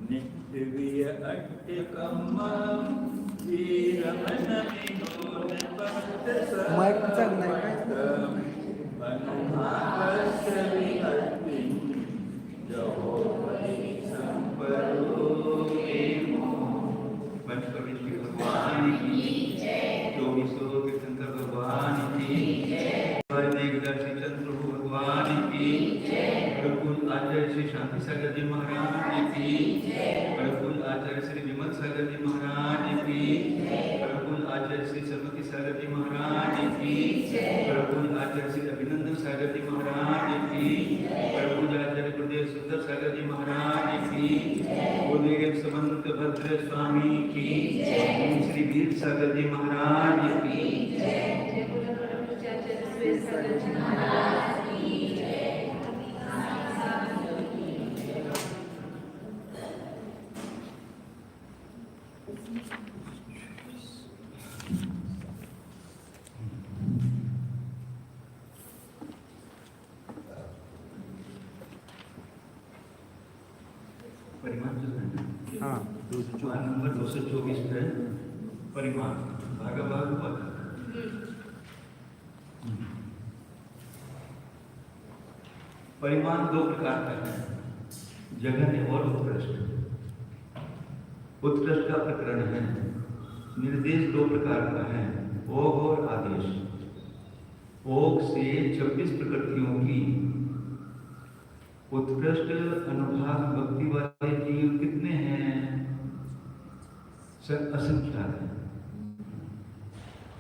नित्यवीय अट्टिकम्मं वीरमणविनोदपट्टसहस्रं अनुभावस्य विहर्तिं जहोपरि संपरोमेमो। पंचकविश्व भगवान की जय। 2400 तीर्थंकर भगवान की जय। मेघदर्शी चंद्र भगवान की जय। प्रकुल आचार्य श्री शांति सागर जी महाराज की जय। प्रकुल आचार्य श्री विमल सागर जी महाराज की जय। प्रकुल आचार्य श्री सरस्वती सागर जी महाराज की जय। प्रकुल आचार्य श्री अभिनंदन सागर जी महाराज की जय। प्रकुल आचार्य गुरुदेव सुंदर सागर जी महाराज की जय। गुरुदेव समंत भद्र स्वामी की जय। श्री वीर सागर जी महाराज की जय। नंबर 224 है परिमाण भाग पद। परिमाण दो प्रकार का है, जघन्य और उत्कृष्ट। उत्कृष्ट का प्रकरण है। निर्देश दो प्रकार का है, भोग और आदेश। भोग से 26 प्रकृतियों की उत्कृष्ट अनुभाग भक्ति वाले जीव कितने हैं? असंख्यात है।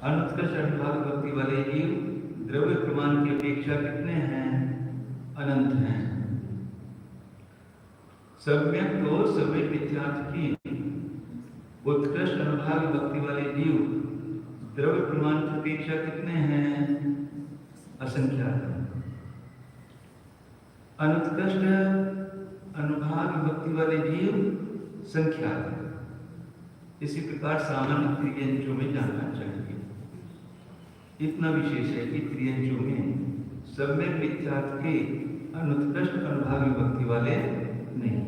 अनुत्कृष्ट अनुभाग भक्ति वाले जीव द्रव्य प्रमाण की अपेक्षा कितने हैं? अनंत हैं। सम्यक और सम्यक मिथ्यार्थ की उत्कृष्ट अनुभाग भक्ति वाले जीव द्रव्य प्रमाण की अपेक्षा कितने हैं? असंख्यात हैं। अनुत्कृष्ट अनुभाग भक्ति वाले जीव संख्यात हैं। इसी प्रकार सामान्य त्रियंचों में जानना चाहिए। इतना विशेष है कि त्रियंचों में सम्यक मिथ्यार्थ के अनुत्कृष्ट अनुभागी भक्ति वाले नहीं है।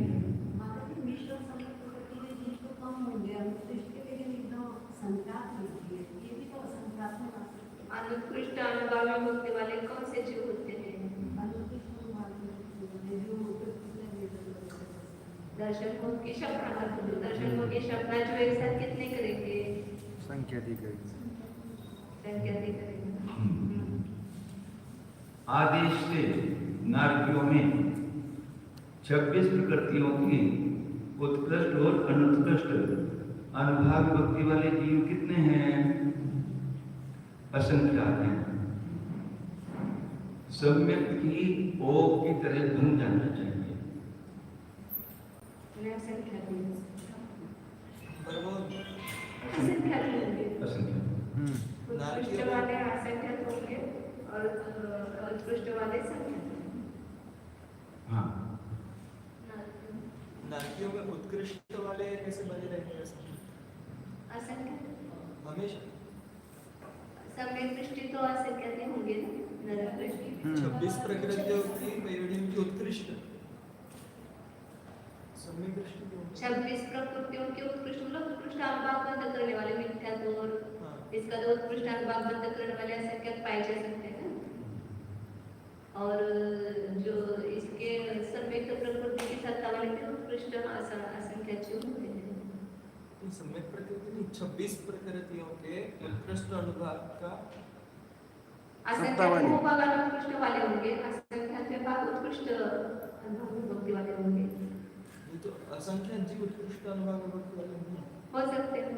अनुत्कृष्ट अनुभागी भक्ति वाले कौन से जीव होते हैं? दर्शन को की शब्द दर्शन को के शब्द जो एक साथ कितने करेंगे? संख्या दी करेंगे। आदेश से नारकियों में 26 प्रकृतियों की उत्कृष्ट और अनुत्कृष्ट अनुभाग भक्ति वाले जीव कितने हैं? असंख्यात हैं। सम्यक की ओग की तरह धुन जानना चाहिए। उत्कृष्ट वाले असंख्यात होंगे और उत्कृष्ट वाले संख्यात। हाँ, नारकियों में उत्कृष्ट वाले कैसे बने रहेंगे? असंख्यात हमेशा सम्यक दृष्टि तो असंख्यात होंगे ना। 26 प्रकृतियों की परिवृत्ति की उत्कृष्ट सम्यक दृष्टि 26 प्रकृतियों के उत्कृष्ट मतलब उत्कृष्ट अनुभाग बंद करने वाले मिथ्यात्व और इसका जो उत्कृष्ट अनुभाग बंद करने वाले असंख्यात पाए जा सकते हैं। और जो इसके सम्यक प्रकृति की सत्ता वाले के उत्कृष्ट असंख्यात जीव होते हैं। सम्यक प्रकृति 26 प्रकृतियों के उत्कृष्ट अनुभाग का असंख्यात भाग उत्कृष्ट वाले होंगे, असंख्यात भाग उत्कृष्ट अनुभाग भक्ति वाले होंगे। तो असंख्यात जीव उत्कृष्ट अनुभाग भक्ति वाले नहीं हो सकते हैं।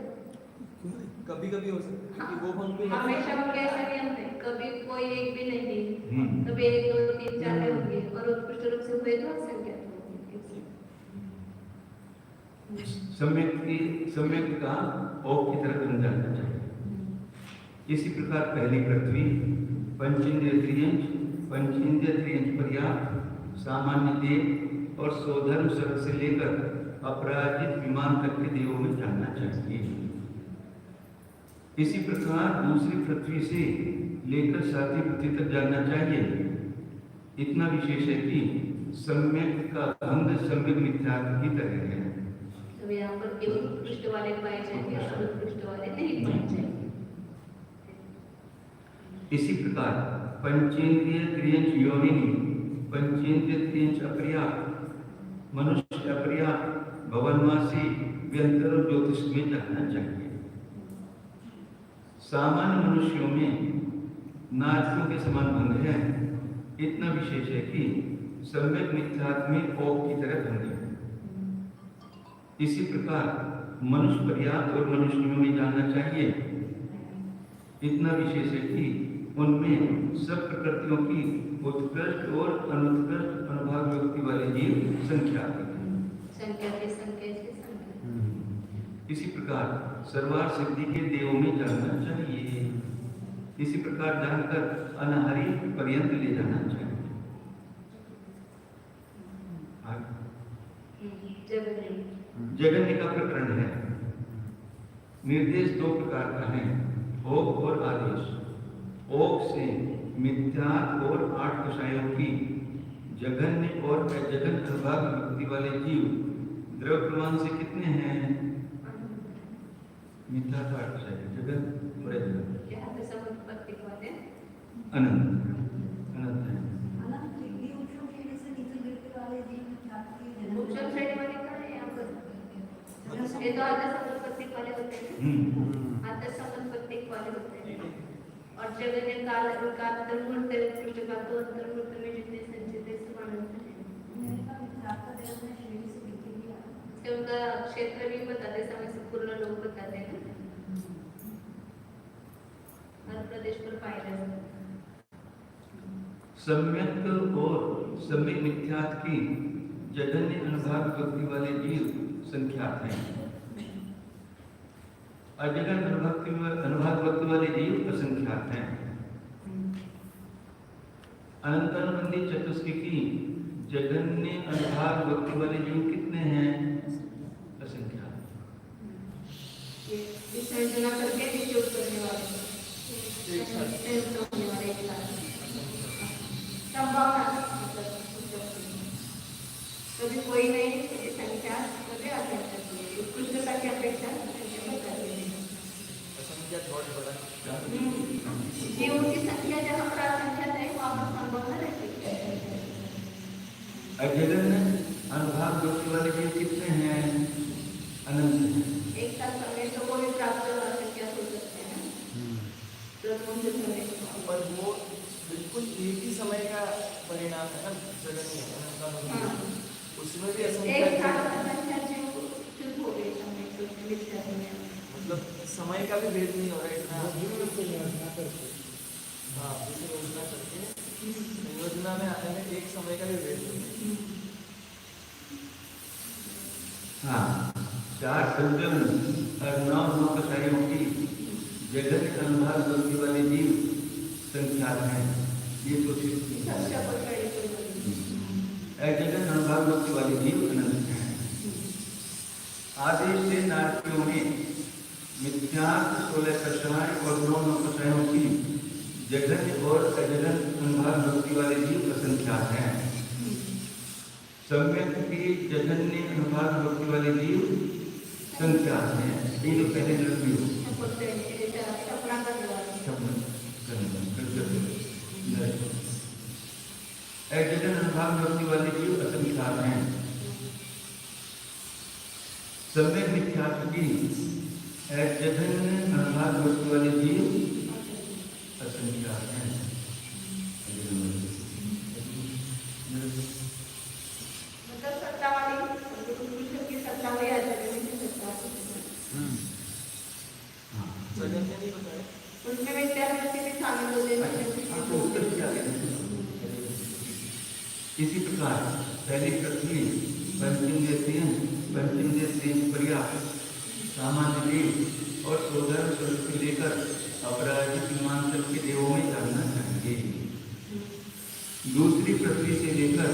कभी-कभी हो सकते हैं क्योंकि वो होंगे हमेशा होंगे ऐसा नहीं होता। कभी कोई एक भी नहीं, कभी 1 2 3 4 होंगे और उत्कृष्ट रूप से हुए तो असंख्यात होंगे। सम्यक का ओग की तरह धुन जानना चाहिए। इसी प्रकार पहली पृथ्वी पंचेंद्रिय त्रियंच पर्याप्त सामान्य देव और सोधर्म सर्ग से लेकर अपराजित विमान तक के देवों में जानना चाहिए। इसी प्रकार दूसरी पृथ्वी से लेकर 7वीं पृथ्वी तक जानना चाहिए। इतना विशेष है कि सम्यक का भंग सम्यक मिथ्यात्व की तरह है। तो यहाँ पर केवल उत्कृष्ट वाले पाए जाएंगे और उत्कृष्ट वाले नहीं पाए जाएंगे। इसी प्रकार पंचेंद्रिय क्रियंच योनिनी पंचेंद्रिय क्रियंच अपर्याप्त मनुष्य अपर्याप्त भवनवासी व्यंतर और ज्योतिष में जानना चाहिए। सामान्य मनुष्यों में नारकियों के समान भंग है। इतना विशेष है कि सम्यक मिथ्यात्व में ओक की तरह भंग है। इसी प्रकार मनुष्य पर्याप्त और मनुष्यों में जानना चाहिए। इतना विशेष है कि उनमें सब प्रकृतियों की उत्कृष्ट और अनुत्कृष्ट अनुभाग व्यक्ति वाले जीव संख्यात हैं। इसी प्रकार सर्वार सिद्धि के देवों में जानना चाहिए। इसी प्रकार जानकर अनाहरी पर्यंत ले जाना चाहिए। जगन्य का प्रकरण है। निर्देश 2 प्रकार का है, ओक और आदेश। ओक से मिथ्या और 8 कषायों की जघन्य और अजघन्य अनुभाग व्यक्ति वाले जीव द्रव प्रमाण से कितने हैं? मिथ्या 8 कषाय, जघन्य और अजघन्य अनंत अनंत है। ये तो आधा संपत्तिक वाले होते हैं, आधा संपत्तिक वाले होते हैं। और जगन्य काल का अंतर्मुहूर्त उत्कृष्ट का तो अंतर्मुहूर्त में जितने संचित है समान होते हैं। उनका क्षेत्र भी बताते समय से पूर्ण लोग बताते हैं, हर प्रदेश पर पाए जा सकते हैं। सम्यक और सम्यक मिथ्यात् की जघन्य अनुभाग व्यक्ति वाले जीव संख्यात हैं। अजघन्य अनुभाग व्यक्ति वाले जीव असंख्यात हैं। अनंतानुबंधी चतुष्की की जघन्य अनुभाग व्यक्ति वाले जीव कितने हैं? असंख्यात। विसर्जना करके नियोग करने वाले कभी कोई नहीं संख्या कभी आ सकती है। उत्कृष्टता की अपेक्षा जीवों की संख्या जहाँ पर असंख्यात है वहाँ पर संभव न रहती है। अजघन्य अनुभाग व्यक्ति वाले जीव कितने हैं? अनंत। एक साथ समय तो कोई प्राप्त असंख्यात हो सकते हैं, पर वो बिल्कुल एक ही समय का परिणाम है ना, जगन्य उसमें भी मतलब समय का भी भेद नहीं हो रहा है इतना। हाँ, योजना करके योजना में आने में एक समय का भी भेद नहीं। हाँ, 4 संजम और 9 कषायों की जगत अनुभाग व्यक्ति वाले जीव संख्यात हैं। ये तो जगत अनुभाग व्यक्ति वाले जीव अनंत हैं। आदेश से नारकियों में मिथ्यात् 16 कषाय और 9 कषायों की जघन्य और अजघन्य अनुभाग व्यक्ति वाले जीव असंख्यात हैं। सम्यक की जघन्य अनुभाग व्यक्ति वाले जीव संख्यात हैं। ये तो पहले लड़की अजघन्य अनुभाग व्यक्ति वाले जीव असंख्यात हैं। सम्यक मिथ्यात्व की अजघन्य अनुभाग व्यक्ति वाले जीव असंख्यात हैं। मतलब सत्ता वाली की सत्ता में नहीं बताया उनमें विद्यार्थी भी शामिल होते हैं। इसी प्रकार पहली पृथ्वी पंचेंद्रिय पर्याप्त सामान्य देव और सोधर स्वरूप से लेकर अपराजित हिमांचल के देवों में जानना चाहिए। दूसरी पृथ्वी से लेकर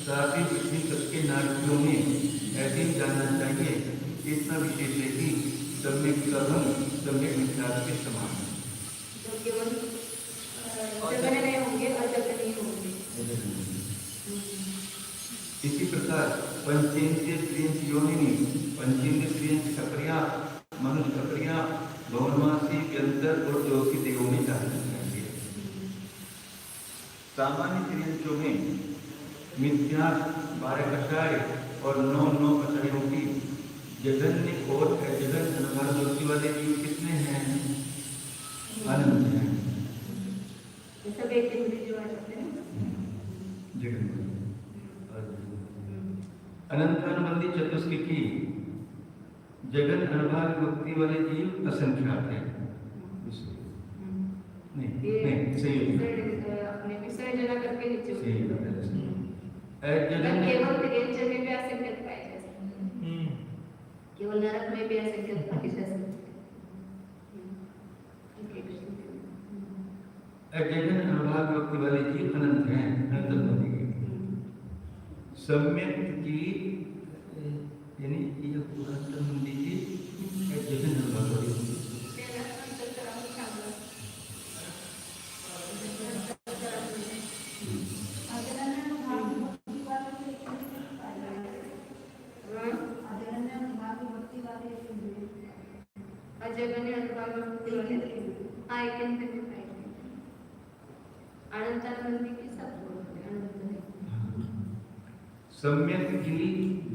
7वीं पृथ्वी तक के नारकियों में ऐसे ही जानना चाहिए। इतना विशेष है कि सम्यक का भंग सम्यक मिथ्यात्व के समान है। जो केवल जगन्य नहीं होंगे अजगन्य नहीं होंगे। इसी प्रकार पंचेंद्रिय क्रियंच योनिनी पंचेंद्रिय क्रियंच सक्रिया मनुष्य सक्रिया भवनवासी व्यंतर और जोगी देवों में चाहिए। सामान्य क्रियंचों में मिथ्या 12 कषाय और 9 कषायों की जघन्य और अजघन्य अनुभव वृत्ति वाले जीव कितने हैं? अनंत हैं। सब एक इंद्रिय जो आ जाते हैं जघन्य अनंत अनुबंधी चतुष्की की जगन अनुभव भक्ति वाले जीव असंख्यात हैं। नहीं सही अपने विषय जना करके नीचे सही केवल एक जगह पे असंख्यात पाए जा सकते हैं। केवल नरक में भी असंख्यात पाए जा सकते हैं। जगन अनुभव भक्ति वाले जीव अनंत हैं। अनंत अनुबंधी सम्यक की यानी ये अनंत अनुबंधी की जगन अनुभव वाले जीव अजगन्य अनुभव हाँ एक अनंत अनुबंधी की सब अनंत है। सम्यक की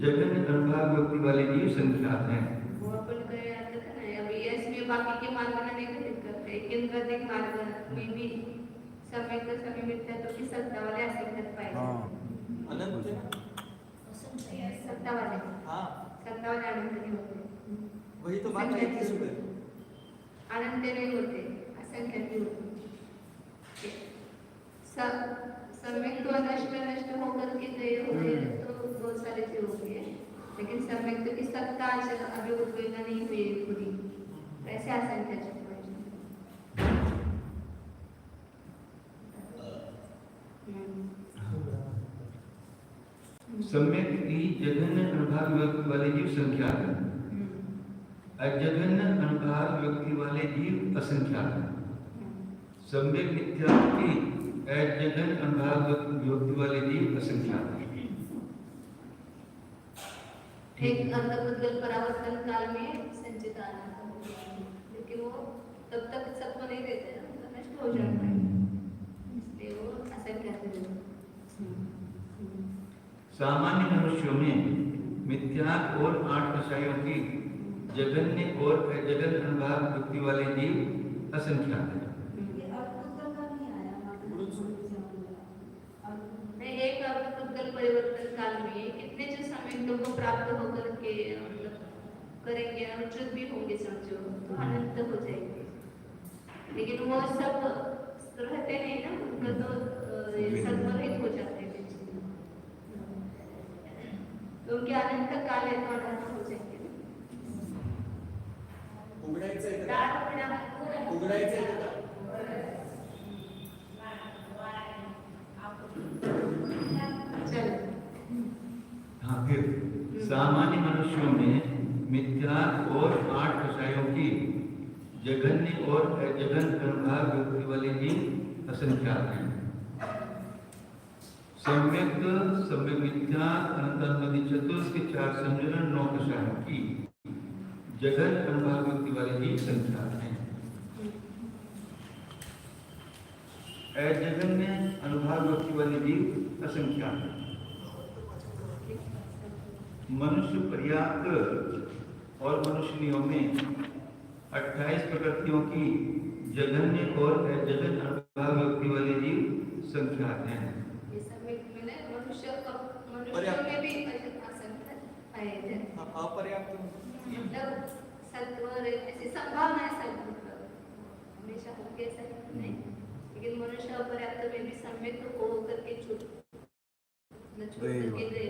जगन अनुभव भक्ति वाले जीव संख्यात हैं। वो अपन कहे आता था ना अभी इसमें बाकी के मार्ग बनाने का दिक्कत है केंद्र देख मार्ग में भी समय का समय मिलता है तो कि सत्ता वाले असंख्यात पाए अनंत सत्ता वाले अनंत नहीं होते। वही तो बात है कि सुबह अनंत नहीं होते असंख्यात ही होते। सम्यक तो नष्ट होकर के गए हुए तो बहुत सारे चीज होती है लेकिन सम्यक तो की सत्ता अभी उद्वेगा नहीं हुई पूरी वैसे असंख्यात सम्यक की जघन्य अनुभव व्यक्ति वाले जीव संख्यात हैं। अजघन्य अनुभव व्यक्ति वाले जीव असंख्यात हैं। सम्यक मिथ्या की अजघन्य अनुभव व्यक्ति वाले जीव असंख्यात हैं। एक अंतर्गत परावर्तन काल में संचित आना लेकिन वो तब तक सत्व नहीं देते ना तो नष्ट हो जाता है इसलिए वो असंख्यात है। सामान्य मनुष्यों में मिथ्या और 8 कषायों की जघन्य और अजघन्य अनुभव वृत्ति वाले जीव असंख्यात हैं। एक अर्थपुद्गल परिवर्तन काल में कितने जो समय को प्राप्त होकर के मतलब करेंगे अनुचित भी होंगे समझो तो अनंत हो जाएंगे लेकिन वो सब रहते नहीं ना उनका तो सत्वरहित हो जाते हैं तो उनके अनंत काल है तो अनंत हो जाएंगे। हाँ फिर सामान्य मनुष्यों में मिथ्या और 8 कषायों की जघन्य और अजघन्य अनुभव वृत्ति वाले जीव असंख्यात हैं। सम्यक मिथ्या अनंत अनुबंधी चतुर्थ के 4 सम्मिलन 9 कषायों की जघन्य अनुभव वृत्ति वाले जीव संख्यात हैं। अजघन्य अनुभव वृत्ति वाले जीव असंख्यात हैं। मनुष्य पर्याप्त और मनुष्यों में 28 प्रकृतियों की जघन्य और अजघन्य अनुभव वृत्ति वाले जीव संख्यात हैं। ये सब में मनुष्य में भी असंख्यात पाए जाते हैं। अपर्याप्त मतलब सत्व ऐसी संभावना है सब हमेशा होगी ऐसा नहीं लेकिन मनुष्य अपर्याप्त में भी सम्यक हो करके छोड़ करके गए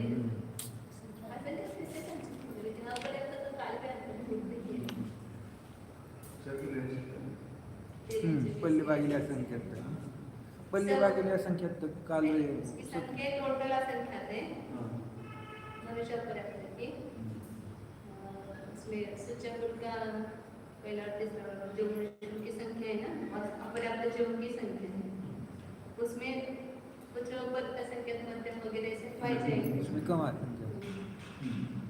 अपर्याप्त तो काल पे पल्लीबागिले असंख्यात काल संख्या टोटल असंख्यात है मनुष्य अपर्याप्त की उसमें सूचक का पहिला और तीसरा वाला जो मनुष्यों की संख्या है ना और अपर्याप्त जीवों की संख्या है उसमें कुछ ऊपर असंख्यात मध्यम वगैरह ऐसे पाई जाएंगे उसमें कम आते हैं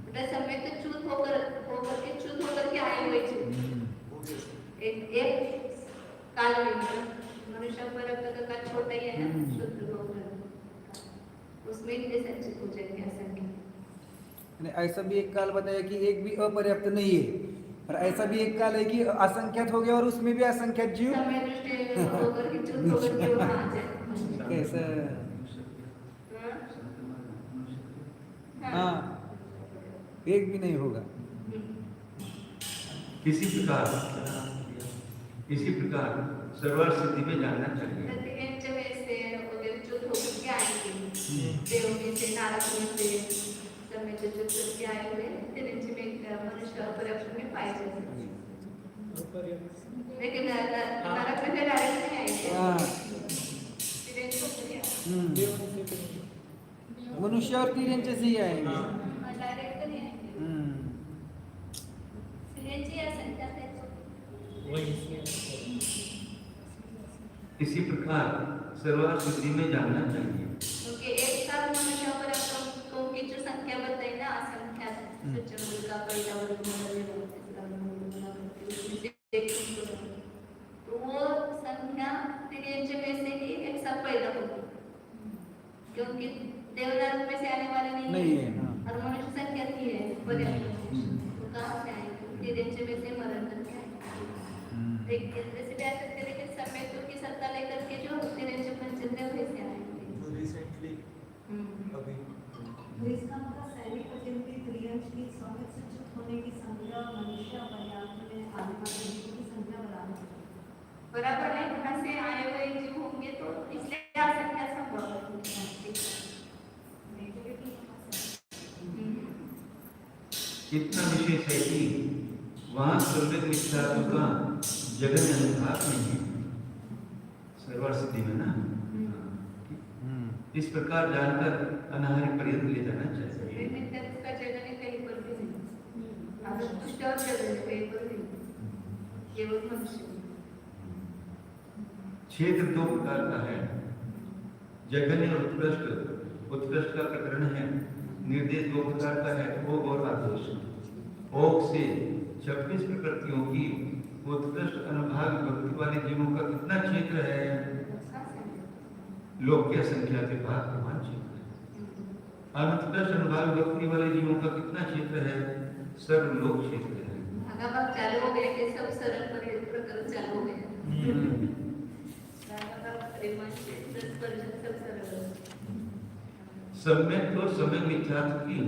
मतलब समय तो च्युत होकर के आए हुए च्युत एक काल में मनुष्य पर का काल छोटा ही है ना शुद्ध होकर उसमें ही संचित हो जाएंगे असंख्य ऐसा भी एक काल बताया कि एक भी अपर्याप्त नहीं है और ऐसा भी एक काल है कि असंख्यात हो गया और उसमें भी असंख्यात जीव समय दृष्टि होकर के च्युत होकर के वहाँ आ जाए कैसा हाँ एक भी नहीं होगा इसी प्रकार सर्वर सिद्धि में जानना चाहिए प्रतिनित्य में से वगैरह च्युत होकर के आएंगे देव में से नारद में से सब में जो च्युत करके आए हुए प्रतिनित्य में मनुष्य अपर्याप्त में पाए जाते लेकिन नारद में से डायरेक्ट नहीं आएंगे प्रतिनित्य को नहीं मनुष्य और तीर्यंचे से ही आएंगे डायरेक्ट नहीं आएंगे सिलेंची या संख्या से इसी प्रकार सर्वर सिद्धि में जानना चाहिए क्योंकि एक साथ मनुष्य पर तो की जो संख्या बताई ना असंख्यात सच्चमुल का पहला वर्ग तो वो संख्या तिरंजे में से ही एक साथ पैदा होगी क्योंकि देवदार में से आने वाले नहीं है और मनुष्य संख्या की है पर्याप्त तो कहाँ से आएंगे तिरंजे में से मरण करके आएंगे जैसे भी आ सकते लेकिन समय तो की सत्ता लेकर के जो तिरंजे पंचदेव वैसे आएंगे रिसेंटली अभी तो इसका मतलब सैनिक अत्यंत त्रियंश की स्वागत सचित होने की संख्या मनुष्य पर्याप्त में आने वाले जीवों की संख्या बराबर है कहाँ से आए हुए जीव होंगे तो इसलिए असंख्या संभव इतना विशेष है कि वहाँ सर्वज्ञ मिथ्यात्व का जगन अनुभाग नहीं है सर्वर सिद्धि में ना इस प्रकार जानकर अनाहारी पर्यंत ले जाना चाहिए मिथ्यात्व का जगन कहीं पर भी नहीं अब दुष्ट और जगन कहीं पर भी नहीं केवल मनुष्य क्षेत्र दो प्रकार का है जघन्य और उत्कृष्ट का प्रकरण है निर्देश दो प्रकार का है भोग और आदेश भोग से 26 प्रकृतियों की उत्कृष्ट अनुभाग भक्ति वाले जीवों का कितना क्षेत्र है लोक की संख्या के बाद प्रमाण क्षेत्र है अनुत्कृष्ट अनुभाग भक्ति वाले जीवों का कितना क्षेत्र है सर्वलोक क्षेत्र है भाग चालू हो गए कि सब सरल प्रकरण चालू हो गए सम्यक और सम्यक मिथ्यात्व की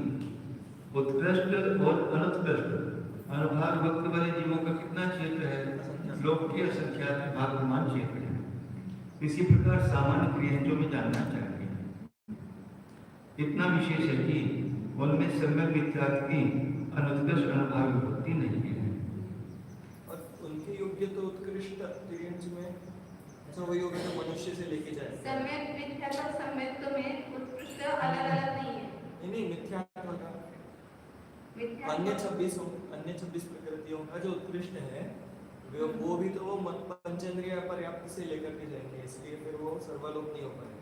उत्कृष्ट और अनुत्कृष्ट अनुभाग भक्ति वाले जीवों का कितना क्षेत्र है लोक के असंख्यात भाग प्रमाण क्षेत्र है इसी प्रकार सामान्य क्रियांचों में जानना चाहिए इतना विशेष है कि उनमें सम्यक मिथ्यात्व की अनुत्कृष्ट अनुभाग भक्ति नहीं है और उनके योग्य तो उत्कृष्ट त्रियंश में ऐसा वही होगा तो मनुष्य से लेके जाए सम्यक मिथ्यात्व सम्यक में उत्कृष्ट अलग-अलग नहीं है नहीं मिथ्यात्व का अन्य 26 प्रकृतियों का जो उत्कृष्ट है वो भी तो वो पंचेंद्रिय पर्याप्त से लेकर के जाएंगे इसलिए फिर वो सर्वलोक नहीं हो पाएगा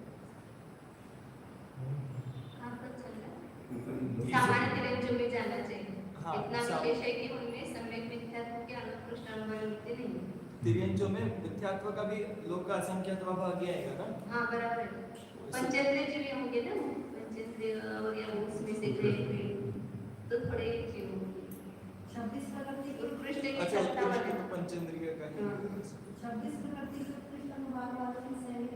सामान्य त्रियंजों में जाना चाहिए हाँ, इतना विशेष है कि उनमें सम्यक मिथ्यात्व के अनुत्कृष्ट अनुभाग नहीं है तिर्यंजों में मिथ्यात्व का भी लोक का असंख्यात्व भाग ही आएगा ना हाँ बराबर है पंचेंद्रिय जीव होंगे ना पंचेंद्रिय और या उसमें से कोई तो थोड़े जीव होंगे 26 प्रकृति उत्कृष्ट की अच्छा सत्ता वाले उत्कृष्ट तो पंचेंद्रिय का ही 26 प्रकृति से उत्कृष्ट अनुभाग वालों की सैनिक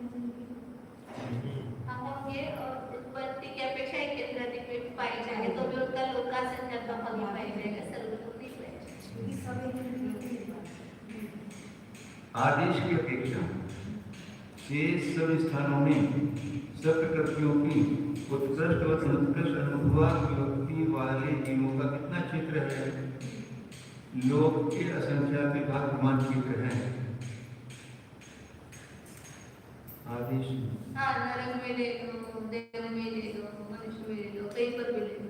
हाँ होंगे और उत्पत्ति की अपेक्षा एक केंद्राधिक में पाई जाए तो भी उनका लोका संख्या का भाग पाया जाएगा सर्वलोक नहीं पाया आदेश की अपेक्षा शेष सब स्थानों में सब प्रकृतियों की उत्कृष्ट और अनुत्कृष्ट अनुभाग भक्ति वाले जीवों का कितना क्षेत्र है लोक के असंख्यात विभाग प्रमाण क्षेत्र है आदेश हाँ नरक में ले लो देव में ले लो मनुष्य में ले लो कहीं पर भी ले लो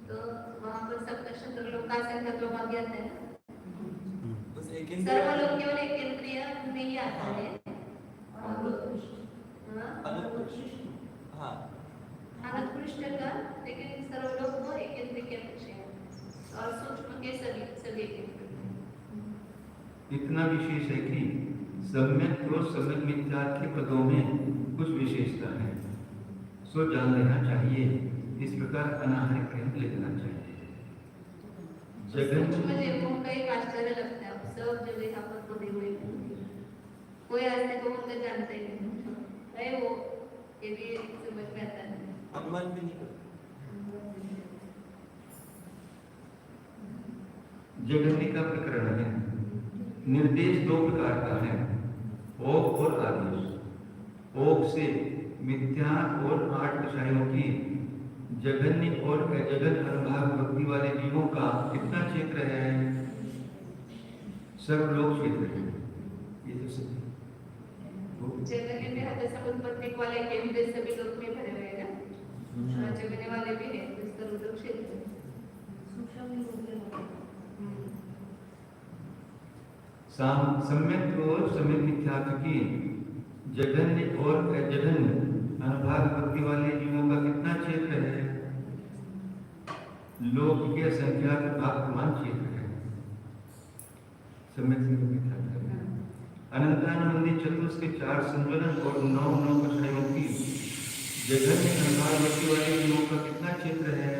तो वहाँ पर सब नक्षत्र लोका संख्या तो भाग जाता है भी आता है और अनुत्कृष्ट, हाँ अनुत्कृष्ट का, लेकिन सर्वलोक वो एकेंद्र की अपेक्षा है और सूक्ष्म के सभी एकेंद्र। इतना विशेष है कि सम्यक और सम्यक मिथ्यार्थ के पदों में कुछ विशेषता है, सो जान लेना चाहिए। इस प्रकार अनाहरि पर्यंत ले लेना चाहिए। सूक्ष्म जीवों का एक आश्चर्य लगता है, सब जगह यहाँ पर पदे हुए कोई ऐसे को उनका जानता ही नहीं है, वो ये भी समझ में आता है, अनुमान भी नहीं करते। जगन्य का प्रकरण है। निर्देश दो प्रकार का है, ओक और आदेश। ओक से मिथ्या और आठ कषायों की जघन्य और अजगन अनुभाग भक्ति वाले जीवों का कितना क्षेत्र है? सर्वलोक क्षेत्र है। ये तो सही। जगन्य में हद समुत्पत्ति वाले केंद्र सभी लोग में भरे हुए हैं ना, जगन्य वाले भी हैं, तो सर्वलोक क्षेत्र है। सम्यक और सम्यक मिथ्यार्थ की जघन्य और अजघन्य अनुभाग भक्ति वाले जीवों का कितना क्षेत्र है? लोक के संख्या के भाग प्रमाण क्षेत्र है। सम्यक सम्यक मिथ्यार्थ अनंतानुबंधी चतुर्थ के 4 संवरण और 9 कषायों की जघन्य अनुभाग भक्ति वाले जीवों का कितना क्षेत्र है?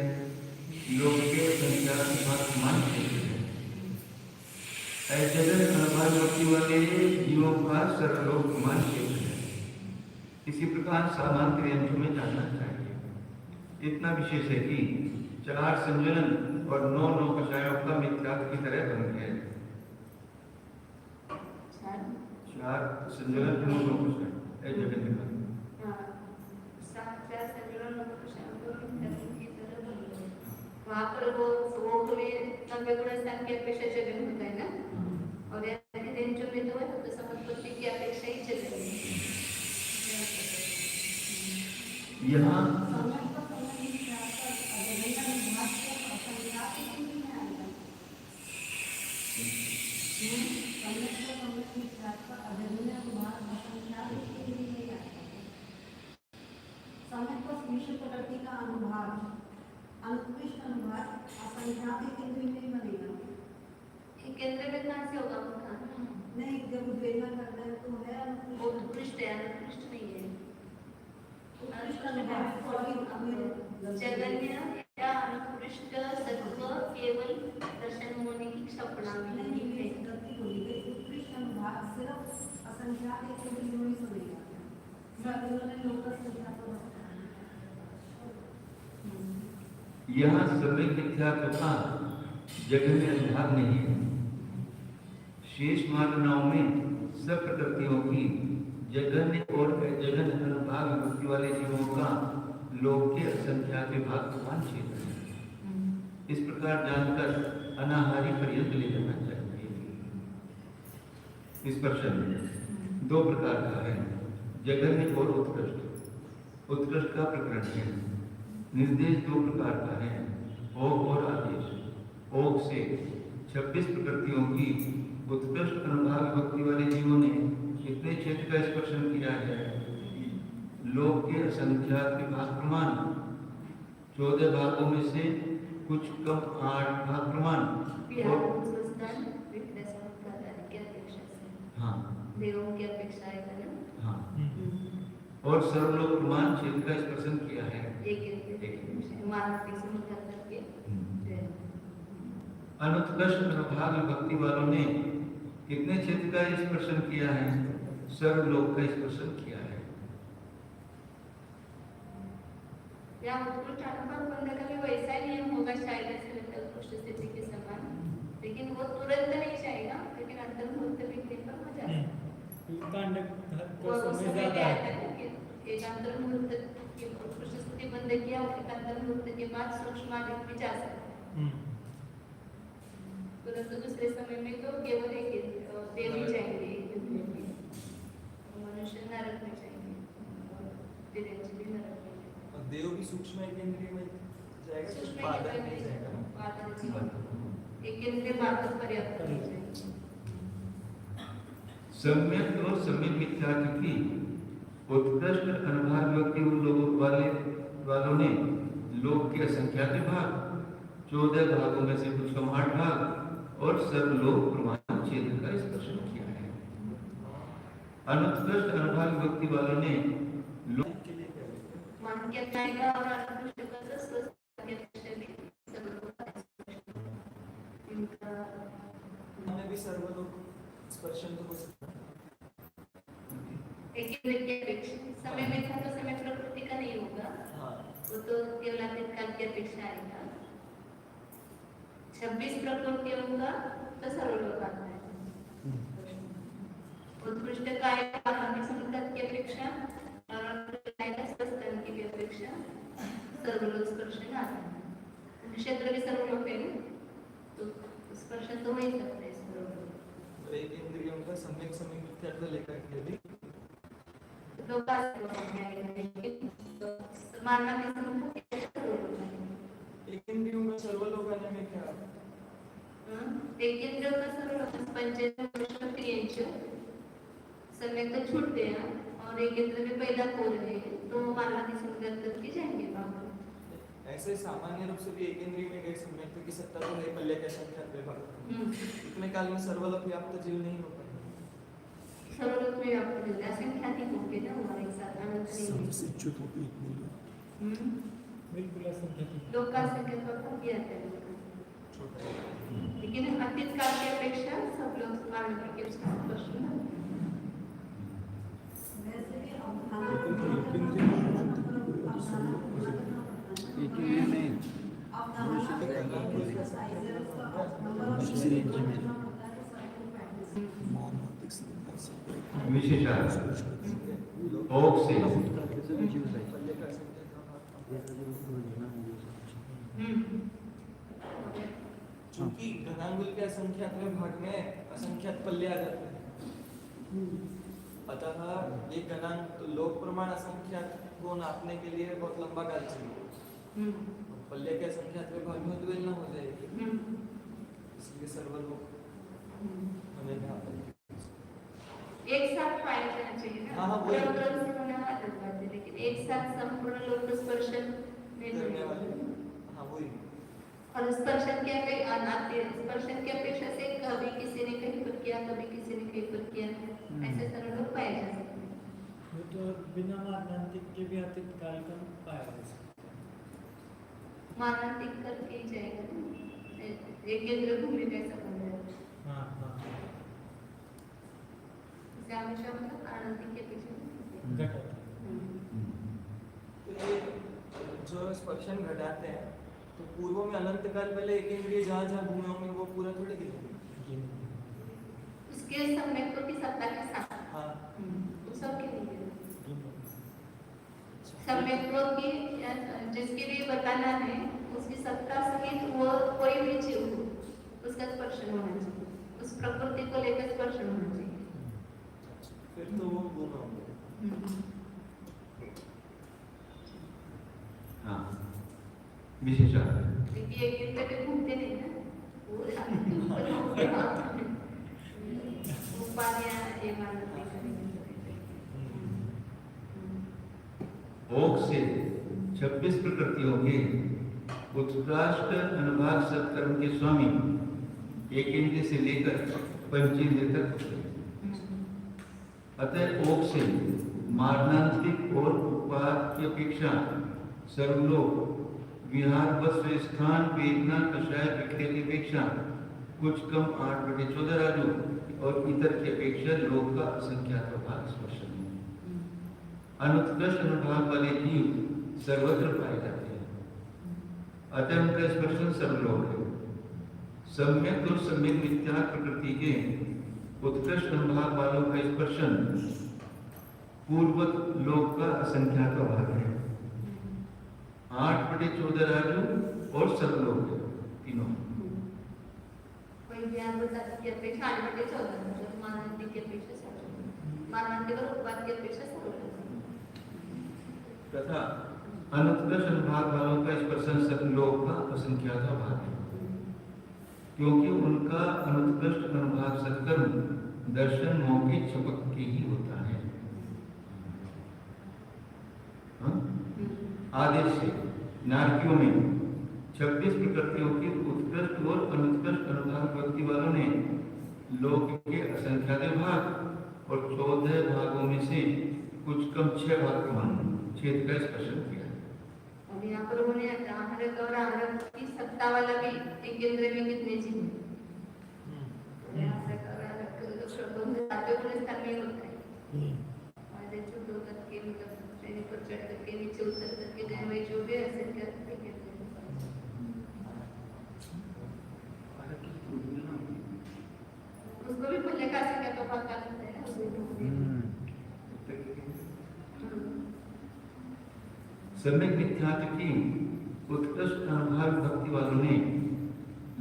लोक के संख्या के भाग प्रमाण क्षेत्र है। जगन अनुभाग भक्ति वाले जीवों का सर्वलोक प्रमाण क्षेत्र है। इसी प्रकार सामान्य अंशों में जानना चाहिए। इतना विशेष है कि 4 संवरण और 9 कषायों का मिथ्यात्व की तरह बन गया है। 4 संवरण 9 कषाय जगन का वहाँ पर वो थोड़े नब्बे गुण स्थान की अपेक्षा जगन होता है ना, और दिन जो में तो समुत्पत्ति की अपेक्षा ही चल रही है। यहाँ अनुकृष्ट अनुभाग असंख्यात केंद्र में बनेगा। केंद्र में कहाँ से होगा उनका? नहीं, जब उद्वेलना करना है तो है उत्कृष्ट है, अनुकृष्ट नहीं है। उत्कृष्ट अनुभाग जगन्य या अनुकृष्ट सत्व केवल दर्शन होने की क्षपणा नहीं है। उत्कृष्ट अनुभाग सिर्फ असंख्यात केंद्र में बनेगा। सर्वोने लोक संख्या को यहाँ सम्यक मिथ्यात्व का जगन्य अनुभाग नहीं है। शेष माननाओं में सब प्रकृतियों की जगन्य और अजगन अनुभाग भक्ति वाले जीवों का लोक के असंख्यात विभाग प्रमाण क्षेत्र है। इस प्रकार जानकर अनाहारी पर्यंत ले जाना चाहिए। इस प्रश्न 2 प्रकार का है, जगन्य और उत्कृष्ट। उत्कृष्ट का प्रकरण है। निर्देश 2 प्रकार का है, ओक और आदेश। ओक से 26 प्रकृतियों की उत्कृष्ट अनुभाग भक्ति वाले जीवों ने कितने क्षेत्र का स्पर्शन किया है? लोक के असंख्यात के भाग प्रमाण 14 भागों में से कुछ कम 8 भाग प्रमाण हाँ देवों की अपेक्षा है ना। हाँ और सर्वलोक प्रमाण क्षेत्र का स्पर्शन किया है। अनुत्कृष्ट अनुभाग भक्ति वालों ने कितने क्षेत्र का स्पर्शन किया है? सर्वलोक का स्पर्शन किया है। या उत्कृष्ट अनुभाग बंद का भी वैसा नियम होगा शायद, ऐसे लगता है उत्कृष्ट स्थिति के समान, लेकिन वो तुरंत नहीं जाएगा, लेकिन अंतर्मुहूर्त भी पर हो जाएगा। वो समय क्या है कि एक अंतर्मुहूर्त की उत्कृष्ट स्थिति बंद किया, एक अंतर्मुहूर्त के बाद सूक्ष्म आदि में जा सकता है। तुरंत दूसरे समय में तो केवल एक देव ही जाएंगे, मनुष्य नरक में जाएंगे, देवजी भी नरक में जाएंगे। और देव भी सूक्ष्म केंद्रीय में जाएगा, सूक्ष्म बादल में जाएगा। बादल एक केंद्रीय बादल पर्याप्त नहीं जाएंगे। सम्यक और सम्यक मिथ्यात्व की उत्कृष्ट अनुभाग व्यक्ति उन लोगों वालों ने लोक के असंख्यात भाग 14 भागों में से कुछ 8 भाग और सर्वलोक प्रमाण क्षेत्र का स्पर्शन किया है। अनुत्कृष्ट अनुभाग व्यक्ति वालों ने लोक के लिए क्या है? मन के जाएगा और अनुष्ठ का स्वस्थ के विषय में सर्वलोक का स्पर्शन। इनका हमें भी सर्वलोक स्पर्शन तो हो सकता है। एक विद्या अपेक्षा समय में था तो समय प्रकृति का नहीं होगा, हाँ वो तो केवल काल की अपेक्षा आएगा। 26 प्रकृतियों का तो सर्वलोक आता है। उत्कृष्ट काय की संगत की अपेक्षा और स्वस्थ की भी अपेक्षा सर्वलोक स्पर्शन आता है। क्षेत्र भी सर्वलोक है, तो स्पर्शन तो हो ही सकता है सर्वलोक। एक इंद्रियों का सम्यक सम्यक मिथ्यात्व लेकर के भी एक इंद्रियों का सर्वलोक आने में क्या समय तो छूटते हैं और एक इंद्र में पैदा हो रहे हैं तो मानवा की संगत करके जाएंगे बाबा। ऐसे सामान्य रूप से भी एक इंद्रिय में गए सम्यक की सत्ता तो है पल्ले के संख्यात विभाग इतने काल में सर्वलोक व्याप्त जीव नहीं हो पाएगा। सर्वलोक में व्याप्त जीव असंख्यात ही होंगे ना हमारे एक साथ अनंत नहीं। बिल्कुल असंख्यात लोक का संख्या तो कम ही आता है, लेकिन अतीत काल की अपेक्षा सब लोग मानव के उसका प्रश्न वैसे भी विशेषार्थ ओक से क्योंकि घनांगुल के असंख्यात भाग में असंख्यात पल्ले आ जाते हैं, अतः एक गणांक तो लोक प्रमाण असंख्यात को नापने के लिए बहुत लंबा काल चाहिए। पल्ले के असंख्यात भाग में तुलना हो जाएगी, इसलिए सर्वलोक हमें यहाँ पर एक साथ पाया जाना चाहिए ना। हाँ, वही। क्रम से होना आदत बात है, लेकिन एक साथ संपूर्ण लोक स्पर्शन नहीं करने होने वाले वाला। हाँ वही और स्पर्शन के स्पर्शन की अपेक्षा से कभी किसी ने कहीं पर किया, कभी किसी ने कहीं पर किया, ऐसे सारे लोग पाए जा सकते हैं। वो तो बिना मानांतिक के भी अतीत काल का पाया जा सकता है। मानांतिक करके ही जाएगा ना। एक केंद्र भूमि कैसा बन रहा है, हाँ हाँ इससे हमेशा मतलब आनंदिक के पीछे घटा तो ये जो स्पर्शन घटाते हैं तो पूर्व में अनंत काल पहले एक इंद्रिय जहाँ जहाँ घूमे होंगे वो पूरा थोड़ी गिरेंगे। उसके सम्यक की सत्ता के साथ हाँ वो सब के लिए सम्यक की जिसके लिए बताना है उसकी सत्ता सहित वो कोई भी जीव हो उसका स्पर्शन होना चाहिए, उस प्रकृति को लेकर स्पर्शन होना चाहिए। फिर तो वो घूमे होंगे। हाँ विशेषार्थ क्योंकि एक दिन पे घूमते नहीं ना, वो उपाधियां ये मानते हैं। ओक से 26 प्रकृतियों के उत्कृष्ट अनुभाग सत्कर्म के स्वामी एक इंद्रिय से लेकर पंचेंद्रिय तक होते हैं। अतः ओक से मारणांतिक और उपाद की अपेक्षा सर्वलोक विहार वस्त्र स्थान वेदना कषाय प्रक्रिया की अपेक्षा कुछ कम 8/14 राजू और इतर की अपेक्षा लोक का असंख्यात भाग स्पर्शन है। अनुत्कृष्ट अनुभाग वाले जीव सर्वत्र पाए जाते हैं, अतः उनका स्पर्शन सर्वलोक है। सम्यक और सम्यक मिथ्या प्रकृति के उत्कृष्ट अनुभाग वालों का स्पर्शन पूर्वत लोक का असंख्यात भाग है। 8/14 राजू और सर्वलोक तीनों। कोई ज्ञान बताती की अपेक्षा 8/14 मतलब मानंती की अपेक्षा सर्वलोक, मानंती और उपाद की अपेक्षा सर्वलोक। तथा अनुत्कृष्ट अनुभाग वालों का स्पर्शन सर्वलोक का असंख्यात भाग है, क्योंकि उनका अनुत्कृष्ट अनुभाग सत्कर्म दर्शन मौखिक छपक के ही होता है। हाँ? आदेश से नारकियों में 26 प्रकृतियों की उत्कृष्ट और अनुत्कृष्ट अनुभाग व्यक्ति वालों ने लोक के असंख्यात भाग और 14 भागों में से कुछ कम 6 भाग क्षेत्र का स्पर्शन किया। अब यहाँ पर उन्होंने आहरक और आहरक की सत्ता वाला भी एक केंद्र में कितने जीव हैं? आहरक और आहरक तो शब्दों में सातवें गुण स्थान में होता है। और जो दो तक के मतलब श्रेणी पर चढ़ करके नीचे उतर करके गए हुए जो भी असंख्यात कहते हैं। उसको भी पहले का असंख्यात तो भाग करते हैं ना उसमें। सम्यक मिथ्यात्व की उत्कृष्ट अनुभाग भक्ति वालों ने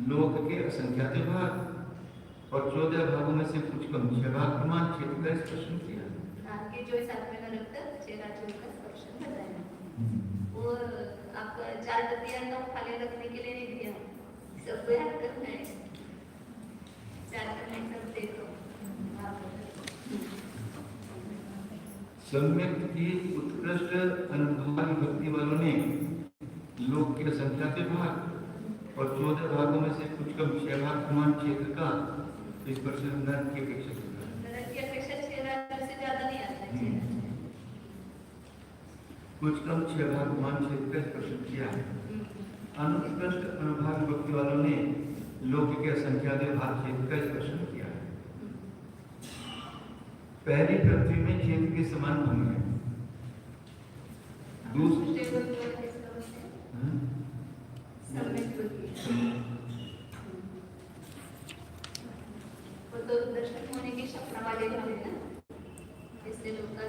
लोक के असंख्यात भाग और 14 भागों में से कुछ कम 6 भाग प्रमाण क्षेत्र का स्पर्शन किया। आपके जो सातवें नरक तक 6 राज्यों का स्पर्शन बताया। वो आपका 4 तृतीयांश खाली रखने के लिए नहीं दिया, सबको याद करना है। 4 करने सब देखो। सम्यक की उत्कृष्ट अनुभागी भक्ति वालों ने लोक के असंख्यात भाग और 14 भागों में से कुछ कम 6 भाग प्रमाण क्षेत्र का स्पर्शन नरक की अपेक्षा करता है। नरक की अपेक्षा 6 राज्यों से ज्यादा नहीं आता है। कुछ कम 6 भाग प्रमाण क्षेत्र का स्पर्शन किया है। अनुत्कृष्ट अनुभागी भक्ति वालों ने लोक के असंख्यात भाग क्षेत्र का स्पर्शन किया है। पहली पृथ्वी में क्षेत्र के समान भंग है। दूसरी तो दर्शन होने की क्षमता वाले भी हैं ना, इसलिए लोग का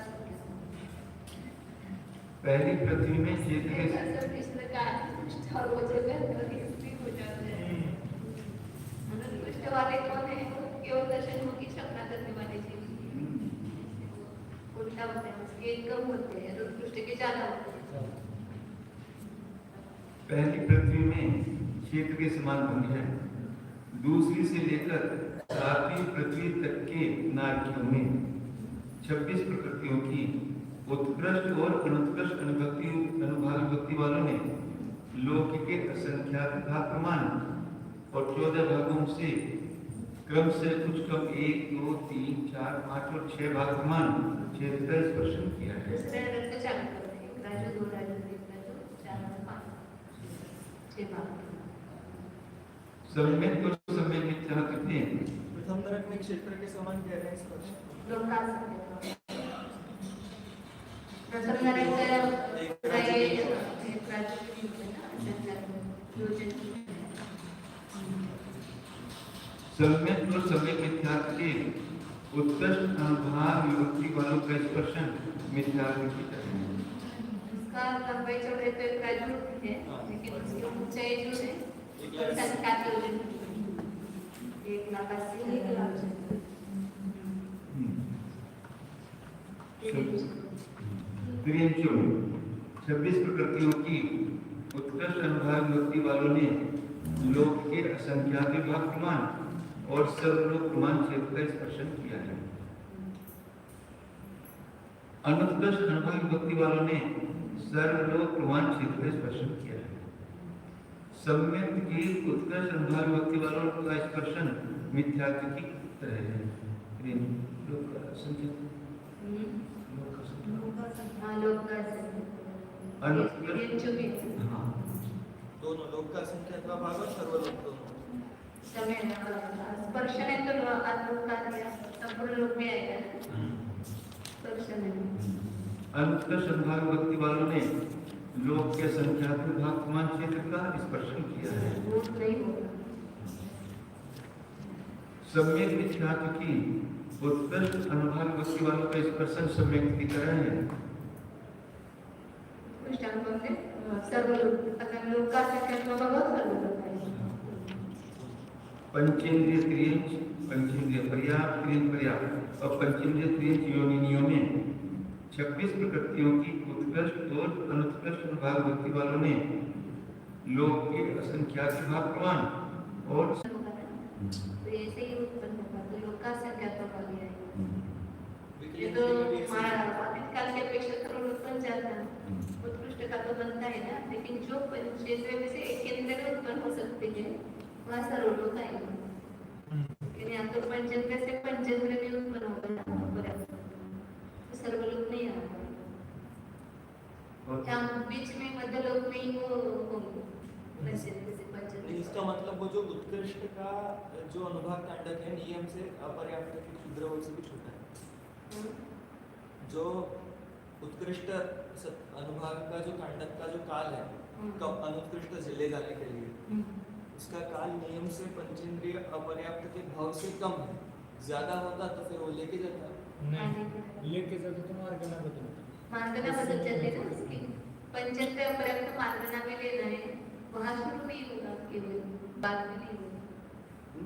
पहली पृथ्वी में क्षेत्र के इस प्रकार और वो जगह स्थिर हो जाते हैं। अनुत्कृष्ट वाले कौन है? वो केवल दर्शन की क्षमता करने वाले जीव उल्टा होते हैं, उसके कम होते हैं, उत्कृष्ट के ज्यादा होते हैं। पहली पृथ्वी में क्षेत्र के समान भंग है। दूसरी से लेकर 7वीं पृथ्वी तक के नारकियों में 26 प्रकृतियों की उत्कृष्ट और अनुत्कृष्ट अनुभागी भक्ति वालों ने लोक के असंख्यात भाग प्रमाण और 14 भागों से क्रम से कुछ कम 1, 2, 3, 4, 5 और 6 भाग प्रमाण क्षेत्र का स्पर्शन किया है। दूसरे रंग से चालू करते हैं, राजू 2 राजू 3 राजू 4 5 6 भाग। सम्यक और सम्यक मिथ्या कितने हैं? प्रथम नरक में क्षेत्र के समान कह रहे हैं स्पर्श। लोग का प्रथम नरक का एक राजू सम्यक और सम्यक मिथ्या के उत्कृष्ट अनुभाग विभक्ति वालों का स्पर्शन मिथ्या की तरह है। उसका लंबाई चौड़ाई तो एक राजू है, लेकिन उसकी ऊंचाई जो है संख्या की एक लाख 26 प्रकृतियों की उत्कृष्ट अनुभाग विभक्ति वालों ने लोक के असंख्यात भाग प्रमाण और सर्वलोक प्रमाण क्षेत्र का स्पर्शन किया है। अनुत्कृष्ट अनुभाग विभक्ति वालों ने सर्वलोक प्रमाण क्षेत्र का स्पर्शन किया है। सम्यक की उत्कृष्ट अनुभाग विभक्ति वालों का स्पर्शन मिथ्यात्व की तरह है। लोक का असंख्यात दोनों लोक का असंख्यात भाग और सर्वलोक दोनों। समय स्पर्शन है तो आत्मलोक का दिया संपूर्ण लोक में आएगा। स्पर्शन है अनुत्कृष्ट अनुभाग विभक्ति वालों ने लोक के संख्यात भाग प्रमाण क्षेत्र का स्पर्शन किया है। वो नहीं होगा। सम्यक मिथ्यात्व की उत्कृष्ट अनुभाग विभक्ति वालों का स्पर्शन सम्यक की तरह है। सर्वलोक अगर लोक का संख्यात बहुत सर्वलोक है। पंचेंद्रिय त्रियंच, पंचेंद्रिय पर्याप्त, त्रियंच पर्याप्त और पंचेंद्रिय त्रियंच योनियों में 26 प्रकृतियों की उत्कृष्ट और अनुत्कृष्ट अनुभाग विभक्ति वालों ने लोक के असंख्यात भाग प्रमाण और तो ऐसे ही उत्पन्न होगा तो लोक का संख्यात्मक भाग लिया है ये विकलिंग तो के लिए भी ऐसे ही। आदित काल की अपेक्षा करोड़ उत्पन्न जाता है उत्कृष्ट का तो बनता है ना, लेकिन जो पंचेंद्रिय में से एक केंद्र में उत्पन्न हो सकते हैं वहाँ सर्वलोक का है। लेकिन यहाँ तो पंचेंद्रिय से पंचेंद्रिय में उत्पन्न होगा ना पर्याप्त, तो सर्वलोक नहीं आता। और यहाँ बीच में मध्य लोक में ही वो होंगे पंचेंद्रिय से नहीं, पंचेंद्रिय। इसका मतलब वो जो उत्कृष्ट का जो अनुभाग तांडक है नियम से अपर्याप्त की क्षुद्र वर्ग से भी छोटा है। जो उत्कृष्ट अनुभाग का जो तांडक का जो काल है कब अनुत्कृष्ट ले जाने के लिए उसका काल नियम से पंचेंद्रिय अपर्याप्त के भाव से कम है, ज्यादा होता तो फिर वो लेके जाता। नहीं लेके जाते तो मार्ग ना बदलते। मार्गना बदल जाते ना उसकी पंचेंद्रिय पर्याप्त मार्गना में लेना है वहाँ शुरू नहीं होगा केवल बाद में नहीं होगा।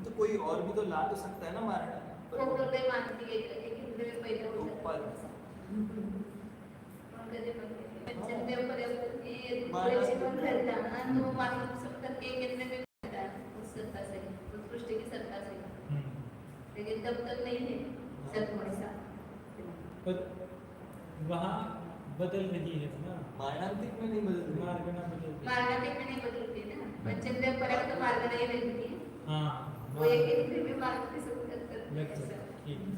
तो कोई और भी तो ला तो सकता है ना मारना। वो बोलते मानती है कि केंद्र में पैदा हो जाता है। पंचेंद्रिय पर्याप्त ये थोड़े जीवन रहता है ना तो मानव सब करके केंद्र में रहता है उस सत्ता से उत्कृष्ट की सत्ता से, लेकिन तब तक नहीं है सब वैसा। पर वहाँ बदल रही है ना, मारणांतिक में नहीं बदल रही। मार्ग ना बदलते। मार्गना में नहीं बदलती ना, पंचेंद्रिय पर्याप्त मार्ग नहीं रहती है हाँ वो एक केंद्र में मार्ग से सब करते लगता है, हैं। ठीक है।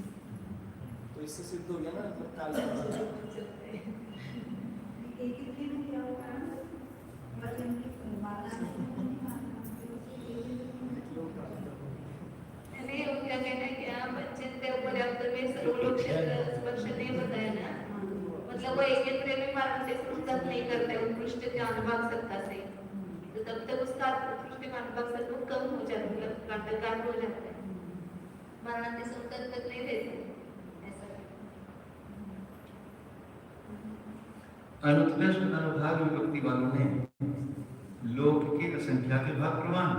तो इससे सिद्ध हो गया ना मतलब काल का। एक ही में क्या होगा वचन की माला नहीं वो क्या कहना है कि यहाँ पंचेंद्रिय पर्याप्त में सर्वलोक क्षेत्र स्पर्श नहीं बताया ना, मतलब वो एक केंद्र में मार्ग से उत्कृष्ट नहीं करता है उत्कृष्ट के अनुभाग सत्ता से, तो तब तक उसका उत्कृष्ट का अनुभाग सत्ता कम हो जाता है, मतलब कांड हो जाता है, मरणांतिक संकट तक नहीं रहते ऐसा। अनुत्कृष्ट अनुभाग विभक्ति वालों ने लोक के असंख्यात भाग प्रमाण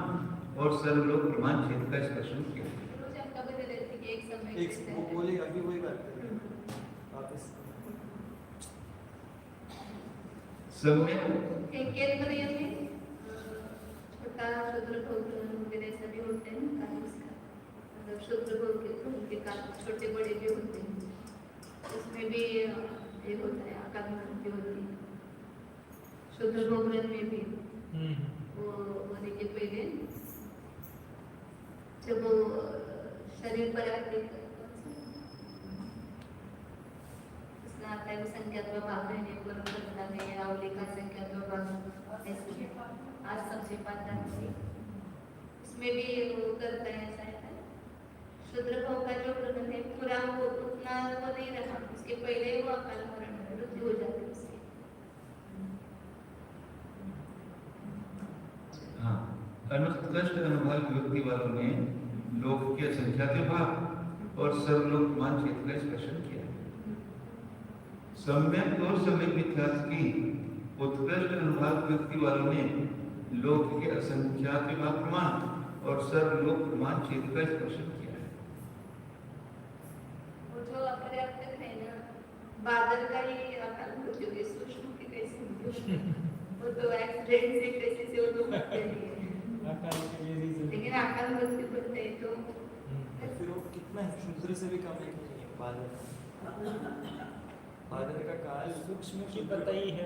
और सर्वलोक प्रमाण क्षेत्र का स्पर्शन किया। रोज आपका बदल रहती है एक समय एक वो बोले अभी वही बात कर रहे हैं वापस। सब में एक केंद्रीय में छोटा शूद्र भोग वगैरह सभी होते हैं ना काल उसका, मतलब शूद्र भोग के उनके काल छोटे बड़े भी होते हैं, उसमें भी ये होता है आकार भी होती है। शूद्र भोग में भी वो होने के पहले जब वो शरीर पर आते उसका आता है वो संख्यात्मक भाग रहने पर करता है या अवली का संख्यात्मक भाग ऐसे आज सबसे पाता है उसमें भी वो करता है ऐसा है। शूद्र भाव का जो ग्रहण है पूरा वो उतना वो नहीं रहा, उसके पहले वो अकाल मरण मृत्यु हो जाती है उसकी। हाँ, अनुत्कृष्ट अनुभाग विभक्ति वालों ने लोक के असंख्यात भाग और सर्वलोक प्रमाण क्षेत्र का स्पर्शन किया। सम्यक और सम्यक मिथ्यार्थ की उत्कृष्ट अनुभाग विभक्ति वालों ने लोक के असंख्यात भाग प्रमाण और सर्वलोक प्रमाण क्षेत्र का स्पर्शन किया है। वो जो अपर्याप्त है ना बादल का ही अकाल मृत्यु के सूक्ष्म की कैसे वो तो एक्सीडेंट से कैसे से वो तो मरते नहीं है, अकाल के लिए रीजन। लेकिन अकाल मृत्यु बनते हैं तो फिर वो कितना है शूद्र से भी कम है कि नहीं बादल। बादल का काल सूक्ष्म की बताई है,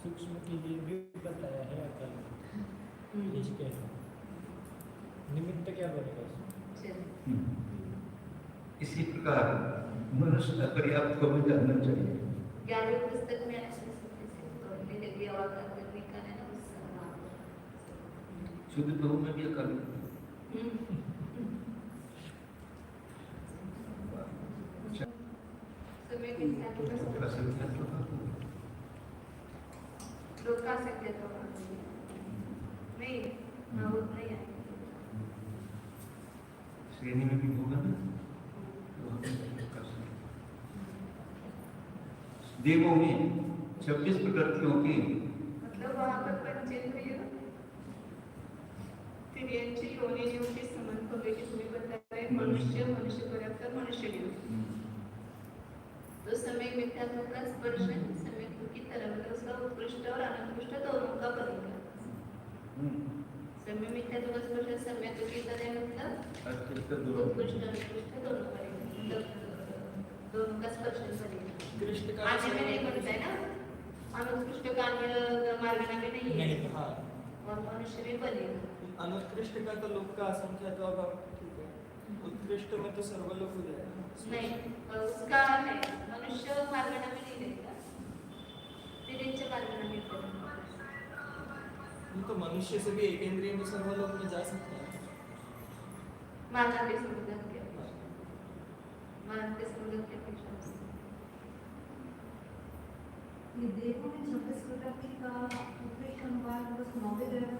सूक्ष्म के लिए भी बताया है अकाल। ठीक है, निमित्त क्या बनेगा उसमें? इसी प्रकार मनुष्य अपर्याप्त को भी जानना चाहिए। 11वें पुस्तक में ऐसे मैंने दिया हुआ था करने का है ना उस शुद्ध प्रभु में भी अकाल समय के साथ असंख्यात भाग लोग का सकते तो नहीं हाँ वो नहीं है श्रेणी में भी होगा ना, तो हम कर सकते। देवों में 26 प्रकृतियों की मतलब वहाँ पर पंचेंद्रिय त्रियंची योनियों के संबंध को लेकर तुम्हें बता रहे हैं मनुष्य पर्याप्त और मनुष्य योग। तो समय मिथ्यात्व का स्पर्शन समय की तरह मतलब उसका उत्कृष्ट और अनुत्कृष्ट दोनों का बनेगा। सम्य मिथ्या तो स्पर्श सम्य तो कितना है मतलब अस्तित्व दोनों उत्कृष्ट अनुकृष्ट दोनों करेगा मतलब दोनों का स्पर्श करेगा उत्कृष्ट का आगे में नहीं बनता है ना अनुत्कृष्ट का अन्य मार्गना में नहीं है नहीं, हाँ और मनुष्य में बनेगा अनुत्कृष्ट का तो लोक का असंख्या तो अब ठीक है, उत्कृष्ट में तो सर्वलोक हो जाएगा। नहीं उसका है मनुष्य मार्गना में नहीं रहेगा तिरिंच मार्गना में बनेगा तो मनुष्य से भी एक इंद्रिय में सर्वलोक में जा सकते हैं। मानव के समुद्र के मानव के समुद्र के अपेक्षा ये देवों में 26 प्रकृति का उत्कृष्ट अनुवाद बस 9वें ग्रह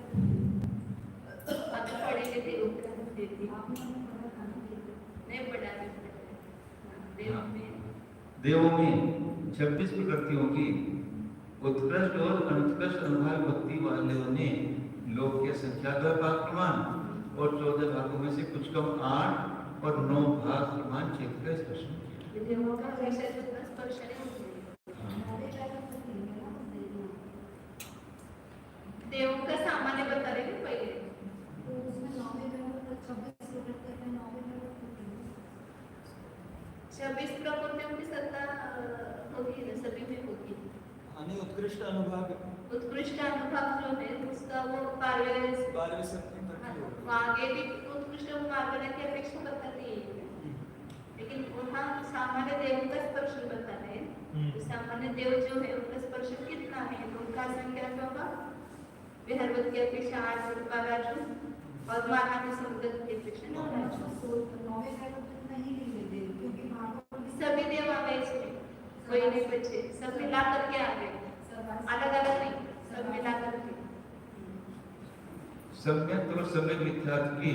अब पढ़ेंगे देव का देवी आपने हमें पढ़ा था ना नहीं पढ़ा देव में देवों में 26 प्रकृतियों की उत्कृष्ट और अनुत्कृष्ट अनुभाग भक्ति वालों ने लोक के संख्या 2 भाग प्रमाण और 14 भागों में से कुछ कम 8 और 9 भाग प्रमाण क्षेत्र का स्पर्श किया। देवों का हमेशा जो स्पर्श नहीं होता 9वें ग्रह तक नहीं है ना उस देव में देवों का सामान्य बता रहे हैं पहले तो उसमें 9वें ग्रह तक 26 प्रकृति है 9वें ग्रह तक 26 प्रकृतियों की सत्ता होगी ना सभी में होगी हानि उत्कृष्ट अनुभाग उत्कृष्ट अनुभाग जो है उसका वो कार्य 12वें सत्य तक ही होगा। आगे भी उत्कृष्ट मार्गना की अपेक्षा बताती है लेकिन वहाँ सामान्य देव का स्पर्श बता रहे हैं तो सामान्य देव जो है उनका स्पर्श कितना है तो उनका संख्या क्या होगा विहरवत की अपेक्षा 8 और 12 जो और मानव के समुद्र की अपेक्षा 9 राजू 9वें ग्रह तक नहीं लेंगे देव क्योंकि भागवत में सभी देव आ गए इसमें कोई नहीं बचे सब मिला करके आ गए अलग अलग नहीं सब मिला करके सम्यक और सम्यक मिथ्यात्व की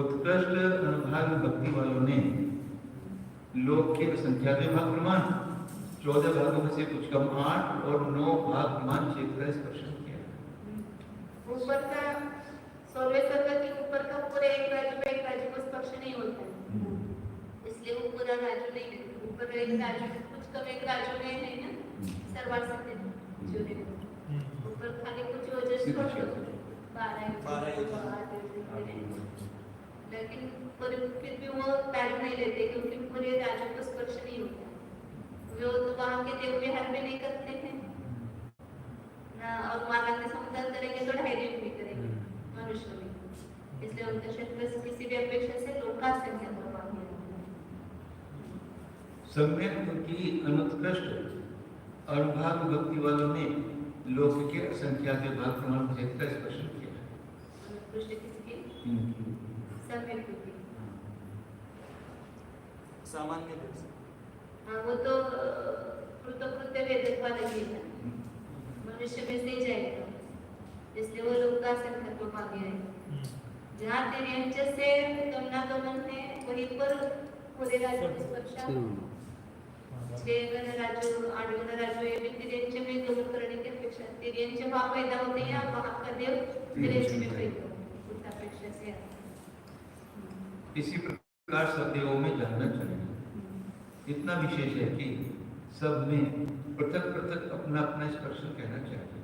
उत्कृष्ट अनुभाग भक्ति वालों ने लोक के संख्या 2 भाग प्रमाण 14 भागों में से कुछ कम 8 और 9 भाग प्रमाण क्षेत्र का स्पर्श किया। ऊपर का 16वें सर्ग के ऊपर का पूरे एक राज्य को स्पर्श नहीं होता है इसलिए वो पूरा राज्य नहीं है ऊपर एक राज्य कुछ कम एक राज्य में है ना सर्वासत्य जो है ऊपर खाली कुछ वजह से 12 लेकिन फिर भी वो राज्य नहीं लेते क्योंकि पूरे राज्य को स्पर्श नहीं होता वो तो वहाँ के देव विहार भी नहीं करते थे ना और मानव के समुद्र करेंगे तो ढाई भी करेंगे मनुष्य में इसलिए उनका क्षेत्र किसी भी अपेक्षा से लोका संख्या प्रभाव सम्यक की अनुत्कृष्ट अनुभाग भक्ति वालों ने लोक के असंख्या के भाग प्रमाण क्षेत्र का स्पर्श किया। अनुत्कृष्ट किसकी सम्यक की सामान्य देव से हाँ वो तो कृतकृत्य वेदक वाला ही है मनुष्य में से ही जाएगा इसलिए वो लोग का संख्या प्रभाव है जहाँ तिर्यंच से गमनागमन है वहीं पर पूरे राज्य में स्पर्शा 6 गणराज्य 8 गणराज्य ये भी तिर्यंच में गमन करने की अपेक्षा तिर्यंच वहाँ पैदा होते हैं वहाँ का देव तिर्यंच में पैदा होते उस अपेक्षा से इसी प्रकार सब देवों में जानना चाहिए इतना विशेष है कि सब में पृथक पृथक अपना अपना स्पर्श कहना चाहिए।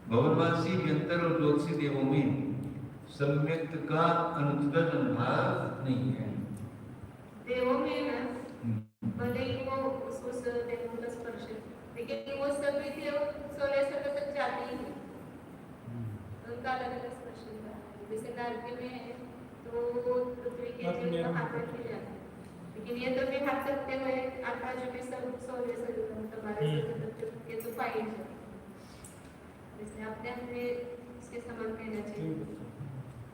भवनवासी व्यंतर और ज्योतिषी देवों में सम्यक का अनुत्कृष्ट अनुभाग नहीं है। देवों में ना भले ही वो उस देवों का स्पर्श लेकिन वो सभी देव 16 सर्ग तक जाते ही हैं उनका अलग अलग स्पर्श होता है जैसे नारकी में है तो पृथ्वी के जीव को हाथ रख जाते हैं लेकिन ये तो भी हाथ रखते हुए 18 जो भी सब 16 सर्ग तुम्हारे ये तो फाइन है इसलिए अपने अपने इसके समान कहना चाहिए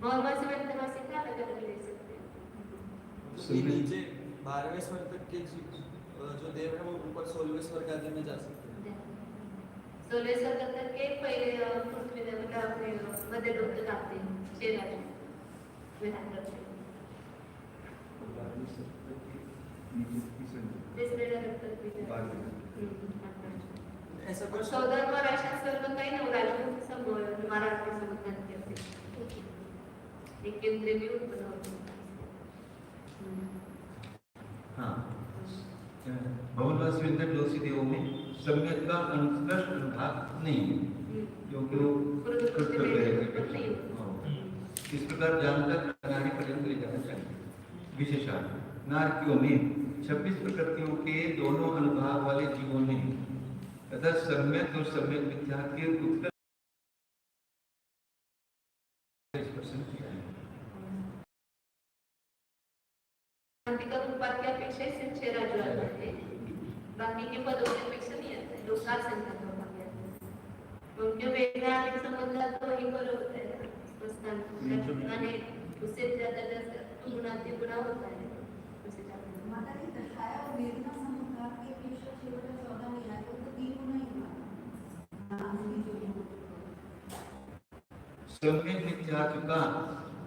बहुवासी व्यंतरवासी का अलग अलग ले सकते हैं ये नीचे 12वें स्वर तक के जो देव है वो ऊपर 16वें स्वर्ग आदि में जा सकते हैं 16 सर्ग तक के पहले पृथ्वी देवता अपने मध्य लोक तक आते हैं 6 राज्य विधान करते हैं तीसरे राज्य तक भी ऐसा कुछ 14वां राशन सर्ग का ही 9 राज्यों से संबोधन महाराष्ट्र के संबोधन करते हैं एक केंद्र भी उत्पन्न होते हैं हाँ भवनवासी व्यंतर ज्योतिषी देवों में सम्यक का अनुत्कृष्ट अनुभाग नहीं है क्योंकि वो कृत्य नहीं होता। इस प्रकार जानकर प्राणी पर्यंत ले जाना चाहिए। विशेषण नारकियों में 26 प्रकृतियों के दोनों अनुभाग वाले जीवों में तथा सम्यक और सम्यक मिथ्या के उत्तर किया है। शांतिका रूपात की अपेक्षा सिर्फ 6 राज्य आते हैं, बाकी के पदों की अपेक्षा नहीं आते, लोग का संख्या तो बाकी आते हैं। उनके वैज्ञानिक संबंध तो वही पर होता है ना, प्रस्थान माने उससे ज्यादा गुना होता है, उससे ज्यादा माता जी दशाया और वेदना समुद्र के अपेक्षा 6/14 नहीं आए तो 3 गुना ही हुआ। सम्यक मिथ्यात्व का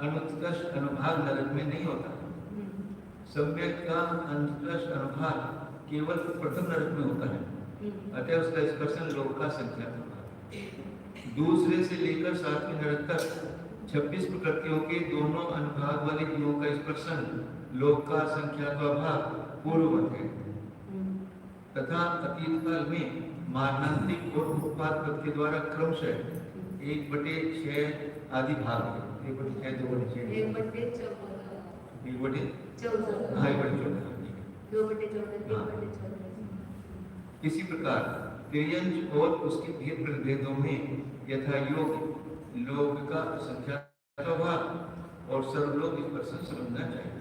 अनुत्कृष्ट अनुभाग नरक में नहीं होता। सम्यक का अनुत्कृष्ट अनुभाग केवल प्रथम नरक में होता है, अतः उसका स्पर्शन लोक का संख्या होगा। दूसरे से लेकर 7वें नरक तक 26 प्रकृतियों के दोनों अनुभाग वाले जीवों का स्पर्शन लोक का संख्या का भाग पूर्ववत है तथा अतीत काल में मारणांतिक और उत्पाद पद के द्वारा क्रमशः 1/6 आदि भाग है। 1/6 2/6 इसी प्रकार त्रियंज और उसके भेद प्रभेदों में यथा योग लोक का संख्या भाग और सर्वलोक स्पर्शन समझना चाहिए।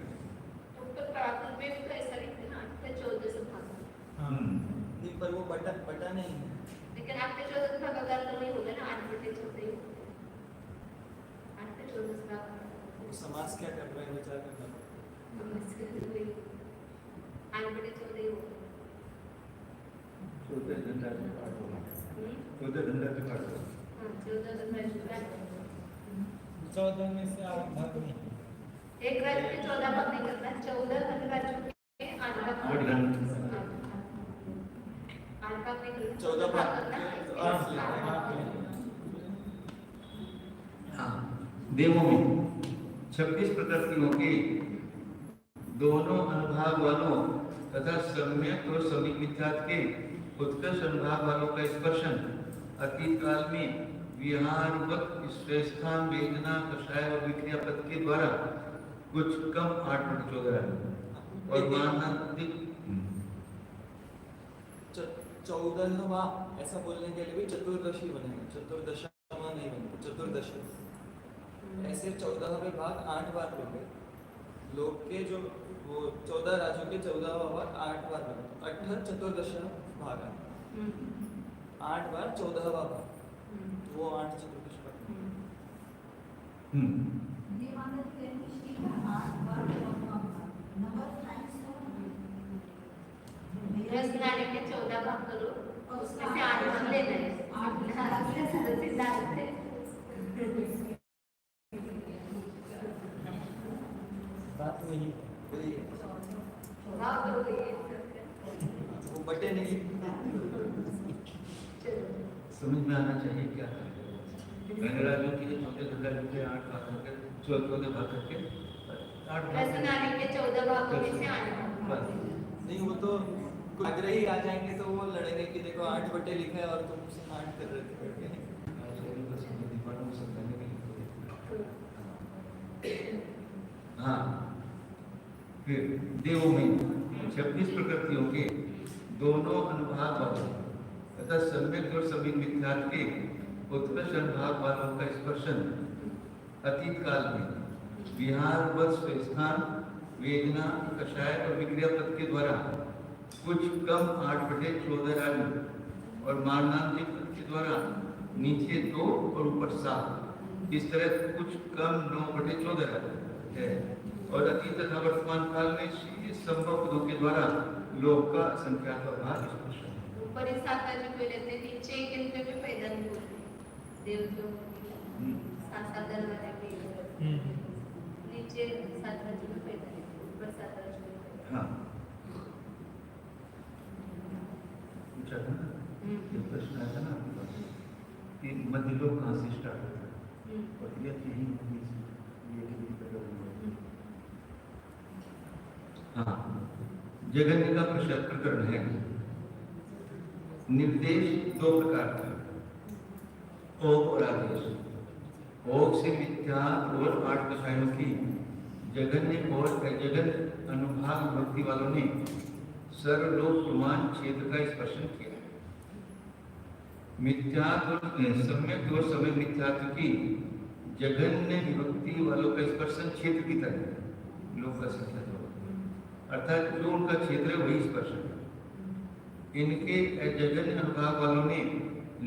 नहीं, पर वो बटा नहीं है। लेकिन आपके 14 भाग अगर तो नहीं होगा ना, 8/14 भाग। वो समाज क्या कर रहा है विचार करना। 8/14 14 घंटा से पाठ होगा। 14 घंटा से पाठ होगा। 14 में से 8 भाग नहीं। एक राज्य के 14 भाग नहीं करना, 14 राज्यों के 8 भाग नहीं करना। 14 भाग करना। हाँ, देवों में 26 प्रकृतियों के दोनों अनुभाग वालों तथा सम्यक और सम्यक मिथ्यात्व के उत्कृष्ट अनुभाग वालों का स्पर्शन अतीत काल में विहारवत श्रेष्ठान वेदना कषाय और विक्रिया पद के द्वारा कुछ कम 8/14 और माननांतिक 14वां ऐसा बोलने के लिए भी चतुर्दशी बनेगा, चतुर्दशमा नहीं बनेगा, चतुर्दशी। ऐसे 14वें भाग 8 बार होंगे। लोक के जो वो 14 राज्यों के 14वां भाग 8 बार बनेगा, 8 चतुर्दश भाग है। 8 बार 14वां भाग, वो 8 चतुर्दश भाग। रसनाली के 14 भाग करो, उसमें से 8 भाग लेना है। 8 सिद्धांत है। बात वही भाग करो ये। वो बटे नहीं। समझ में आना चाहिए क्या है। मैंने राज्यों के 14 राज्यों के 8 भाग करके 14 भाग करके 8 भाग रसनाली के 14 भागों में से 8 भाग। नहीं, वो तो आग्रही आ जाएंगे तो वो लड़ेंगे कि देखो 8 बटे लिखा है और तुम 8 कर रहे थे करके। हाँ, फिर देवों में 26 प्रकृतियों के दोनों अनुभाग वालों तथा सम्यक और सम्यक मिथ्यात्व के उत्कृष्ट अनुभाग वालों का स्पर्शन अतीत काल में विहारवत श्रेष्ठान वेदना कषाय और विक्रिया पद के द्वारा कुछ कम 8/14 राज्य और मारणांतिक पद के द्वारा नीचे 2 और ऊपर 7, इस तरह कुछ कम 9/14 है। और अतीत तथा वर्तमान काल में संभव पदों के द्वारा लोक का संख्या का भाग स्पर्शन है। ऊपर इस 7 राज्यों को लेते हैं, नीचे कितने में पैदा नहीं होते देव जो 7 दरवाजे के नीचे 7 राज्यों में पैदा नहीं, ऊपर 7 राज्यों में। हाँ, पूछा था ना, ये प्रश्न आया था ना आपके पास कि मध्य लोक कहाँ से स्टार्ट होता है और ये यही हाँ, जगन्य का प्रकरण है। निर्देश 2 प्रकार का, ओम और आदेश। भोग से मिथ्या और 8 कषायों की जघन्य और अजगन अनुभाग भक्ति वालों ने सर्वलोक प्रमाण क्षेत्र का स्पर्शन किया। सम्यक और समय मिथ्यात्व की जघन्य विभक्ति वालों का स्पर्शन क्षेत्र की तरह लोक का संख्या अर्थात जो उनका क्षेत्र है वही स्पर्शन है। इनके जघन्य अनुभाग वालों ने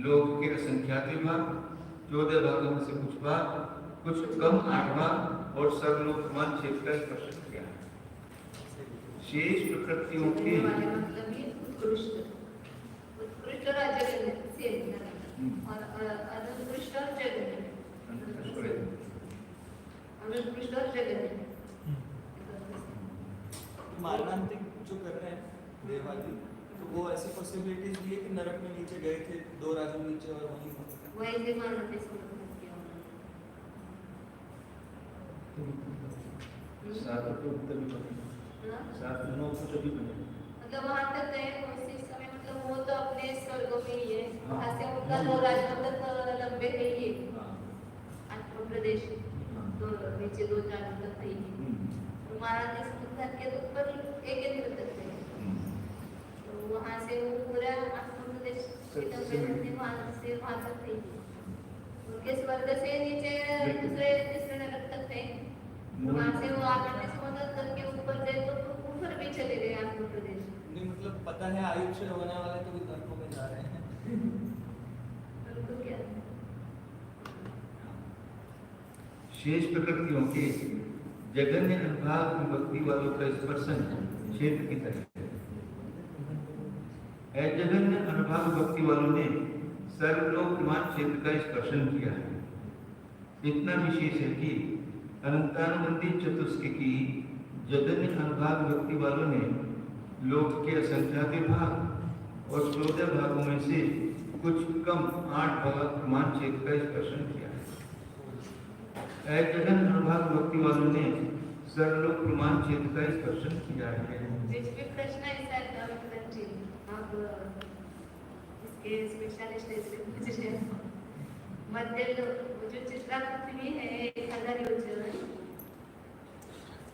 लोक के असंख्यात विभाग 14 भागों में से कुछ भाग, कुछ कम 8 भाग और सर्वलोक प्रमाण क्षेत्र का स्पर्शन किया। शेष प्रकृतियों के मतलब ये उत्कृष्ट और अजगन्य और अनुत्कृष्ट और जघन्य, अनुत्कृष्ट और जघन्य। मारणांतिक जो कर रहे हैं देवादी, तो वो ऐसी पॉसिबिलिटीज भी है कि नरक में नीचे गए थे 2 राजू नीचे और वहीं वैसे मानते हैं मतलब वहाँ तक गए उसी समय, मतलब वो तो अपने स्वर्ग में ही है, वहाँ से उनका 2 राजू तक लंबे है ही आत्म प्रदेश, तो नीचे 2 राजू तक है ही। महाराज समुद्र के ऊपर एक दिन तक है, तो वहाँ से वो पूरा आत्म प्रदेश वहाँ से वहाँ तक थे। उनके स्वर्ग से नीचे दूसरे तीसरे नरक तक थे, वहाँ से वो आकर समुद्र करके ऊपर गए तो ऊपर भी चले गए आत्म प्रदेश। नहीं मतलब पता है आयुष्य होने वाले तो भी नरकों में जा रहे हैं। उनको क्या शेष प्रकृतियों के जघन्य अनुभाग विभक्ति वालों का स्पर्शन क्षेत्र की तरह है। जघन्य अनुभाग विभक्ति वालों ने सर्वलोक प्रमाण क्षेत्र का स्पर्शन किया है। इतना विशेष है कि अनंतानुबंधी चतुष्क की जघन्य अनुभाग विभक्ति वालों ने लोक के असंख्यात भाग और 14 भागों में से कुछ कम 8 भाग प्रमाण क्षेत्र का स्पर्शन किया है। जघन्य अनुभाग विभक्ति वालों ने सर्वलोक प्रमाण क्षेत्र का स्पर्शन किया है। प्रश्न ऐसा था मतलब जी आप इसके स्पेशलिस्ट इसलिए पूछ रहे हैं। मध्य जो चित्रा पृथ्वी है 1000 योजना,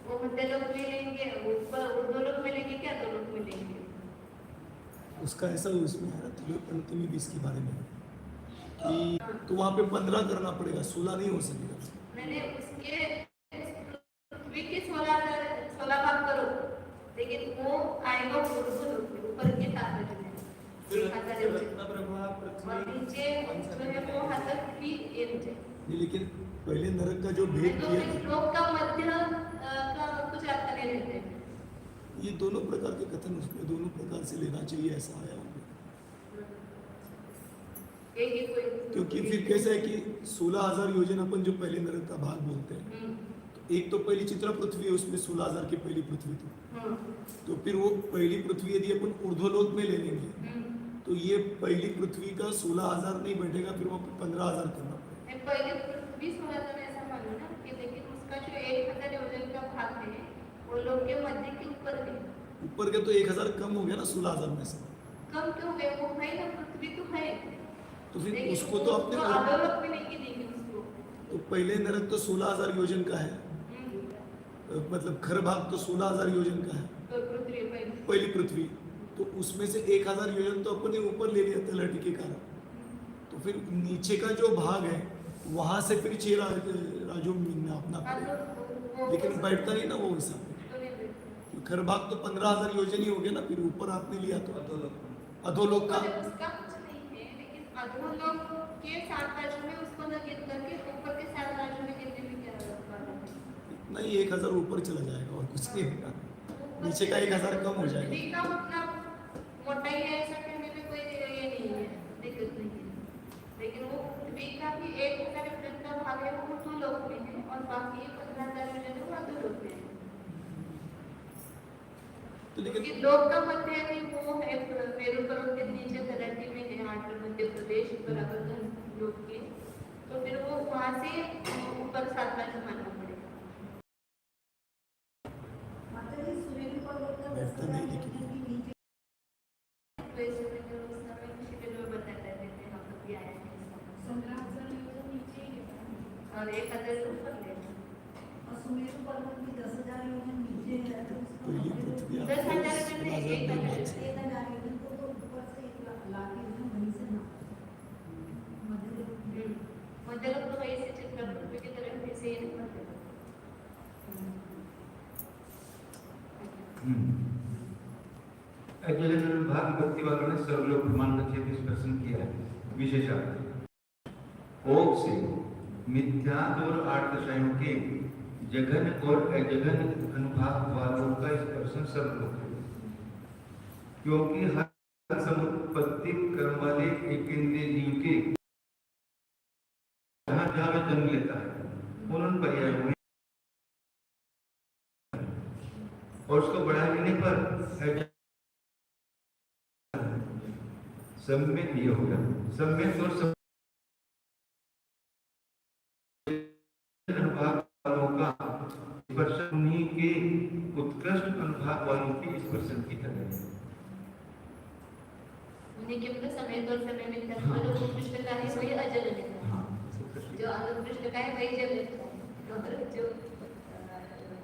वो मध्य लोक में लेंगे, ऊपर दो लोक में लेंगे क्या 2 लोक में लेंगे? उसका ऐसा उसमें है पंचमी 20 के बारे में कि तो वहाँ पे 15 करना पड़ेगा, 16 नहीं हो सकेगा। मैंने उसके पृथ्वी के 16 भाग करो, लेकिन वो आएगा ऊपर के साथ में और नीचे जो है वो हतक भी ये हो जाए। लेकिन पहले नरक का जो भेद तो किया लोक का मध्य का कुछ अर्थ नहीं लेते हैं। ये दोनों प्रकार के कथन उसमें दोनों प्रकार से लेना चाहिए, ऐसा आया क्योंकि फिर कैसा है कि 16,000 योजन अपन जो पहले नरक का भाग बोलते हैं, तो एक तो पहली चित्रा पृथ्वी है, उसमें 16,000 की पहली पृथ्वी थी, तो फिर वो पहली पृथ्वी यदि अपन ऊर्ध्वलोक में ले लेंगे तो ये पहली पृथ्वी का 16,000 नहीं बैठेगा, फिर वो 15,000 करना पड़ेगा। पहले पृथ्वी 16,000 ऐसा मानो ना कि लेकिन उसका जो 1000 योजन का भाग है वो लोक के मध्य के ऊपर है। ऊपर के तो 1,000 कम हो गया ना 16,000 में से। कम क्यों गए? वो है ना, पृथ्वी तो है, तो फिर उसको तो अपने अधोलोक में नहीं देंगे उसको। तो पहले नरक तो 16,000 योजन का है, मतलब खर भाग तो 16,000 योजन का है तो पृथ्वी पहली पृथ्वी, तो उसमें से 1,000 योजन तो अपने ऊपर ले लिया तलहटी के कारण, तो फिर नीचे का जो भाग है वहां से फिर 6 राजों मिलना अपना पड़ेगा, लेकिन बैठता नहीं ना वो हिसाब। खर भाग तो 15,000 योजन ही हो गया ना, फिर ऊपर आपने लिया तो अधोलोक का उसका कुछ नहीं है, लेकिन अधोलोक के 7 राज्यों में उसको न गिन करके ऊपर के 7 राज्यों में गिनने में क्या बात है? नहीं 1,000 ऊपर चला जाएगा और कुछ नहीं होगा, नीचे का 1,000 कम हो जाएगा। पृथ्वी का मतलब मोटाई है ऐसा कहने में कोई ये नहीं है, दिक्कत नहीं है, लेकिन वो पृथ्वी का भी 1,000 योजन का भाग है वो 2 लोक में है और बाकी 15,000 योजन वो अधोलोक में है। तो लेकिन लोक का मध्य है वो है मेरु पर्वत के नीचे तलहटी में है, आंध्र मध्य प्रदेश बराबर लोक के, तो फिर वो वहाँ से ऊपर 7 राज्य मानना पड़ेगा। माताजी सुरेश पर्वत का बैठता नहीं लेकिन वैसे में जो उस समय शिविर में बताते रहते थे, हम लोग भी आए थे। 15,000 नीचे ही है। और 1000 ऊपर ले लो। और सुमेरु पर्वत भी 10,000 योजन नीचे है तो उसका पहली मतलब पृथ्वी 10,000 में आकाश एक राजा हजार। 1,000 योजन तो ऊपर से एक लाके एकदम वहीं से ना मध्य लोग तो वहीं से चित्र पृथ्वी की तरफ ऐसे ही नहीं मध्य अजलन भाग भक्ति वालों ने सर्वलोक ब्रह्मांड का 26% किया है विशेषण ओग से मिथ्या और 8 दशाओं के जघन और अजघन अनुभाग वालों का स्पर्शन सर्वलोक है क्योंकि हर समुत्पत्ति कर्म वाले एक इंद्रिय जीव के जहां जहां में जन्म लेता है उन पर्यायों में और उसको बढ़ा लेने पर सम्यक ये होगा सम्यक और अनुभाग वालों का स्पर्शन उन्हीं के उत्कृष्ट अनुभाग वालों की स्पर्शन की तरह है। उन्हीं के मतलब समय और समय में जो उत्कृष्ट का है वही अजल लेता है, जो अनुत्कृष्ट का है वही जल लेता है, और जो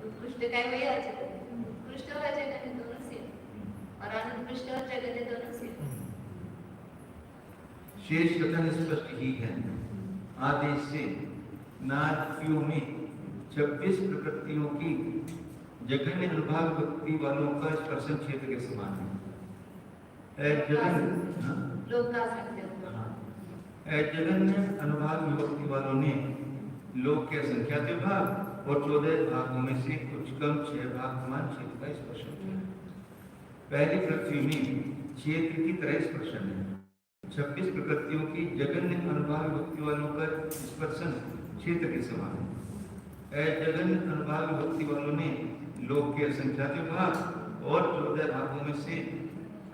उत्कृष्ट का है वही अजल है। उत्कृष्ट और अजल है दोनों से, और अनुत्कृष्ट और जगत है दोनों से। शेष कथन स्पष्ट ही है आदेश से नाट्यों में 26 प्रकृतियों की जघन्य अनुभाग भक्ति वालों का स्पर्शन क्षेत्र के समान है। जघन्य अनुभाग विभक्ति वालों ने लोक के संख्यात भाग और 14 भागों में से कुछ कम 6 भाग समान क्षेत्र का स्पर्शन किया। पहली पृथ्वी में क्षेत्र की तरह स्पर्शन है। 26 प्रकृतियों की जघन्य अनुभाग भक्ति वालों का स्पर्शन क्षेत्र के समान है। जघन्य अनुभाग भक्ति वालों ने लोक के असंख्यात भाग और 14 भागों में से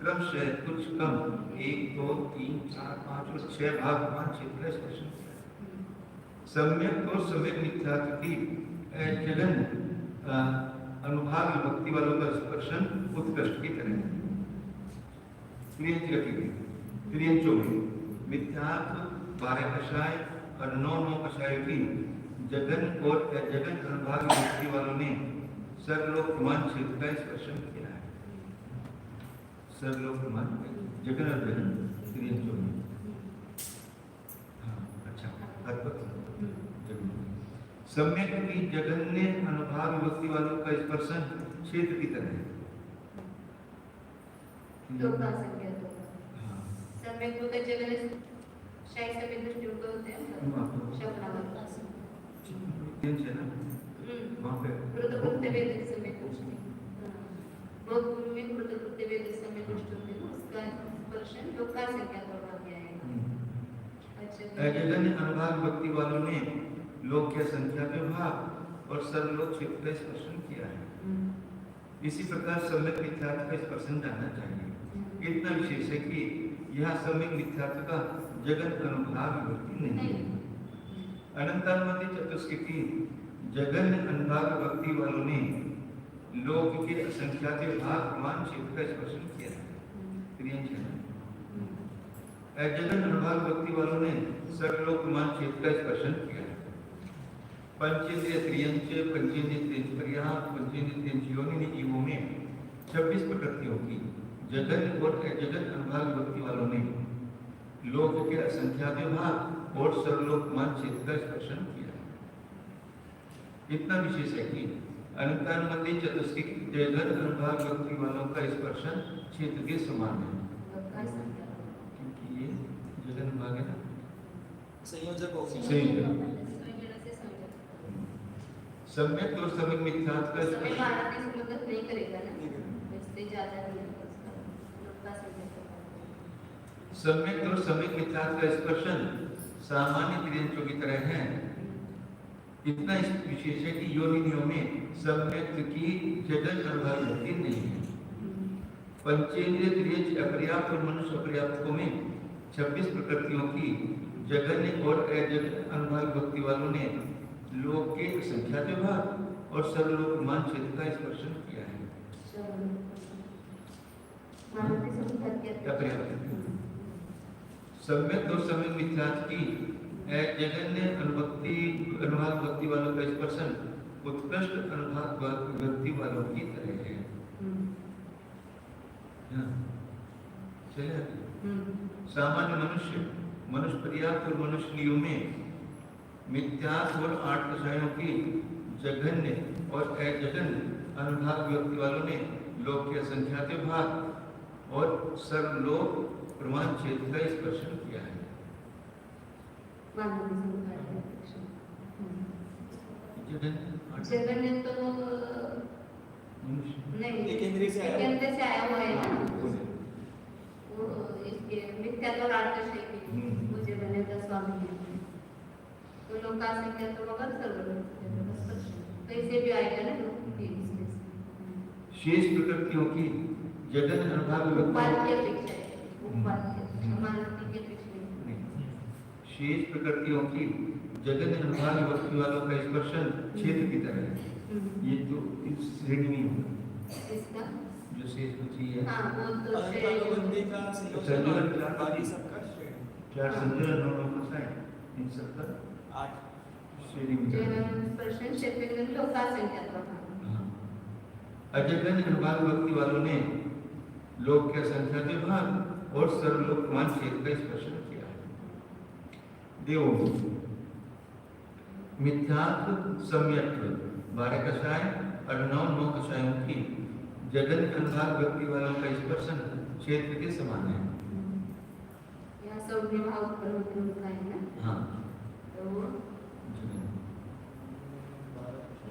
क्रमशः कुछ कम 1, 2, 3, 4, 5 और 6 भाग समान क्षेत्र का स्पर्शन किया। सम्यक और सम्यक मिथ्यात्व की जघन्य अनुभाग भक्ति वालों का स्पर्शन उत्कृष्ट की तरह है। क्रियंचों में मिथ्यात्व 12 कषाय और 9 कषायों की जगन और अजगन अनुभाग भक्ति वालों ने सर्वलोक प्रमाण क्षेत्र का स्पर्शन किया है। सर्वलोक प्रमाण जगन और जगन क्रियंचों में अच्छा सम्यक की जगन्य अनुभाग भक्ति वालों का स्पर्शन क्षेत्र की तरह है। सम्यक रूप से जगन शायद सभी दृष्टि को होते हैं शब्दावली है ना वहां पे कृतकृत्य वेद समय दृष्टि बहुत गुरु में कृतकृत्य वेद समय दृष्टि होते हैं उसका स्पर्शन लोक का संख्या तोड़ दिया है। अच्छा जगन्य अनुभाग भक्ति वालों ने लोक के संख्या के भाग और सर्वलोक क्षेत्र का स्पर्शन किया है। इसी प्रकार सम्यक मिथ्यात्व का स्पर्शन जानना चाहिए। इतना विशेष है कि यह सम्यक मिथ्यात्व का जगन अनुभाग भक्ति नहीं है। अनंतानुमति चतुष्की जगन्य अनुभाग भक्ति वालों ने लोक के असंख्यात भाग प्रमाण क्षेत्र का स्पर्शन किया है। जगन अनुभाग भक्ति वालों ने सर्वलोक प्रमाण क्षेत्र का स्पर्शन किया है। पंचेंद्रिय त्रियंच पंचेंद्रिय त्रियंच पर्याप्त पंचेंद्रिय त्रियंच योनि जीवों में 26 प्रकृतियों की जगन और अजगन अनुभाग भक्ति वालों ने लोक के असंख्यात भाग और सर्वलोक प्रमाण क्षेत्र का स्पर्शन किया है। इतना विशेष है कि अनंतानुमति चतुष्की जगन अनुभाग भक्ति वालों का स्पर्शन क्षेत्र के समान है, क्योंकि ये जगन भाग है ना संयोजक हो संयोजक। सम्यक और सम्यक मिथ्यात्व का समय स्पर्शन भारत में मदद नहीं करेगा ना, इससे ज्यादा नहीं है उसका लोक का संख्या। सम्यक और सम्यक मिथ्यात्व का स्पर्शन सामान्य त्रियंचों की तरह है। इतना विशेष है कि योनियों में सम्यक की जगन अनुभाग भक्ति नहीं है। पंचेंद्रिय त्रियंच अपर्याप्त और मनुष्य अपर्याप्तों में 26 प्रकृतियों की जगन्य और अजगन अनुभाग भक्ति वालों ने लोक के संख्यात भाग और सर्वलोक प्रमाण क्षेत्र का स्पर्शन किया है। सम्यक और सम्यक मिथ्यात्व की जगन्य अनुभाग भक्ति वालों का स्पर्शन उत्कृष्ट अनुभाग भक्ति वालों की तरह है। चले आगे। सामान्य मनुष्य पर्याप्त और मनुष्य नियम में मिथ्यात्व और आठ कषायों की जघन्य और अजघन्य अनुभाग व्यक्ति वालों ने लोक के असंख्यात भाग और सर्वलोक प्रमाण क्षेत्र का स्पर्शन किया है। जगन्य तो नहीं, एक इंद्रिय से आया हुआ है ना, वो इसके मिथ्यात्व और आठ कषाय के वो जगन्य का स्वामी है। तो लोग का संख्या तो मगर सर्वलोक तो इसे भी आएगा ना लोग इसमें शेष प्रकृतियों की जगन अनुभाग उपाध्य अपेक्षा है, उपाध्य समानता की अपेक्षा नहीं। शेष प्रकृतियों की जगन अनुभाग भक्ति वालों का स्पर्शन क्षेत्र की तरह है। ये तो इस श्रेणी में होगा इसका जो शेष बची है। हाँ वो तो अनुबंधी का संयोजन बाकी सबका श्रेणी चार संयोजन दोनों को साइन इन सबका 8 श्रेणी में स्पर्शन क्षेत्र में लोग का संख्या तो अजगन अनुभाग भक्ति वालों ने लोक के असंख्यात भाग और सर्वलोक मान क्षेत्र का स्पर्शन किया है। देवों मिथ्यात्व सम्यक्त्व 12 कषाय और 9 कषायों की जगन अनुभाग भक्ति वालों का स्पर्शन क्षेत्र के समान है। यहाँ सब विवाह उत्पन्न होते होता है ना। हाँ तो वो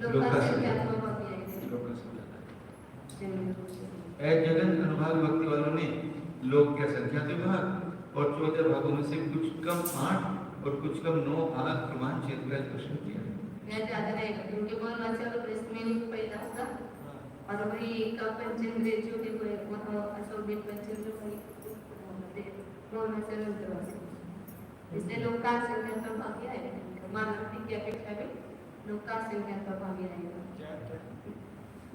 लोक लोग का का संख्या संख्या तो बाकी है। लोक का संख्या जगन अनुभाग भक्ति वालों ने लोक के असंख्यात भाग और 14 भागों में से कुछ कम 8 और कुछ कम 9 भाग प्रमाण क्षेत्र का स्पर्शन किया है। यहाँ ज्यादा रहेगा क्योंकि वो वाचा और इसमें नहीं पैदा होगा और वही का पंचेंद्रिय जो भी कोई असौगिक पंचेंद्रिय कोई मौन से अंतरवासी इसलिए लोक का संख्या तो बाकी आएगा। मानव की अपेक्षा भी लोक का संख्या तो बाकी आएगा।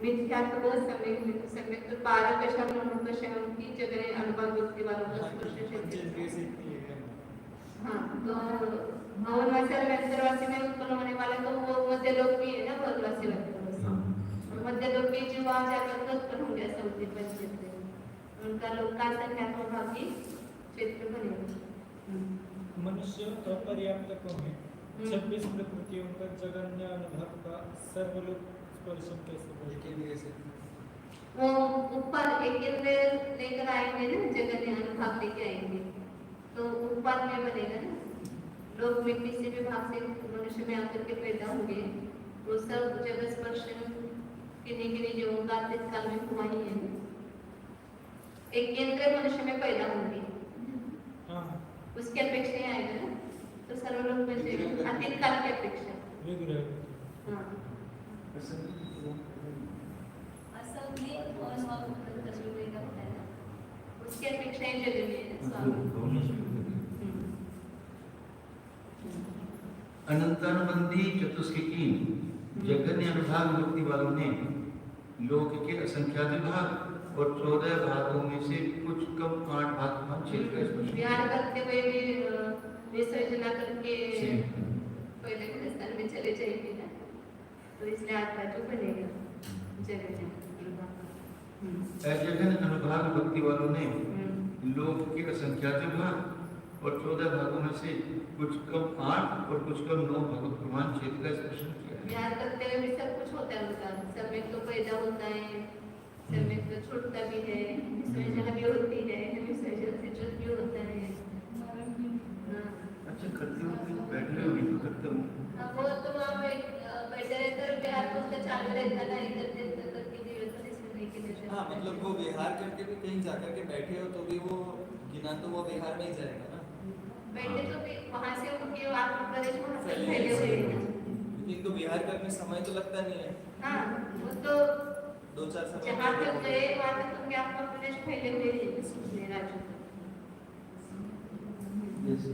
मिथ्यात्व सम्यक तो 12 कषाय 9 कषायों की जगह अनुभाग भक्ति वालों का स्पर्श हाँ तो भवनवासी और अंतरवासी में उत्पन्न होने वाला तो वो मध्य लोक भी है ना भवनवासी और मध्य लोक के जो वहाँ जाकर उत्पन्न हो गया समुद्री पंचेंद्रिय उनका लोक का संख्या तो भागी क्षेत्र बनेगा। मनुष्य अपर्याप्त को है 26 प्रकृतियों का जगन्य अनुभव का सर्वलोक स्पर्शन कैसे वो ऊपर एक इंद्रिय लेकर आएंगे ना, जगन्य अनुभव लेके आएंगे तो ऊपर में बनेगा ना। लोग मिट्टी से भी भाग से मनुष्य में आकर के पैदा होंगे तो सब जगह स्पर्शन किन्हीं जो होगा काल में हुआ ही है। एक केंद्र मनुष्य में पैदा होंगे उसकी अपेक्षा ही आएगा ना तो सर्वलोक में जाएगा अतीत काल की अपेक्षा। हाँ असल में उसकी अपेक्षा ही जगह में अनंतानुबंधी चतुष्की जगन्य अनुभाग भक्ति वालों ने लोक के असंख्यात भाग और 14 भागों में से कुछ कम 8 भाग क्षेत्र का स्पर्श बिहार करते हुए भी विसर्जना करके पहले के स्थान में चले जाएंगे ना तो इसलिए आप बाजू बनेगा जगह जगन अनुभाग भक्ति वालों ने लोक के असंख्यात भाग और 14 भागों में से कुछ कम 8 और कुछ कम 9 भागों प्रमाण क्षेत्र का स्पर्शन किया है। बिहार करते हुए भी सब कुछ होता है उनका सब में तो पैदा होता है सब में तो छूटता भी है विसर्जन भी होती है विसर्जन से जो भी होता है। अच्छा करते हो बैठे हो तो करते हो वो तो वहाँ बैठे रहकर बिहार को उसका चालू रहता था इधर करके हाँ मतलब वो विहार करके भी कहीं जाकर के बैठे हो तो भी वो गिना तो वो बिहार में ही जाएगा ना। बैठे तो भी वहाँ से उनके आत्म प्रदेश वहाँ से फैले हुए हैं लेकिन तो विहार करने समय तो लगता नहीं है। हाँ वो तो 2-4 समय जहाँ तक गए वहाँ तक उनके आत्म प्रदेश फैले हुए हैं राज्य जैसे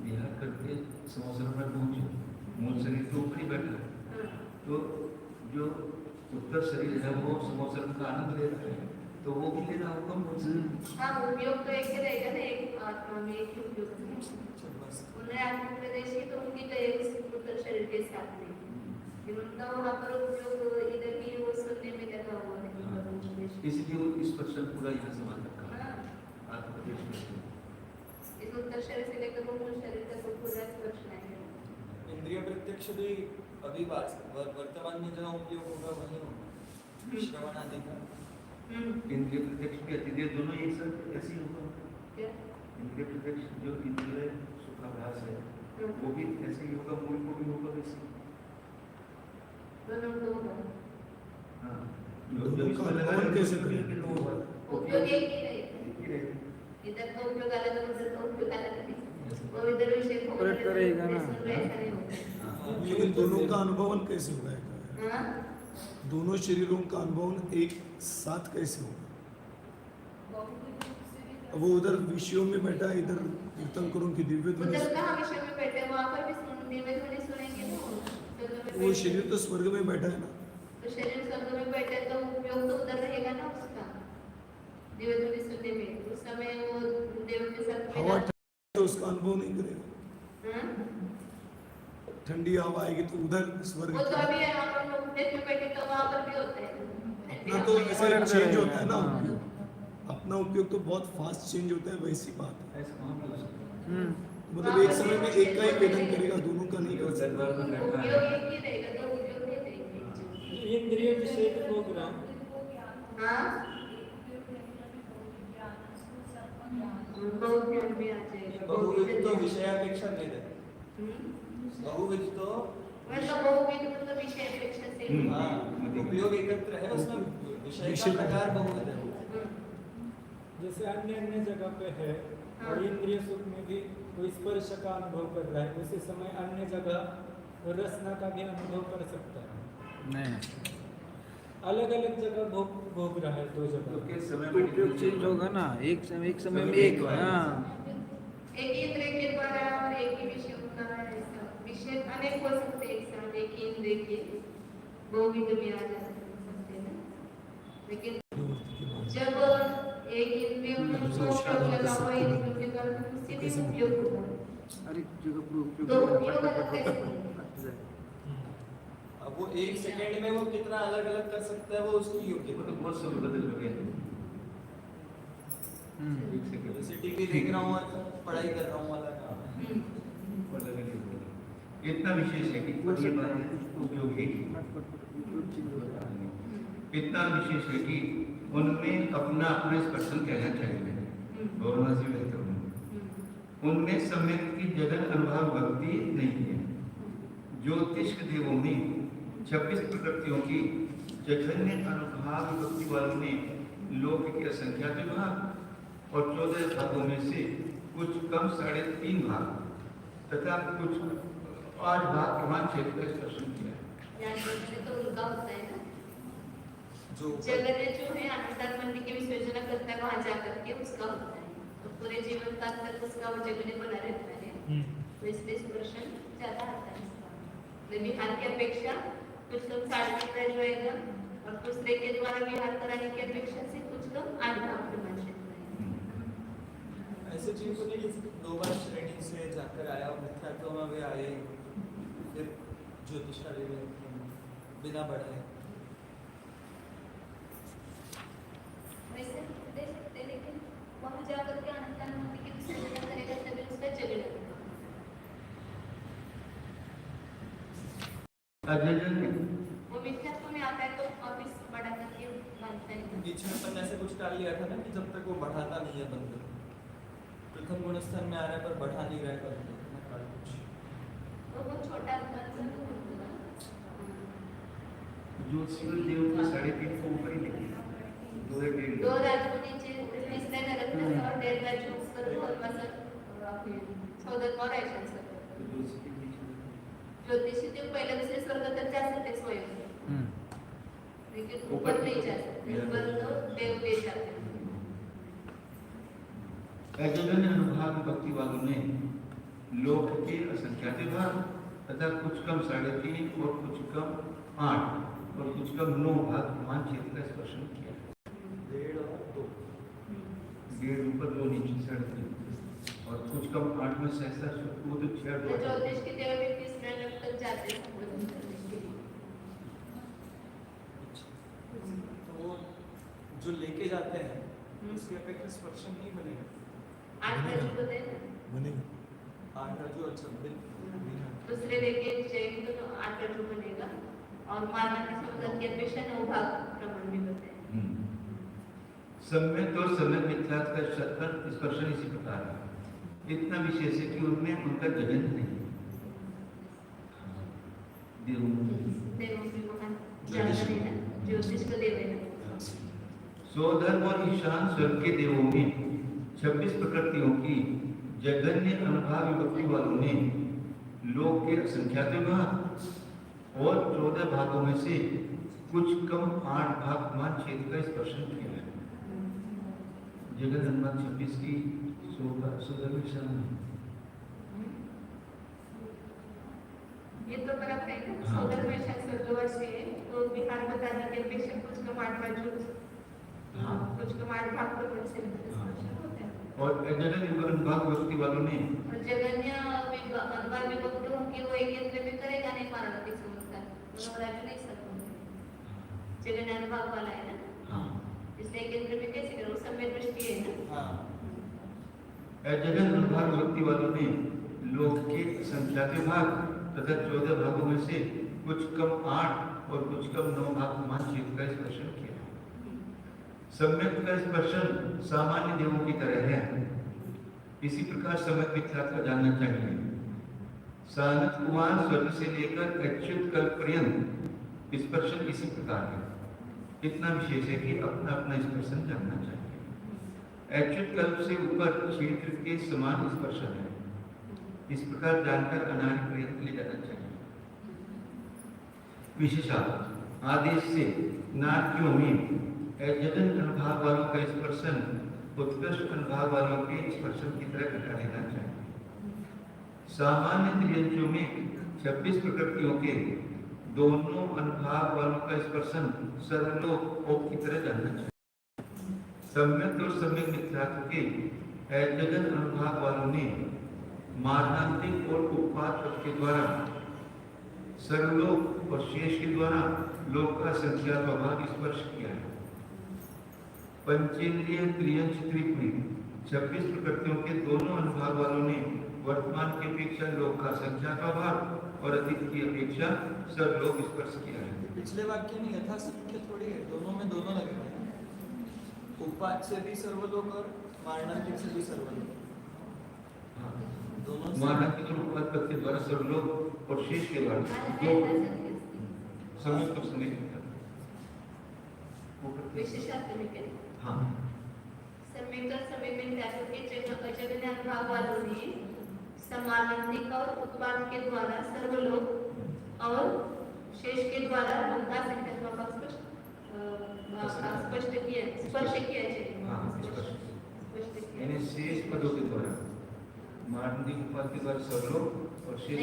बिहार करके समोसर में पहुंचे मूल शरीर के ऊपर ही बैठा तो जो उत्तर शरीर है वो समोसर का आनंद ले रहा है तो वो भी लेना होगा मुझसे। हाँ उपयोग तो एक ही रहेगा ना, एक आत्मा में एक ही उपयोग है। उन्हें आत्मिक प्रदेश ही तो उनकी तो एक उत्तर शरीर के साथ में, उनका वहाँ पर उपयोग इधर भी वो सुनने में लगा हुआ है। इसलिए वो इस प्रश्न पूरा यहाँ से मान रखा हाँ, आत्मप्रदेश में। इस उत्तर शरीर से लेकर वो मूल शरीर तक वो पूरा प्रश्न है। इंद्रिय प्रत्यक्ष भी अभी वर्तमान में जहाँ उपयोग होगा वही होगा, श्रवण आदि का। इंद्रिय प्रत्यक्ष भी अतिदेय दोनों एक साथ ऐसे ही होगा। क्या? इंद्रिय प्रत्यक्ष जो इंद्रिय सुखाभ्यास है वो भी ऐसे ही होगा, मूल को भी होगा वैसे। दोनों को होगा। हाँ, दोनों का अनुभव कैसे करेंगे? उपयोग एक ही रहेगा। इधर का उपयोग अलग है, उधर का उपयोग अलग है। वो इधर विषय को पलट करेगा ना। सुन रहे ऐसा नहीं होगा। लेकिन दोनों का अनुभवन कैसे होगा? हाँ? दोनों शरीरों का अनुभवन एक साथ कैसे होगा? वो उधर विषयों में बैठा है, इधर कीर्तन करूं कि दिव्य ध्वनि। उधर कहाँ विषय में बैठे, वहाँ पर भी दिव्य ध्वनि सुनेंगे ना। वो शरीर तो स्वर्ग में बैठा है ना। तो शरीर स्वर्ग में बैठे तो उपयोग तो उधर रहेगा ना उसका, दिव्य ध्वनि सुनने में। उस समय वो देव के साथ हवा तो उसका अनुभव नहीं करेगा। ठंडी हवा आएगी तो उधर स्वर्ग वो तो अभी हम लोग देश में बैठे तो वहाँ पर भी होता है। अपना तो ऐसा चेंज होता है ना, अपना उपयोग तो बहुत फास्ट चेंज होता है, वैसी बात है। ऐसा वहाँ भी हो सकता है। मतलब एक समय में एक का ही वेदन करेगा, दोनों का नहीं कर सकता। दरबार में बैठा उपयोग है, एक ही रहेगा, तो उपयोग नहीं रहेगा। इंद्रिय विषय प्रोग्राम हाँ? बहुत ध्यान में आ जाएगा। बहुविध तो विषयापेक्षा भेद है। बहुविध तो मतलब बहुविध मतलब विषय अपेक्षा से। हाँ, उपयोग एकत्र है, उसमें विषय का प्रकार बहुविध है। जैसे अन्य अन्य जगह पे है और इंद्रिय सुख में भी कोई स्पर्श का अनुभव कर रहा है, उसी समय अन्य जगह रसना का भी अनुभव कर सकता है। नहीं, अलग अलग जगह भोग रहा है दो तो जगह। किस समय तो उपयोग चेंज होगा ना, एक समय में एक। हाँ, एक ही इंद्रिय के द्वारा और एक ही विषय होता है। ऐसा विषय अनेक हो सकते हैं एक साथ, एक ही इंद्रिय के बहुविध में आ जा सकते हैं ना। लेकिन जब एक इंद्रिय में उपयोग लगा हुआ है, इंद्रियों के द्वारा तो उसी में उपयोग होगा। अरे जगह पूरा उपयोग तो होगा, उपयोग पट- अलग पट- कैसे पट- होगा? पट- पट- अब वो एक सेकंड में वो कितना अलग अलग कर सकता है, वो उसकी वो तो योग्यता। बहुत सब बदल हो गए। एक सेकंड जैसे टीवी देख रहा हूँ और पढ़ाई कर रहा हूँ वाला काम है। बदल ही हो गए। इतना विशेष है कि ये बात उपयोग एक ही। पट- पट- पट- उपयोग चेंज होगा। इतना विशेष है कि उनमें अपना अपना स्पर्शन कहना चाहिए। गौरव जी बेहतर होंगे। उनमें सम्यक की जगन अनुभाव भक्ति नहीं है। ज्योतिष देवों में 26 प्रकृतियों की जघन्य अनुभाव भक्ति वालों ने लोक के असंख्यात विभाग और 14 भागों में से कुछ कम 3.5 भाग तथा कुछ 8 भाग प्रमाण क्षेत्र का स्पर्शन किया है। यानी तो उनका होता है ना, जो जगत जो है अनुसार मंदिर के विसर्जन करता है, वहाँ जाकर के उसका होता है। तो पूरे जीवन काल तक उसका वो जगह बना रहता है, तो इसलिए स्पर्शन ज्यादा आता है इसका। विहार की अपेक्षा कुछ कम 3.5 रहेगा और दूसरे के द्वारा विहार कराने की अपेक्षा से कुछ कम 8 भाग प्रमाण क्षेत्र रहेगा। ऐसे चीज को नहीं, 2 बार श्रेणी से जाकर आया और मिथ्यात्व में भी आए, फिर ज्योतिषालय में बिना बढ़ाए। वैसे दे सकते हैं, लेकिन वहाँ जाकर के अनंतानुमति की विसर्जन करेगा तभी उसका जगह लगेगा। अजजन वो मिथ्यात्व में आता है तो ऑफिस बढ़ा करके बांधता है। बीच में अपन ने ऐसे कुछ डाल लिया था ना कि जब तक वो बढ़ाता नहीं है बंद, प्रथम गुणस्थान में आ रहा है पर बढ़ा नहीं रहा है बंद कुछ। तो वो छोटा अंतर तो होगा। जो शिव देव का 3.5 को ऊपर ही लिखे 2.5 दो राज्यों नीचे तीसरे नरक में और 1.5 राज्यों ऊपर और मसल 14 और ऐसा सब। ज्योतिषी देव पहले दूसरे स्वर्ग तक जा सकते स्वयं, लेकिन ऊपर नहीं जा सकते, ऊपर तो देव ले जाते हैं। अजगन अनुभाग भक्ति वालों ने लोक के असंख्यात भाग तथा कुछ कम 3.5 और कुछ कम 8 और कुछ कम 9 भाग प्रमाण क्षेत्र का स्पर्शन किया। 1.5 और ऊपर 2 नीचे 3.5 और कुछ कम 8 में सहसा वो तो 6 तो ज्योतिष के देव भी 30 मिनट तक जाते हैं संबोधन करने के लिए। तो वो जो लेके जाते हैं उसकी अपेक्षा स्पर्शन नहीं बनेगा। 8 राजू को देना, बनेगा 8 राजू अच्छा बिना दूसरे लेके जाएंगे तो 8 राजू बनेगा। और मानव के संबंध की अपेक्षा 9 भाग प्रमाण भी बताए। सम्यक और सम्यक मिथ्यात्व का शतन स्पर्शन इसी प्रकार है। इतना विशेष है कि उनमें उनका जगन नहीं है। देवों में महान जागरण है ना, ज्योतिष को देव है ना। स्वधर्म और ईशान स्वर्ग के देवों में 26 प्रकृतियों की जगन्य अनुभाव विभक्ति वालों ने लोक के असंख्यात भाग और 14 भागों में से कुछ कम 8 भाग मान क्षेत्र का स्पर्शन किया है। जगत अनुभाग 26 की स्वधर्म ईशान ये तो बराबर है ना। हाँ। सोलर में स्वर्गवास से है तो बिहार बताने के अपेक्षा कुछ कम 8 राजू, हाँ। कुछ कम 8 भाग प्रमाण से स्पर्शन होता है। और जगन अनुभाग विभक्ति वालों ने और जगन्य अनुभाग विभक्त होंगे वो एक यंत्र में करेगा नहीं पार्वती समझता, दोनों राजू नहीं सकते। जगन्य अनुभाग वाला है ना, हाँ इसलिए एक यंत्र में कैसे करो, समय दृष्टि है ना। हाँ जगन अनुभाग विभक्ति वालों ने लोक के संख्यात भाग तथा 14 भागों में से कुछ कम 8 और कुछ कम 9 भाग मान क्षेत्र का स्पर्शन किया। सम्यक का स्पर्शन सामान्य देवों की तरह है। इसी प्रकार सम्यक मिथ्यात्व का जानना चाहिए। सानत कुमार स्वर्ग से लेकर अच्युत कल्प पर्यंत स्पर्शन इसी प्रकार है। इतना विशेष है कि अपना अपना स्पर्शन जानना चाहिए। अच्युत कल्प से ऊपर क्षेत्र के समान स्पर्शन है। इस प्रकार जानकर अनादि पर्यंत ले जाना चाहिए। विशेषात आदेश से नाट्यों में जगन अनुभाग वालों का स्पर्शन उत्कृष्ट अनुभाग वालों के स्पर्शन की तरह घटा लेना चाहिए। सामान्य त्रियंचों में 26 प्रकृतियों के दोनों अनुभाग वालों का स्पर्शन सर्वलोक की तरह जानना चाहिए। सम्यक और सम्यक मिथ्यात्व के जगन अनुभाग वालों ने मारणांतिक और उपपात पद के द्वारा सर्वलोक और शेष के द्वारा लोक का संख्या भाग स्पर्श किया है। पंचेंद्रिय त्रियंच त्रिक में 26 प्रकृतियों के दोनों अनुभाग वालों ने वर्तमान की अपेक्षा लोक का संख्या भाग और अतीत की अपेक्षा सर्वलोक स्पर्श किया है। पिछले वाक्य में यथासंख्य थोड़ी है, दोनों में दोनों लगे हैं। उपात से भी सर्वलोक और मारणांतिक से भी सर्वलोक, दोनों से मारणांतिक और उपपात पद के द्वारा सर्वलोक और शेष के द्वारा दो सम्यक और सम्यक विशेषार्थ में करें। हाँ सम्यक और सम्यक मिथ्यात्व के जगन्य अनुभाग वालों ने समानांतिक और उत्पाद के द्वारा सर्वलोक और शेष के द्वारा लोक का संख्या भाग स्पष्ट किया, स्पर्श किया है। हाँ स्पष्ट किया। यानी शेष पदों के द्वारा मारणांतिक उपपात के द्वारा सर्वलोक और शेष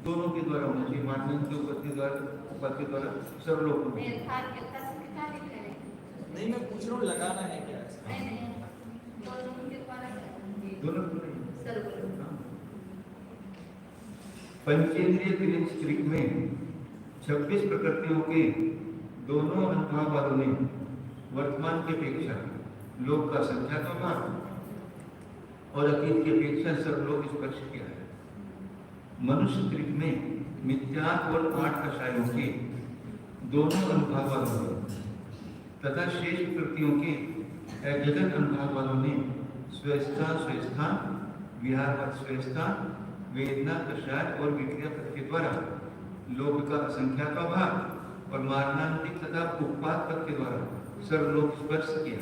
दोनों के द्वारा होना चाहिए। मारणांतिक उपपात के द्वारा सर्वलोक होना चाहिए। नहीं, मैं पूछ रहा हूँ लगाना है क्या दोनों सर्वलोक। पंचेंद्रिय त्रियंच त्रिक में 26 प्रकृतियों के दोनों अनुभाग वालों ने वर्तमान की अपेक्षा लोक का संख्या का भाग और अतीत की अपेक्षा सर्वलोक स्पर्श किया है। मनुष्य त्रिक में मिथ्यात्व और 8 कषायों के दोनों अनुभाग वालों ने तथा शेष प्रकृतियों के जगन अनुभाग वालों ने स्वस्थान विहारवत स्वस्थान वेदना कषाय और विक्रिया पद के द्वारा लोक का असंख्या का भाग और मारणांतिक तथा उपपात पद के द्वारा सर्वलोक स्पर्श किया।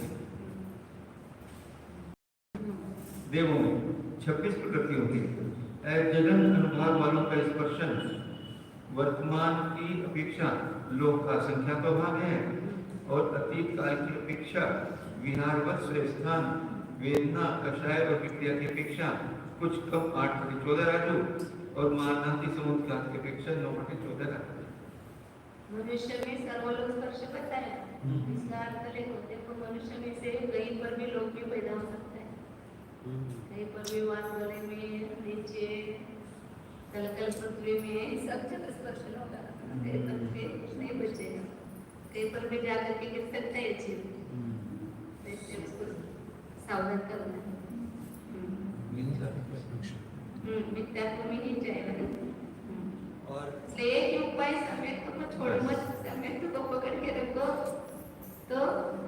देवों में 26 प्रकृतियों के जगन अनुभाग वालों का स्पर्शन वर्तमान की अपेक्षा लोक का संख्या का भाग है और अतीत काल की अपेक्षा विहारवत स्वस्थान वेदना कषाय और विक्रिया की अपेक्षा कुछ कम 8/14 राजू और मारणांतिक समुद्र की अपेक्षा 9/14 राजू। मनुष्य में सर्वलोक स्पर्श करता है। इसका अर्थ ले होते हैं, तो मनुष्य में से कहीं पर भी लोग भी पैदा हो सकता है, कहीं पर भी वासगले में, नीचे तलकल पृथ्वी में, सब जगह स्पर्श होगा, कहीं पर भी नहीं बचेगा, कहीं पर भी जाकर के गिर सकता है जीव, इससे उसको सावधान करना है। मिथ्या को ही जाएगा ना। और इसलिए एक ही उपाय समय को छोड़ो मत, समय को पकड़ के रखो तो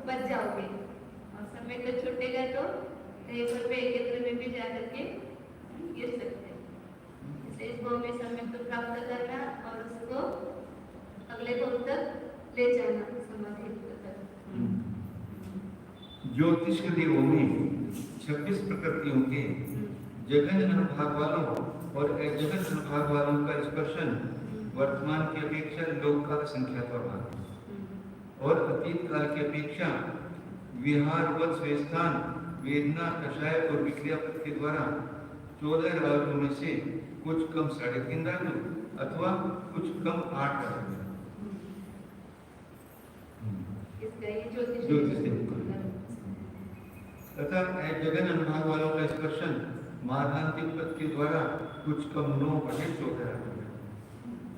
बच जाओगे, और समय को छूटेगा तो कहीं पर भी एकत्र में भी जाकर के गिर सकते हैं। इसलिए इसको हमें समय को प्राप्त करना और उसको अगले दौर तक ले जाना समाधि तक। ज्योतिष के देवों में 26 प्रकृतियों के जगन अनुभाग वालों और अजगन अनुभाग वालों का स्पर्शन वर्तमान की अपेक्षा लोक काल संख्या पर भाग और अतीत काल की अपेक्षा विहार व स्वस्थान वेदना कषाय और विक्रिया पद के द्वारा 14 राजों में से कुछ कम 3.5 राजू अथवा कुछ कम 8 राजू तथा जगन अनुभाग वालों का स्पर्शन मार्गांतिक पद के द्वारा कुछ कम 9/14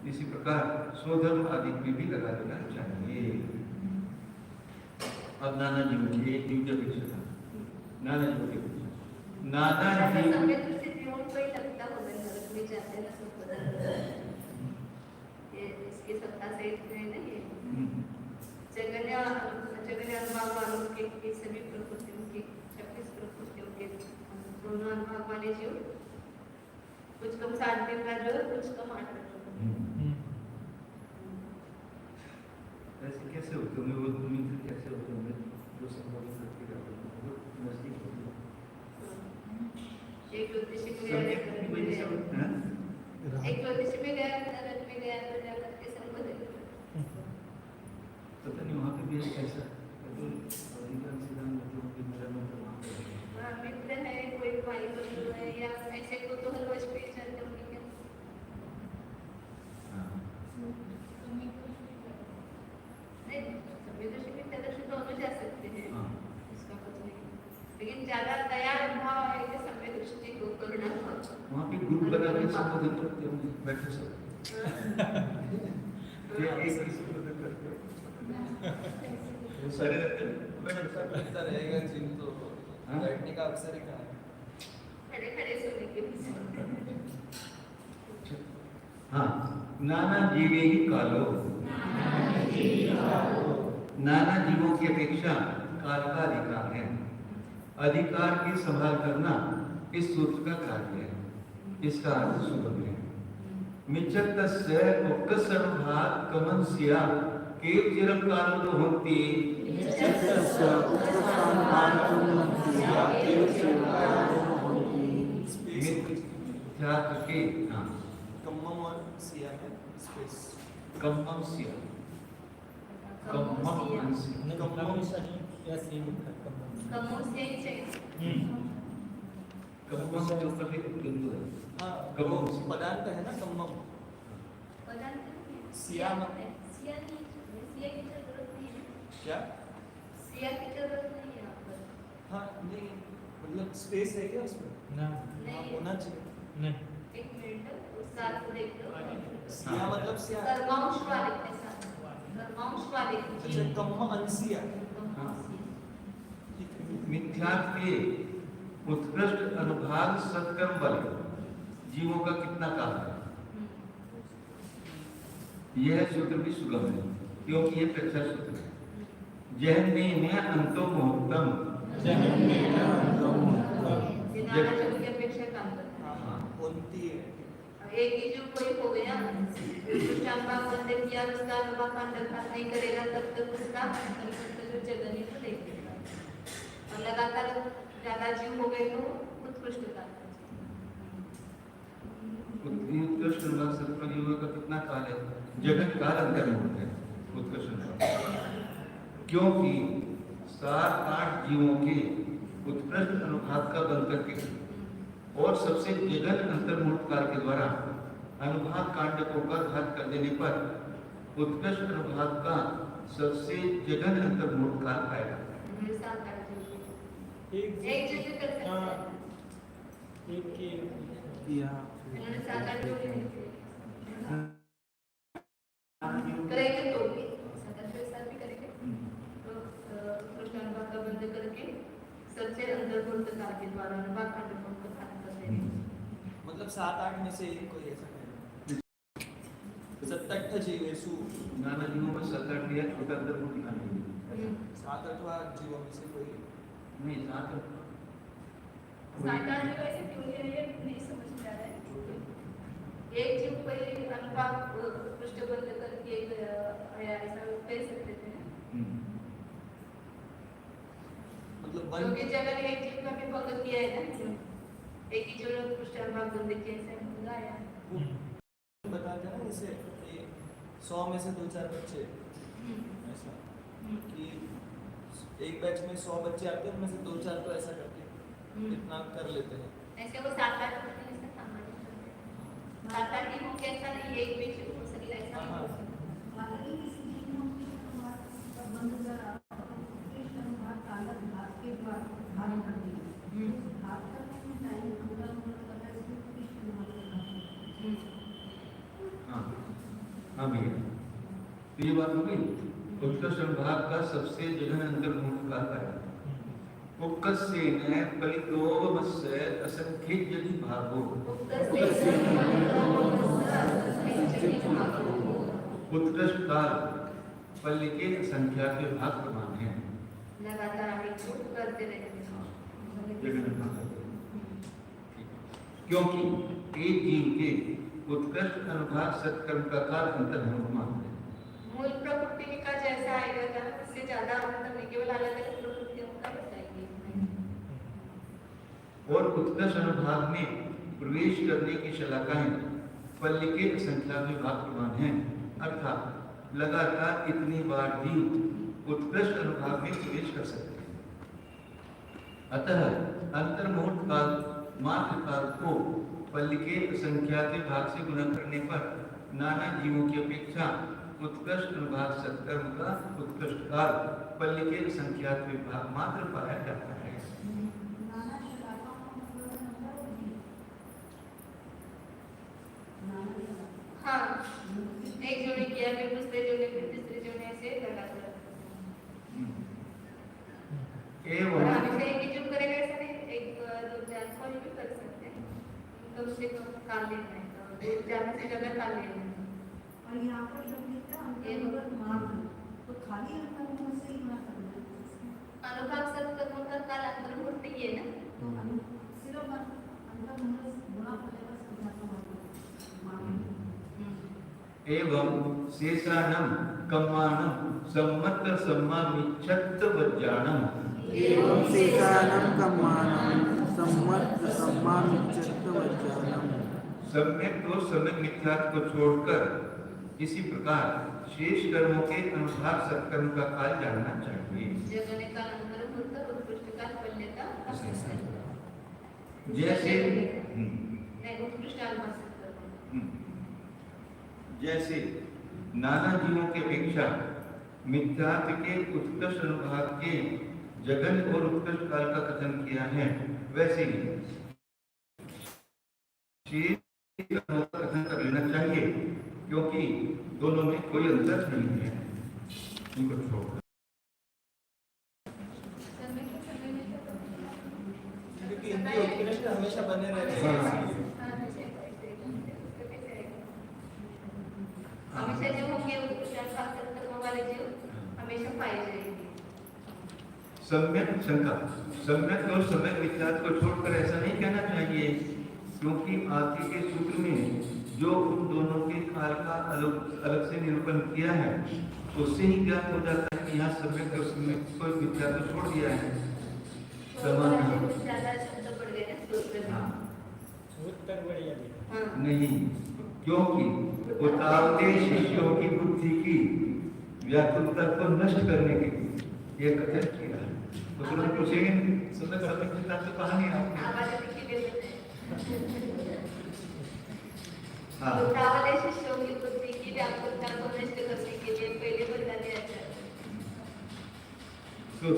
इसी प्रकार स्वधर्म आदि में भी लगा देना चाहिए। अब नाना जी मुझे एक जीव की अपेक्षा था, नाना जी की अपेक्षा नाना जी समय तो सिर्फ योग को ही लगता होगा, नरक में जाते हैं ना सब पता है, ये इसकी सत्ता से इतने नहीं जगन्य अनुभाग वालों के सभी प्रकृतियों के 26 प्रकृतियों के दोनों अनुभाग वाले जीव कुछ कम 7 दिन का जो कुछ कम 8 दिन ऐसे कैसे होते होंगे, वो मित्र कैसे होते होंगे जो संभव करते रहते हैं, वो नजदीक होते हैं। एक ज्योतिषी में गया एक ज्योतिषी में गया नरक में गया तो जाकर के सबको देखा पता नहीं वहाँ पे भी ऐसा अधिकांश सिद्धांत के मेरा मतलब वहाँ पे मित्र है कोई भाई बंधु है या ऐसे को तो हर रोज पे चलते होंगे क्या? नहीं सभी भी तरह से दोनों जा सकते हैं, इसका कुछ नहीं, लेकिन ज्यादा दया भाव है कि समय दृष्टि को करना वहाँ पे ग्रुप बना के संबोधन करते होंगे बैठे सब एक संबोधन करते वो सारे रहते लगता रहेगा जिन तो बैठने का अवसर ही कहाँ है। खड़े खड़े सोने के हाँ नाना जीवे ही कालो नाना जीवों की अपेक्षा काल का अधिकार है, अधिकार की संभाल करना इस सूत्र का कार्य है, इसका अर्थ सुगम है। मिच्छत्तस्य उपकसर्वभाग कमनस्या केव चिरम कालो होती मिच्छत्तस्य उपकसर्वभाग कमनस्या केव चिरम कालो होती मिथ्यात्व के हाँ कम्मम और सिया है स्पेस कम्मम सिया कम्मम सिया कमों से ही चाहिए कम्मम जो कभी बिंदु है हाँ कम्मम वो पदार्थ है ना कम्मम पदार्थ सिया सिया की जरूरत नहीं है, क्या सिया की जरूरत नहीं है यहाँ पर। हाँ नहीं मतलब स्पेस है क्या उसमें ना हाँ होना चाहिए नहीं एक मिनट उसका अर्थ देख लो, सिया मतलब सिया कर्मांश वाले के साथ कर्मांश वाले अच्छा कम्म अंसिया मिथ्यात्व के उत्कृष्ट अनुभाग सत्कर्म बल जीवों का कितना काल है, यह सूत्र भी सुगम है क्योंकि यह प्रचार सूत्र है। जहन्ने में अंतो मोहतम की अपेक्षा काम करता है। हाँ होती है एक ही जो कोई हो गया दुष्टांभाव बंद किया उसका अनुभाव खंडन नहीं करेगा तब तक उसका जो जगह नहीं तो देखेगा, और लगातार ज्यादा जीव हो गए तो उत्कृष्टता उत्कृष्ट अनुभाग सत्कर्म जीवों का कितना काल है, जगत काल अंतर में होता है उत्कृष्ट अनुभाग, क्योंकि 7-8 जीवों के उत्कृष्ट अनुभाग का बंध करके और सबसे जगत अंतर्मुक्त काल के द्वारा अनुभाग कांडकों का घात कर देने पर उत्कृष्ट अनुभाग का सबसे जघन अंतर्मुख काल पाएगा। म्हणजे 7-8 जीव एक एक जीव भी कर सकते हाँ हैं। एक की इन्होंने 7-8 जोड़ी नहीं किए। करेंगे तो भी 7-8 के साथ भी करेंगे तो कृष्ण अनुभाग का बंद करके सबसे अंतर्मुख काल के द्वारा अनुभाग अंतर्मुख का खान कर देंगे। मतलब 7-8 में से एक कोई ऐसा है 7-8 जीव है सु नाना जीवों में 7-8 दिया, छोटा अंतर्मुख निकालेंगे। 7-8वां जीवों में से कोई नहीं, 7-8 7-8 जो ऐसे क्यों ले रहे हैं नहीं समझ में आ रहा है। एक जीव पहले अनुभाग पृष्ठ बंद करके ऐसा कर सकते थे ना। मतलब क्योंकि जगह ने एक जीव का भी भंग किया है ना, एक ही जीव ने पृष्ठ अनुभाग बंद किया ऐसे होगा या बताते हैं ना जैसे 100 में से 2-4 बच्चे ऐसा कि एक बैच में 100 बच्चे आते हैं, उनमें से 2-4 तो ऐसा करके इतना कर लेते हैं। ऐसे वो 7-8 होते हैं, इसका सामान्य करते हैं। 7-8 की मुख्य ऐसा नहीं, एक बीच हो सकता है ऐसा नहीं हो सकता। मालवी किसी जीव में का बंद करा कृष्ण अनुभाग काला भाग के द्वारा धारण कर दिया। भाग करने में टाइम पूरा होने लगा इसमें कृष्ण अनुभाग हाँ हाँ भैया, तो ये बात हो गई। उत्कर्ष अनुभाग का सबसे जघन अंतर्मुख काल पाएगा। उपकस्येन फलितोवमस्य असंख्येन यदि भागो। उत्कृष्ट काल फल के असंख्या के भाग प्रमाण है। लगातार हम एक करते रहेंगे। जघन अनुभाग। क्योंकि एक जीव के उत्कृष्ट अनुभाग सत्कर्म का काल अंतर्मुख मात्र है। मूल प्रकृति का जैसा आएगा था उससे ज्यादा मतलब नहीं, केवल अलग अलग प्रकृतियों का बताएंगे। और उत्कर्ष अनुभाग में प्रवेश करने की शलाकाएं फल के संख्या में भाग प्रमाण है, अर्थात लगातार इतनी बार भी उत्कृष्ट अनुभाग में प्रवेश कर सकते हैं। अतः अंतर्मुहूर्त काल मात्र काल को फल के संख्या के भाग से गुणा करने पर नाना जीवों की अपेक्षा उत्कृष्ट अनुभाग सत्कर्म का उत्कृष्ट काल फल के संख्या के भाग मात्र पाया जाता है। नाना शलाकाओं का मतलब है नंबर ऑफ जीव। नाना शलाका हाँ, एक जोड़ी किया फिर दूसरे जोड़ी फिर तीसरे जोड़ी ऐसे लगातार। और एवं हमेशा एक ही जो करेगा ऐसा नहीं, 1-2-4 कोई भी कर सकते हैं। कम से कम काल लेना है तो ज्यादा से ज्यादा काल लेना है। और यहाँ पर जब लिखा है अंतर्मुहूर्त मात्र तो खाली अंतर्मुहूर्त से ही गुणा करना है। अनुभाग सत्कर्म का काल अंतर्मुहूर्त ही है ना। तो सिर्फ अंतर्मुहूर्त गुणा पड़ेगा संख्या का मात्र। एवं शेषानम कम्मानम सम्मत सम्मामिच्छत वज्जानम। एवं शेषानं कम्मानं सम्मत सम्मामिच्छत वज्जानं। सम्यक तो सम्यक मिथ्यात्व को छोड़कर इसी प्रकार शेष कर्मों के अनुभाग सत्कर्म का काल जानना चाहिए। जगने का अंतर्मुहूर्त उत्कृष्ट काल फल्यता जैसे नहीं उत्कृष्ट अनुभाग सत्कर्म। जैसे नाना जीवों की अपेक्षा मिथ्यात्व के उत्कृष्ट अनुभाग के जगन और उत्कृष्ट काल का कथन किया है, वैसे ही शेष कर्मों का कथन कर लेना चाहिए, क्योंकि दोनों में कोई अंतर नहीं है। इनको छोड़कर क्योंकि इनके उत्कृष्ट हमेशा बने रहते हैं। हमेशा जो होंगे उत्कृष्ट अनुभाग सत्कर्म वाले जीव हमेशा पाए जाएंगे। सम्यक शंका, सम्यक और सम्यक मिथ्यात्व को छोड़कर ऐसा नहीं कहना चाहिए, क्योंकि आगे के सूत्र में जो उन दोनों के काल का अलग से निरूपण किया है उससे ही ज्ञात हो जाता है कि यहाँ सम्यक और सम्यक को मिथ्यात्व छोड़ दिया है। समान ज्यादा शब्द पड़ गए ना सूत्र में। उत्तर बढ़िया दिया। हाँ। नहीं, क्योंकि उतावले शिष्यों की बुद्धि की व्याकुलता को नष्ट करने के लिए ये कथन किया है। तो तुरंत पूछेंगे सम्यक सम्यक मिथ्यात्व कहाँ नहीं आपने? आवाज लिखी दे देते हैं। हाँ। उतावले शिष्यों की बुद्धि की व्याकुलता को नष्ट करने के लिए पहले बता दिया जाता है। तो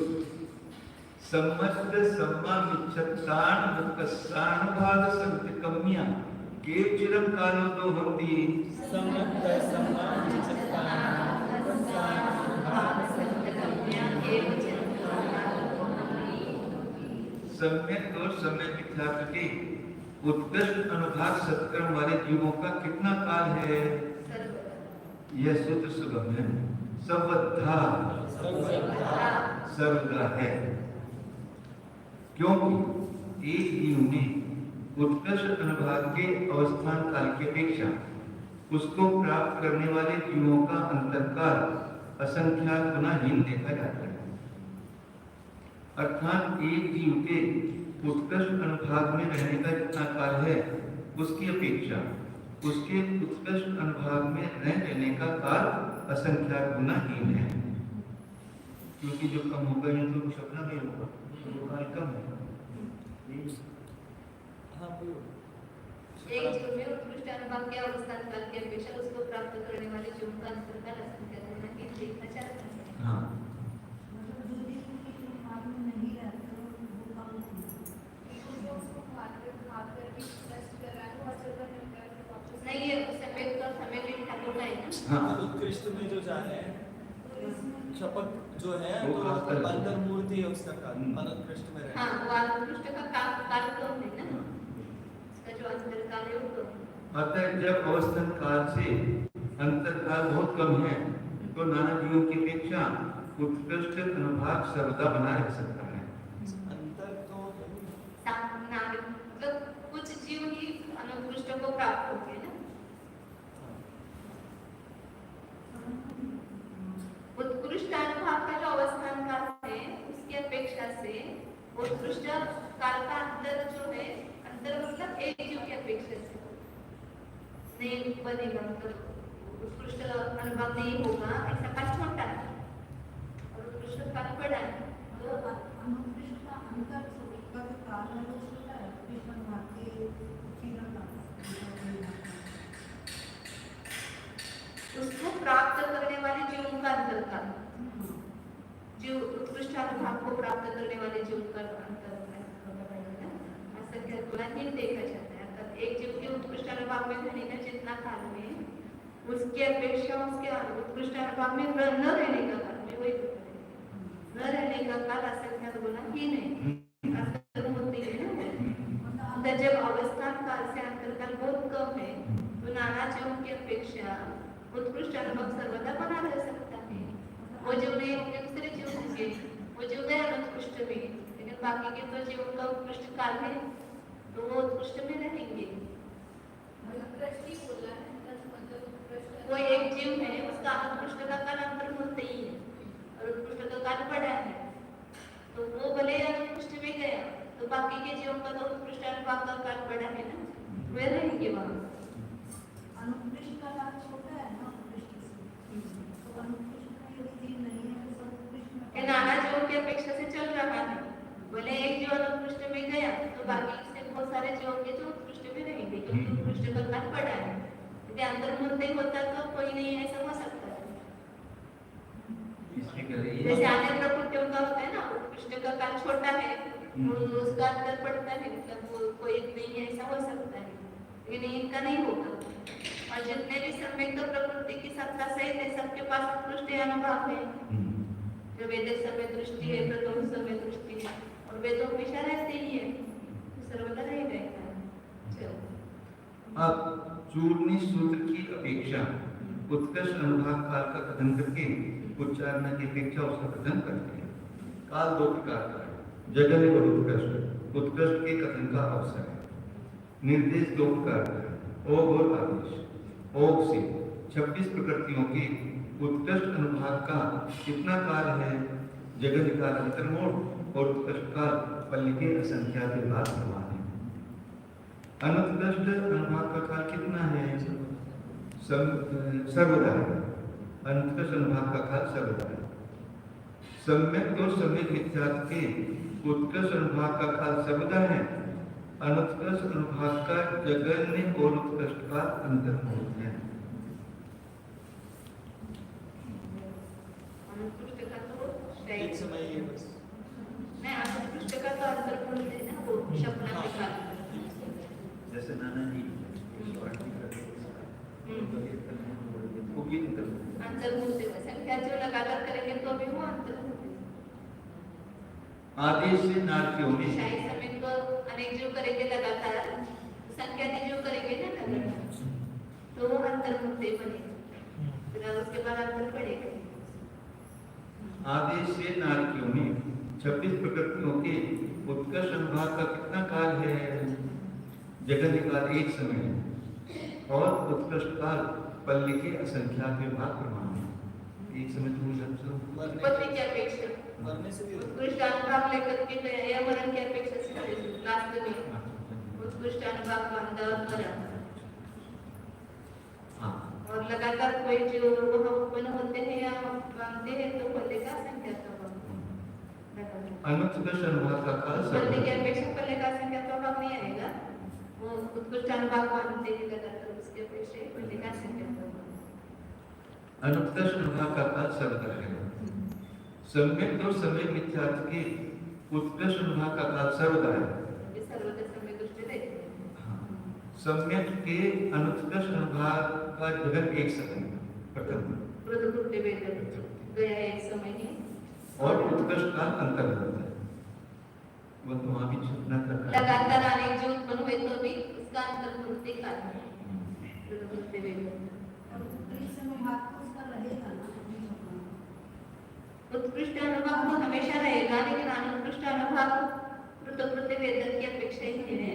सम्मत सम्मानिच्छतान मुक्तस्तान भाग संत कम्या के चिरम कालो तो होती सम्मत सम्यक और समय मिथ्यात्व के उत्कृष्ट अनुभाग सत्कर्म वाले जीवों का कितना काल है? यह सूत्र सुगम है। सर्वथा सर्वदा है, क्योंकि एक जीव में उत्कृष्ट अनुभाग के अवस्थान काल की अपेक्षा उसको प्राप्त करने वाले जीवों का अंतरकाल असंख्यात गुना हीन देखा जाता है। अर्थात एक जीव के उत्कृष्ट अनुभाग में रहने का जितना काल है उसकी अपेक्षा उसके उत्कृष्ट अनुभाग में रह लेने का काल असंख्यात गुना हीन है, क्योंकि जो कम होगा ये तो सपना नहीं होगा, वो काल कम है। एक जीव में उत्कृष्ट अनुभाग के अवस्थान काल की अपेक्षा उसको प्राप्त करने वाले जीव का अंतरकाल असंख्यात गुना हीन देखा जाता है। हाँ, मतलब जो जीव के अनुभाग में नहीं रहते वो कम नहीं, ये समय का समय लिखा तो है ना। हाँ, उत्कृष्ट में जो जा रहे हैं शपथ जो है वो तो खास कर- अंतर मूर्ति है उसका काल अनुत्कृष्ट में रहे। हाँ, वो उत्कृष्ट का काल कम है ना, इसका जो अंतरकाल है वो कम। अतः जब अवस्थान काल से अंतरकाल बहुत कम है तो नाना जीवों की अपेक्षा उत्कृष्ट अनुभाग सर्वदा बना रह सकता है। अंतर तो मतलब कुछ जीव ही अनुत्कृष्ट को प्राप्त होते हैं ना। उत्कृष्ट अनुभाग का जो अवस्थान काल है उसकी अपेक्षा से उत्कृष्ट काल का अंतर जो है, अंतर मतलब एक जीव की अपेक्षा से नहीं बनेगा, मतलब उत्कृष्ट अनुभव नहीं होगा, ऐसा काल छोटा है और उत्कृष्ट काल बड़ा है। तो अनुत्कृष्ट का अंतर का जो काल है वो छोटा है, उत्कृष्ट अनुभाग के चिरम का उसको प्राप्त करने वाले जीवों का अंतरकाल, जो उत्कृष्ट अनुभाग को प्राप्त करने वाले जीव का अंतरकाल असंख्यात गुना हीन देखा जाता है। अर्थात एक जीव के उत्कृष्ट अनुभाग में रहने का जितना काल में उसकी अपेक्षा उसके उत्कृष्ट अनुभाग में न रहने का काल में वही न रहने का काल असंख्यात गुना हीन है, अंतर होती है ना। तो जब अवस्थान काल से अंतरकाल बहुत कम है तो नाना जीवों की अपेक्षा उत्कृष्ट अनुभव सर्वदा बना रह सकता है। वो जीव नहीं होंगे दूसरे जीव होंगे, वो जीव गए अनुत्कृष्ट में, लेकिन बाकी के तो जीवों का उत्कृष्ट काल है तो वो उत्कृष्ट में रहेंगे। वो एक जीव है उसका अनुत्कृष्ट का काल अंतर होता ही है और उत्कृष्ट का काल बड़ा है, तो वो भले अनुत्कृष्ट में गया तो बाकी के जीवों का तो उत्कृष्ट अनुभाग का काल बड़ा है ना, वे रहेंगे वहाँ। अनुत्कृष्ट का काल छोटा है ना उत्कृष्ट से, तो अनुत्कृष्ट का यदि जीव नहीं है तो सब उत्कृष्ट में ये नाना जीवों की अपेक्षा से चल रहा है, भले एक जीव अनुत्कृष्ट में गया तो बाकी से बहुत सारे जीव होंगे जो उत्कृष्ट में रहेंगे, क्योंकि उत्कृष्ट का काल बड़ा है। यदि अंतर्मुक्ति होता तो कोई नहीं ऐसा हो सकता है। जैसे अन्य प्रकृतियों का होता है ना, उत्कृष्ट का काल छोटा है उसका अंतर पड़ता है, मतलब वो कोई नहीं ऐसा हो सकता है, लेकिन इनका नहीं होगा। और जितने भी सम्यक प्रकृति की सत्ता सहित है सबके पास उत्कृष्ट अनुभव है, जो वेदिक समय दृष्टि है, प्रथम समय दृष्टि है, और वे तो हमेशा रहते ही है, सर्वदा नहीं रहता है। चलो अब चूर्णी सूत्र की अपेक्षा उत्कृष्ट अनुभाग काल का कथन करके उच्चारण की अपेक्षा उसका कथन करते हैं। काल दो प्रकार का है, जगह और उत्कृष्ट। उत्कृष्ट के कथन का अवसर है। निर्देश दो प्रकार का है, ओग और आदेश। ओग से 26 प्रकृतियों के उत्कृष्ट अनुभाग का कितना काल है? जगह काल अंतर्मोड़ और उत्कृष्ट काल पल्ली के असंख्यात विभाग समान है। अनुत्कृष्ट अनुभाग का काल कितना है? सर्वदा है। अनुत्कृष्ट अनुभाग का काल सर्वदा है। सम्यक और सम्यक मिथ्यात्व के उत्कृष्ट अनुभाग का काल सर्वदा है। अनुत्कृष्ट अनुभाग का जगन्य और उत्कृष्ट काल अंतर्मोड़ है। अनुत्कृष्ट का तो एक समय ही है बस। नहीं, आप उत्कृष्ट का तो अंतर बोलते हैं ना, वो शब्द हाँ, के साथ। जैसे नाना जी अंतर्मुक्ति में संख्या जो लगातार करेंगे तो भी वो अंतर्मुक्ति। आदेश से नारकियों में शाही समय को अनेक जो करेंगे लगातार, संख्या जो करेंगे ना लगातार, तो वो अंतर्मुक्ति बनेगा, फिर उसके बाद अंतर पड़ेगा। आदेश से नारकियों में 26 प्रकृतियों के उत्कर्ष अनुभाग का कितना काल है? जगत काल एक समय है और उत्कृष्ट काल पल्ली के असंख्यात विभाग प्रमाण है। एक समय उत्पत्ति की अपेक्षा मरने से भी उत्कृष्ट अनुभाग लेकर के या मरण की अपेक्षा से लास्ट में उत्कृष्ट अनुभाग बांधा और मरण, और लगातार कोई जो वहाँ उत्पन्न होते हैं या बांधते हैं तो पल्ले का संख्या अनुत्कृष्ट अनुभाग का काल पल्ले की अपेक्षा पल्ले का संख्या तो भाग नहीं आएगा, वो उत्कृष्ट अनुभाग बांधते हैं लगातार उसके अपेक्षा पल्ले का संख्या अनुत्कृष्ट अनुभाग का काल सर्वदा रहेगा। सम्यक और सम्यक मिथ्यार्थ के उत्कृष्ट अनुभाग का काल सर्वदा है। सर्वदा समय दृष्टि देखते हैं। सम्यक के अनुत्कृष्ट अनुभाग का जगत एक समय प्रथम प्रदुकृत्य वेद गया एक समय ही, और उत्कृष्ट काल अंतर होता है। वो तो वहाँ भी छुपना करना लगातार अनेक जो उत्पन्न हुए तो भी उसका अंतर्मुक्ति काल है प्रदुकृत्य वेद। उत्कृष्ट अनुभव तो हमेशा रहेगा, लेकिन अनुत्कृष्ट अनुभव प्रकृति वेदन की अपेक्षा ही है।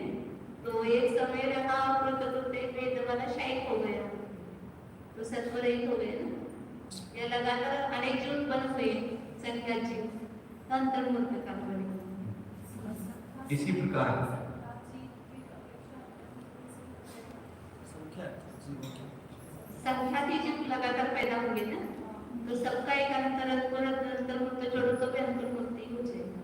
तो एक समय रहा प्रकृति वेद वाला शायद हो गया तो सत्वरहित हो गए ना, या लगातार अनेक जो उत्पन्न हुए संख्या जी अंतर्मुक्त काल बनेगा। इसी प्रकार संख्या थी जब लगातार पैदा होंगे ना, तो सबका एक अंतर्मुक्त जोड़ो तो भी अंतर्मुक्ति हो जाएगी।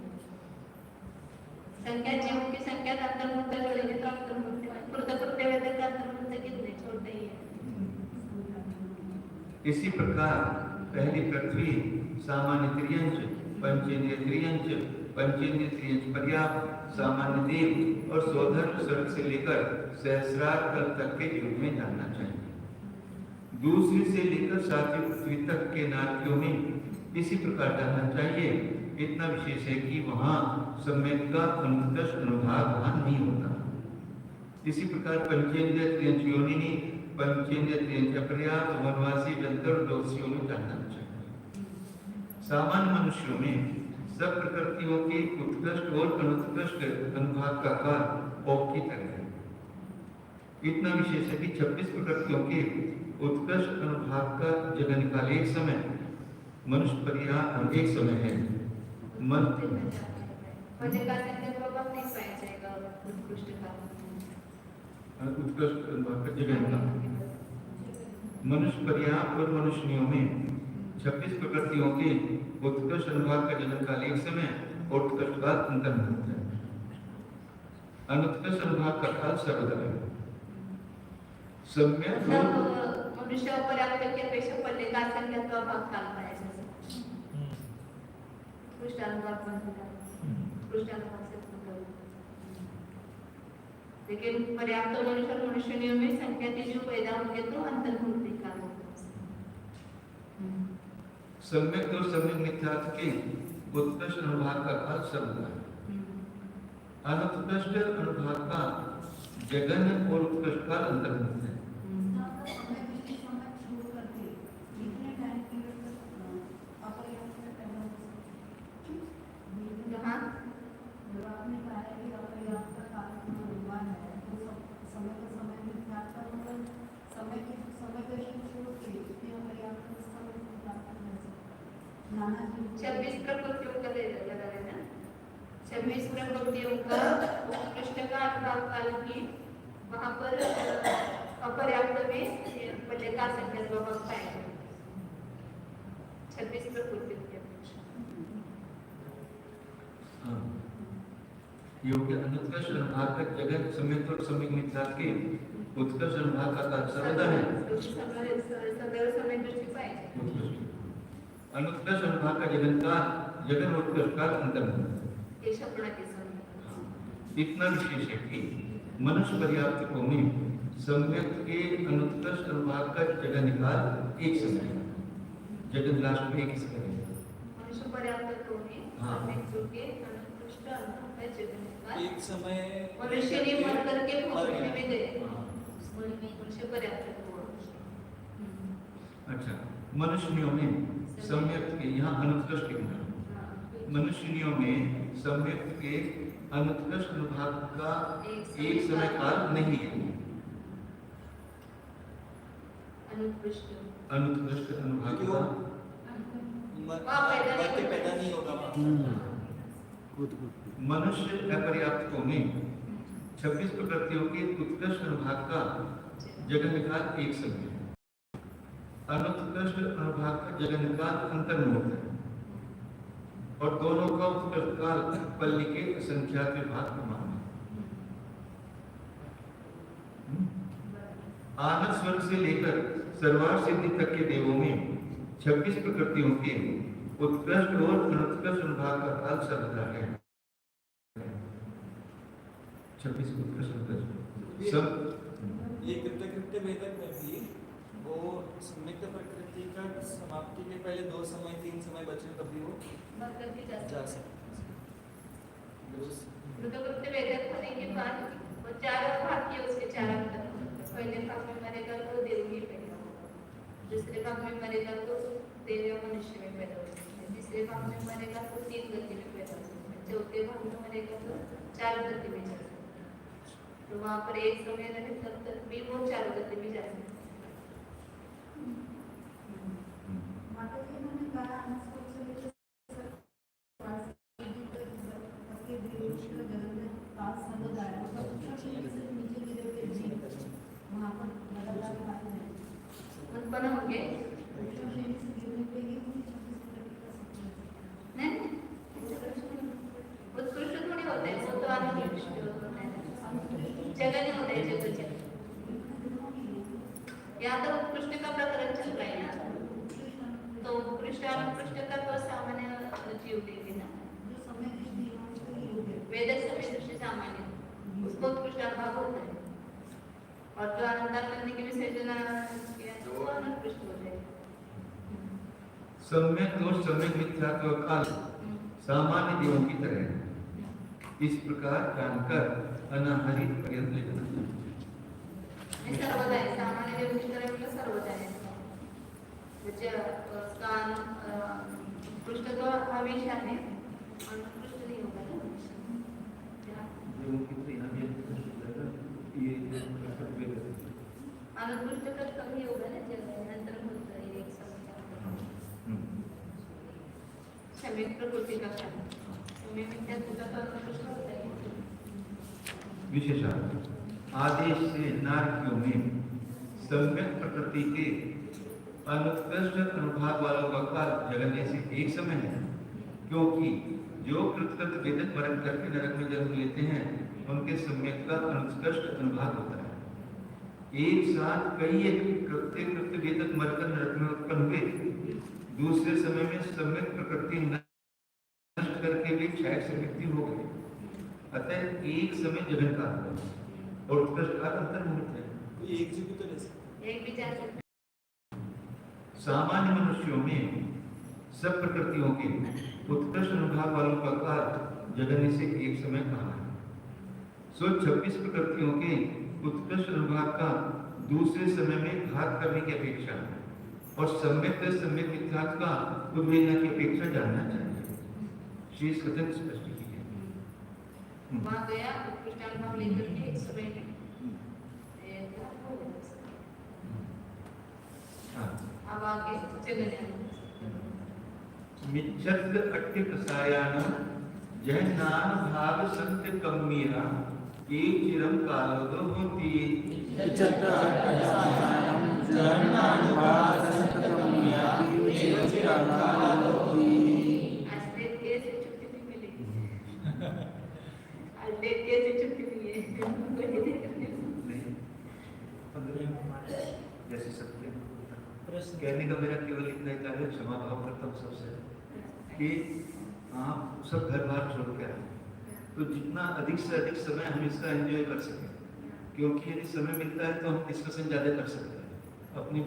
संख्या जीवों की संख्या अंतर्मुक्त जोड़ेंगे तो अंतर्मुक्ति, प्रकृति वेद का अंतर्मुक्त कितने छोड़ते ही है। इसी प्रकार पहली पृथ्वी सामान्य त्रियंच पंचेंद्रिय त्रियंच पंचेंद्रिय त्रियंच पर्याप्त सामान्य देव और सौधर्म स्वर्ग से लेकर सहस्रार कल तक के युग में जानना चाहिए। दूसरी से लेकर सातवीं पृथ्वी तक के नारकियों में इसी प्रकार जानना चाहिए। इतना विशेष है कि वहाँ सम्यक का अनुत्कृष्ट अनुभाग वहाँ नहीं होता। इसी प्रकार पंचेंद्रिय त्रियंच योनिनी पंचेंद्रिय त्रियंच अपर्याप्त वनवासी जंतर दोषियों में जानना चाहिए। सामान्य मनुष्यों में सब प्रकृतियों के उत्कृष्ट और अनुत्कृष्ट अनुभाग का काल ओक की तरह है। इतना विशेष है कि 26 प्रकृतियों के उत्कृष्ट अनुभाग का जगन काल एक समय, मनुष्य पर्याप्त एक समय है। मन पहले का संख्या प्रभाव नहीं पाया जाएगा उत्कृष्ट का, उत्कृष्ट अनुभाग का जगन काल मनुष्य पर्याप्त और मनुष्यों में 26 प्रकृतियों के उत्कृष्ट अनुभाग का जगन काल एक समय और उत्कृष्ट काल अंतर होता है। अनुत्कृष्ट अनुभाग का काल सर्वदा है। सम्यक मनुष्य पर्याप्त की अपेक्षा पहले का संख्या तो भाग काल पाया जा सकता है। उत्कृष्ट अनुभाग बनता है, उत्कृष्ट अनुभाग से मतलब, लेकिन पर्याप्त मनुष्य और मनुष्यों में संख्या की जो पैदा होंगे तो अंतर्मुक्ति काल होगा। सम्यक और सम्यक मिथ्यार्थ के उत्कृष्ट अनुभाग का काल सर्वदा है। अनुत्कृष्ट अनुभाग का जगन और उत्कृष्ट काल अंतर्मुक्त है। छब्बीस प्रकृतियों का लगा है ना, 26 प्रकृतियों का उत्कृष्ट का अनुभाग काल की वहाँ पर अपर्याप्त में पहले का संख्या प्रभाव पाएगा 26 प्रकृतियों के अपेक्षा। योग्य अनुत्कृष्ट अनुभाग का जगन सम्यक और सम्यक मिथ्यार्थ के उत्कृष्ट अनुभाग का काल सर्वदा है। सदैव समय दृष्टि पाएगा। अनुत्कृष्ट अनुभाग का जगन काल जगन उत्कर्ष काल अंतर्मुख है। हे शपड़ा के समय इतना विशेष है कि मनुष्य पर्याप्तकों में सम्यक के अनुत्कृष्ट अनुभाग का जगह निकाल एक समय है। जगन लास्ट में एक समय है। मनुष्य पर्याप्तकों में हाँ। सम्यक के अनुत्कृष्ट अनुभाग का जगह निकाल एक समय मनुष्य ने मर करके मर भूमि में गया। गए। हाँ। मनुष्य पर्याप्तक हुआ। अच्छा, मनुष्यों में सम्यक के यहाँ अनुत्कृष्ट लिखना है। मनुष्यों में सम्यक के अनुत्कृष्ट अनुभाग का एक समय काल नहीं है। अनुत्कृष्ट अनुत्कृष्ट अनुभाग क्यों? का मरते पैदा नहीं होगा वहाँ। मनुष्य अपर्याप्तकों में 26 प्रकृतियों के उत्कृष्ट अनुभाग का जगह निकाल एक समय है। अनुत्कृष्ट अनुभाग का जगह निकाल अंतर्मुख है और दोनों का उत्कृष्ट काल पल्ली के असंख्यात विभाग का मान है। आनंद स्वर्ग से लेकर सर्वार सिद्धि तक के देवों में 26 प्रकृतियों के उत्कृष्ट और अनुत्कृष्ट अनुभाग का काल सर्वदा है। 26 उत्कृष्ट अनुत्कृष्ट सब ये कृत्य वेदक में भी वो सम्यक्त प्रकृति का समाप्ति के पहले 2 समय 3 समय बचे तभी वो मर करके जा जा सकते। कृत्य वेदक होने के बाद वो 4 भाग किए उसके 4 अंतर। पहले भाग में मरेगा तो देव में पैदा होगा, दूसरे भाग में मरेगा तो देव या मनुष्य में पैदा होगा, तीसरे भाग में मरेगा तो 3 गति में पैदा होगा, चौथे भाग में मरेगा तो 4 गति में जा सकता है। तो वहाँ पर एक समय रहे तब तक भी वो 4 गति में जा सकता है। माता जी ने कहा अनस्पर्श से लेकर के विरोध जगत में पास सर्वदा है और उसका से नीचे गिरे हुए जीव वहाँ पर लगातार खाते हैं। उत्पन्न होंगे उसका श्रेणी से गिरने पे ही उन्हें 26 प्रकृति का नहीं उत्कृष्ट थोड़ी होते हैं, वो तो अनुत्कृष्ट होता है। जगह नहीं होता है जगह यहाँ तो उत्कृष्ट का प्रकरण चल रहा है ना, तो उत्कृष्ट अनुत्कृष्ट का तो सामान्य जीव देंगे ना, जो समय दृष्टि है उसको ही हो गया। वेद समय दृष्टि सामान्य उसको उत्कृष्ट अनुभाग होता है और जो अनंतर करने के विसर्जना किया तो वो अनुत्कृष्ट हो जाएगा। सम्यक और सम्यक मिथ्यात्व काल सामान्य देवों की तरह है। इस प्रकार जानकर अनाहरित पर्यंत लेना नहीं सर्वदा है, सामान्य देव की तरह मतलब सर्वदा है। उसका उत्कृष्ट तो हमेशा है, अनुत्कृष्ट नहीं होगा ना। देवों की तरह यहाँ भी अनुत्कृष्ट का कभी होगा ना जब अंतर होता है एक समय। सम्यक प्रकृति का काम सम्यक मिथ्यात्व का तो अनुत्कृष्ट होता है। विशेषार्थ आदेश से नारकियों में सम्यक प्रकृति के अनुत्कृष्ट अनुभाग वालों का काल जगन्य से एक समय है, क्योंकि जो कृतकृत वेदक मरण करके नरक में जन्म लेते हैं उनके सम्यक का अनुत्कृष्ट अनुभाग होता है। एक साथ कई कृत्य वेदक मरकर नरक में उत्पन्न हुए, दूसरे समय में सम्यक प्रकृति नष्ट करके भी क्षय से मृत्यु हो गई। अतः एक समय जगन काल है और उत्कृष्ट काल अंतर्मुक्त है। कोई एक जीव भी तो ले सकता एक भी जा सकता है। सामान्य मनुष्यों में सब प्रकृतियों के उत्कृष्ट अनुभाग वालों का काल जगन्य से एक समय कहा है। सो 26 प्रकृतियों के उत्कृष्ट अनुभाग का दूसरे समय में घात करने की अपेक्षा है और सम्यक सम्यक मिथ्यात्व का उद्वेलना की अपेक्षा जानना चाहिए। शेष कथन स्पष्ट की है। वहाँ गया उत्कृष्ट अनुभाग लेकर के एक समय में अब आगे जगन्य मिच्छद्द अट्य प्रसायान जहनान भाग सत्य कम्मीरा एक चिरम कालोदो होती जैसे सत्य कहने का मेरा केवल इतना ही कार्य क्षमा भाव करता हूँ सबसे कि आप सब घर बार छोड़ के आए, तो जितना अधिक से अधिक समय हम इसका एंजॉय कर सकें, क्योंकि यदि समय मिलता है तो हम डिस्कशन ज़्यादा कर सकते हैं, अपनी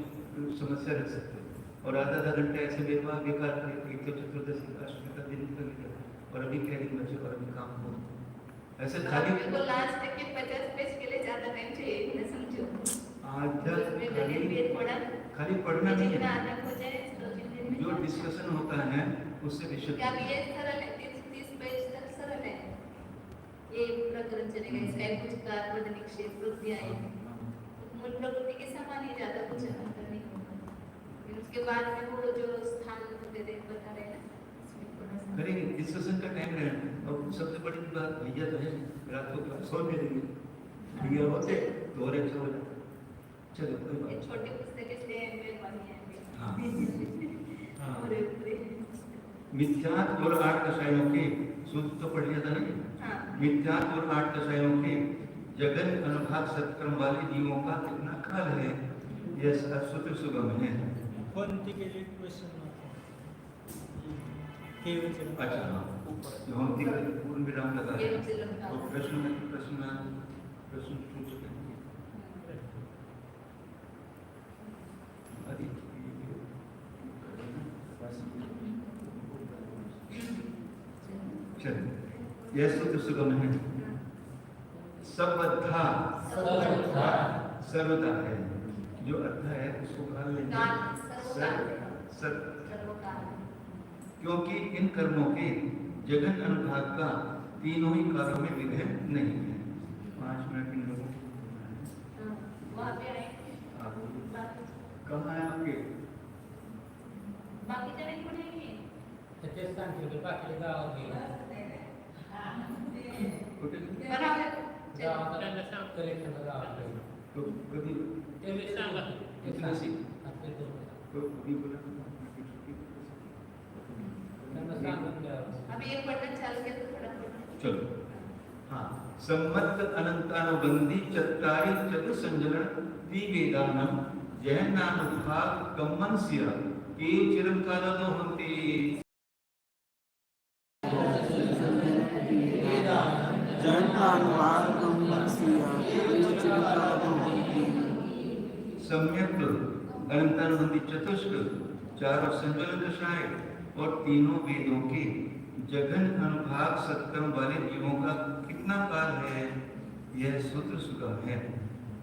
समस्या रख सकते हैं, और आधा घंटा ऐसे बेकार एक तो चतुर्दशी अष्टमी का दिन निकल गया और अभी क्या दिन बचे और अभी काम हो, ऐसे खाली को लास्ट के 50 पेज के लिए ज्यादा टाइम चाहिए ना, समझो खाली पढ़ना नहीं है, आदत हो जाए तो जो डिस्कशन होता है उससे विषय क्या ये सरल है, 30 पेज तक सरल है, ये प्रकरण चलेगा, इसका कुछ कार्बन निक्षेप वृद्धि आएगी, मूल प्रकृति के समान ही ज्यादा कुछ अंतर नहीं होगा, फिर उसके बाद में वो जो स्थान होते थे बता रहे हैं ना, करेंगे डिस्कशन का टाइम रहेगा। और सबसे बड़ी बात भैया तो है रात को क्लास हो जाएगी, भैया होते तो और अच्छा हो जाता। चलो कोई बात ये छोटी पुस्तक इसलिए मेहरबानी है। हाँ और मिथ्यात्व और 8 कषायों के सूत्र तो पढ़ लिया था ना, हाँ मिथ्यात्व और 8 कषायों के जगन अनुभाग सत्कर्म वाले जीवों का कितना काल है, यह सूत्र सुगम है। पंक्ति के लिए क्वेश्चन अच्छा हाँ, पंक्ति का पूर्ण विराम लगा है और प्रश्न पूछ सकते हैं। चलिए यह सूत्र सुगम है। सबद्धा सर्वदा है, जो अर्थ है उसको काल लेंगे क्योंकि इन कर्मों के जगन अनुभाग का तीनों ही कालों में विघ्न नहीं है। 5 मिनट इन लोगों कहाँ है आपके बाकी जगह पढ़ेंगे तो कभी कितना सी तो कभी बोला अभी ये पढ़ना चालू किया तो थोड़ा चलो हाँ, सम्मत अनंतानुबंधी चत्तारी चतुर संजलन द्विवेदानम जैन नाम भाग कम्मन सिया के चिरम काला दो होते सम्यक अनंतानुबंधी चतुष्क चारों संजलन कषाय और तीनों वेदों के जगन अनुभाग सत्कर्म वाले जीवों का कितना काल है, यह सूत्र सुगम है।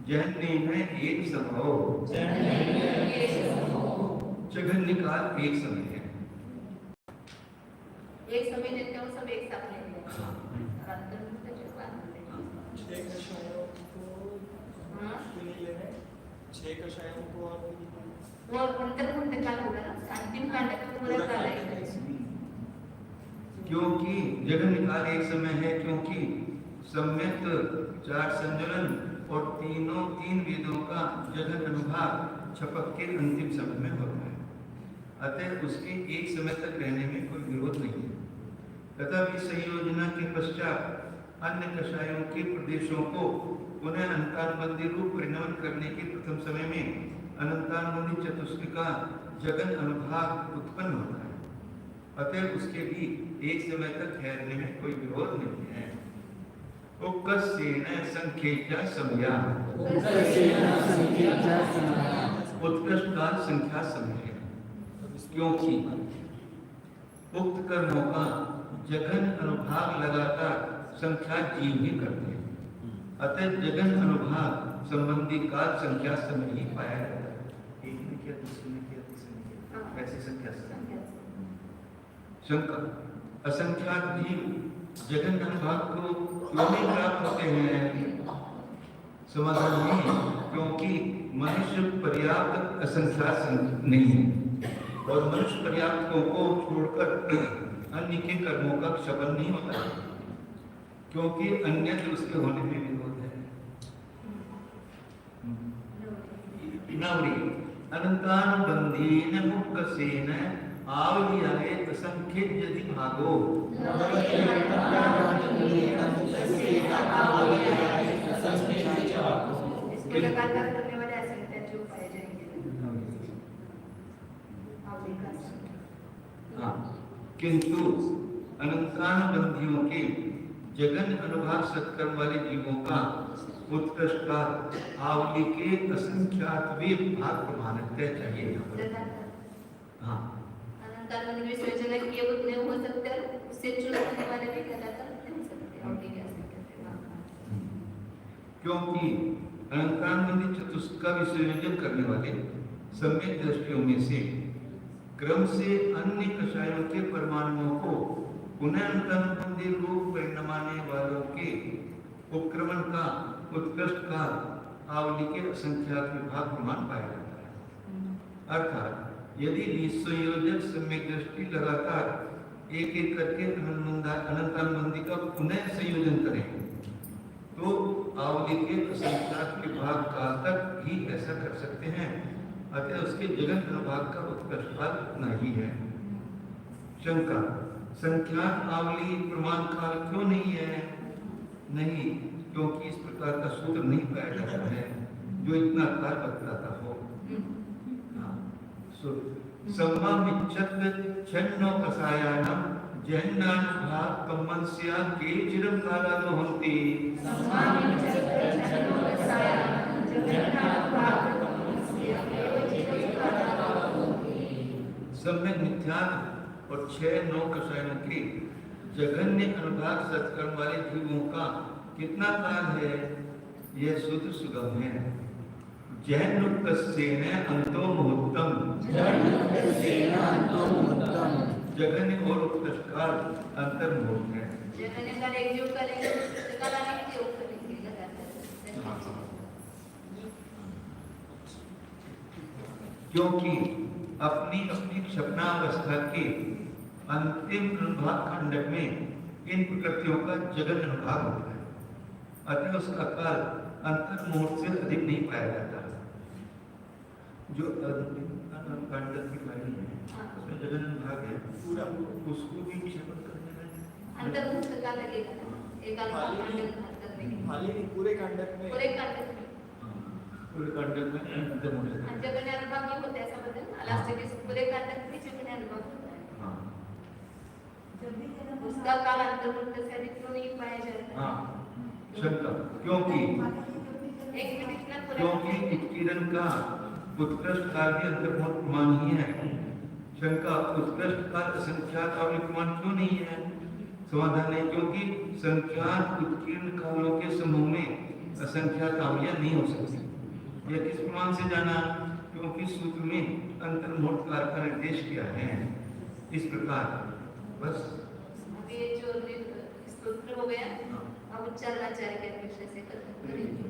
जहन में एक संभव जगन निकाल एक समय है, एक समय लेते हो सब एक साथ लेंगे। छह कषायों को वो अंतर काल होगा ना, अंतिम कांड का पूरा काल है। क्योंकि जगन निकाल एक समय है, क्योंकि सम्यक 4 संजलन और तीन वेदों का जगन अनुभाग छपक के अंतिम समय में होता है, अतः उसके एक समय तक रहने में कोई विरोध नहीं है। तथा इस संयोजना के पश्चात अन्य कषायों के प्रदेशों को पुनः अनंतानुबंधी रूप परिणमन करने के प्रथम समय में अनंतानुबंधी चतुष्क का जगन अनुभाग उत्पन्न होता है, अतः उसके भी एक समय तक ठहरने में कोई विरोध नहीं है। उत्कृष्ट काल संख्या समय है, क्योंकि उक्त कर्मों का जगन अनुभाग लगातार संख्या जीव ही करते हैं, अतः जगन अनुभाग संबंधी काल संख्या समय ही पाया जाता है। एक ने किया, दूसरे ने किया, तीसरे ने किया, ऐसी संख्या शंका असंख्यात जीव जगन अनुभाग को क्यों नहीं प्राप्त होते हैं? समाधान नहीं, क्योंकि मनुष्य पर्याप्त असंख्यात नहीं है और मनुष्य पर्याप्तों को छोड़कर अन्य के कर्मों का क्षपन नहीं होता है, क्योंकि अन्य उसके होने में विरोध है। नवरी अनंतानुबंधीन मुक्कसेन आवलियाए असंख्येत यदि भागो इसको लगातार करने वाले असंख्य जो पाए जाएंगे। हाँ, किंतु अनंतान बंधियों के जगन अनुभाग सत्कर्म वाले जीवों का उत्कृष्ट काल आवली के असंख्यात वे भाग प्रमाणित चाहिए यहाँ पर। हाँ अनंतान बंधु में योजना किए उतने हो सकते हैं, उससे चुने होने वाले भी लगातार उतने हो सकते हैं, और भी क्या सकते हैं। क्योंकि अनंतान बंदी चतुष्क का विसर्जन करने वाले सम्यक दृष्टियों में से क्रम से अन्य कषायों के परमाणुओं को पुनः अंतर्बंधी रूप परिणमाने वालों के उपक्रमण का उत्कृष्ट काल आवली के असंख्यात विभाग प्रमाण पाया जाता है। अर्थात यदि निसंयोजक सम्यक दृष्टि लगातार एक एक करके अनंतानुबंधी का पुनः संयोजन करें तो आवली के असंख्यात विभाग काल तक ही ऐसा कर सकते हैं। अतः उसके जगन अनुभाग का उत्कर्ष काल उतना ही है। शंका, संख्यात आवली प्रमाण काल क्यों नहीं है? नहीं, क्योंकि इस प्रकार का सूत्र नहीं पाया जाता है जो इतना काल बतलाता हो। सम्मामिच्छत छन्नो कसायानम जहन्नान भाग कम्मंस्या के चिरम कालादो हन्ति। सम्यक मिथ्या और 6-9 कषायों के जघन्य अनुभाग सत्कर्म वाले जीवों का कितना काल है? यह सूत्र सुगम है। जहन्नुक्तस्येन अंतो मुहूर्तम, जघन्य और उत्कृष्ट काल अंतर मुहूर्त है। जघन्य काल एक युग का लेंगे, उत्कृष्ट काल आने के योग करेंगे लगातार। क्योंकि अपनी अपनी क्षपणावस्था के अंतिम अनुभाग खंडक में इन प्रकृतियों का जगन अनुभाग होता है, अतः उसका काल अंतर मुहूर्त से अधिक नहीं पाया जाता। जो खंडक की वाणी है उसमें जगन अनुभाग है, पूरा उसको भी क्षेपण करने में अंतर मुहूर्त का लगेगा ना, एक अनुभाग खंडक करने के खाली नहीं, पूरे खंडक में, पूरे खंडक में पूरे खंडक में अंतर मुहूर्त जगन्य अनुभाग ये होता है, ऐसा बताया ना, लास्ट के पूरे खंडक में जगन्य अनुभाग होता है। हाँ उसका काल अंतर मुहूर्त से अधिक क्यों नहीं पाया जाता? हाँ शंका, क्योंकि एक मिनट इतना पूरा क्योंकि उत्कीर्णन का उत्कृष्ट काल भी अंतर्मुहूर्त प्रमाण ही है। शंका, उत्कृष्ट काल असंख्यात आवली प्रमाण क्यों नहीं है? समाधान है, क्योंकि संख्यात उत्कीर्ण कालों के समूह में असंख्यात आवलियां नहीं हो सकती। यह किस प्रमाण से जाना? क्योंकि सूत्र में अंतर्मुहूर्त काल का निर्देश किया है। इस प्रकार बस अब ये जो सूत्र हो गया, अब उच्चारणाचार्य के अपेक्षा से करेंगे।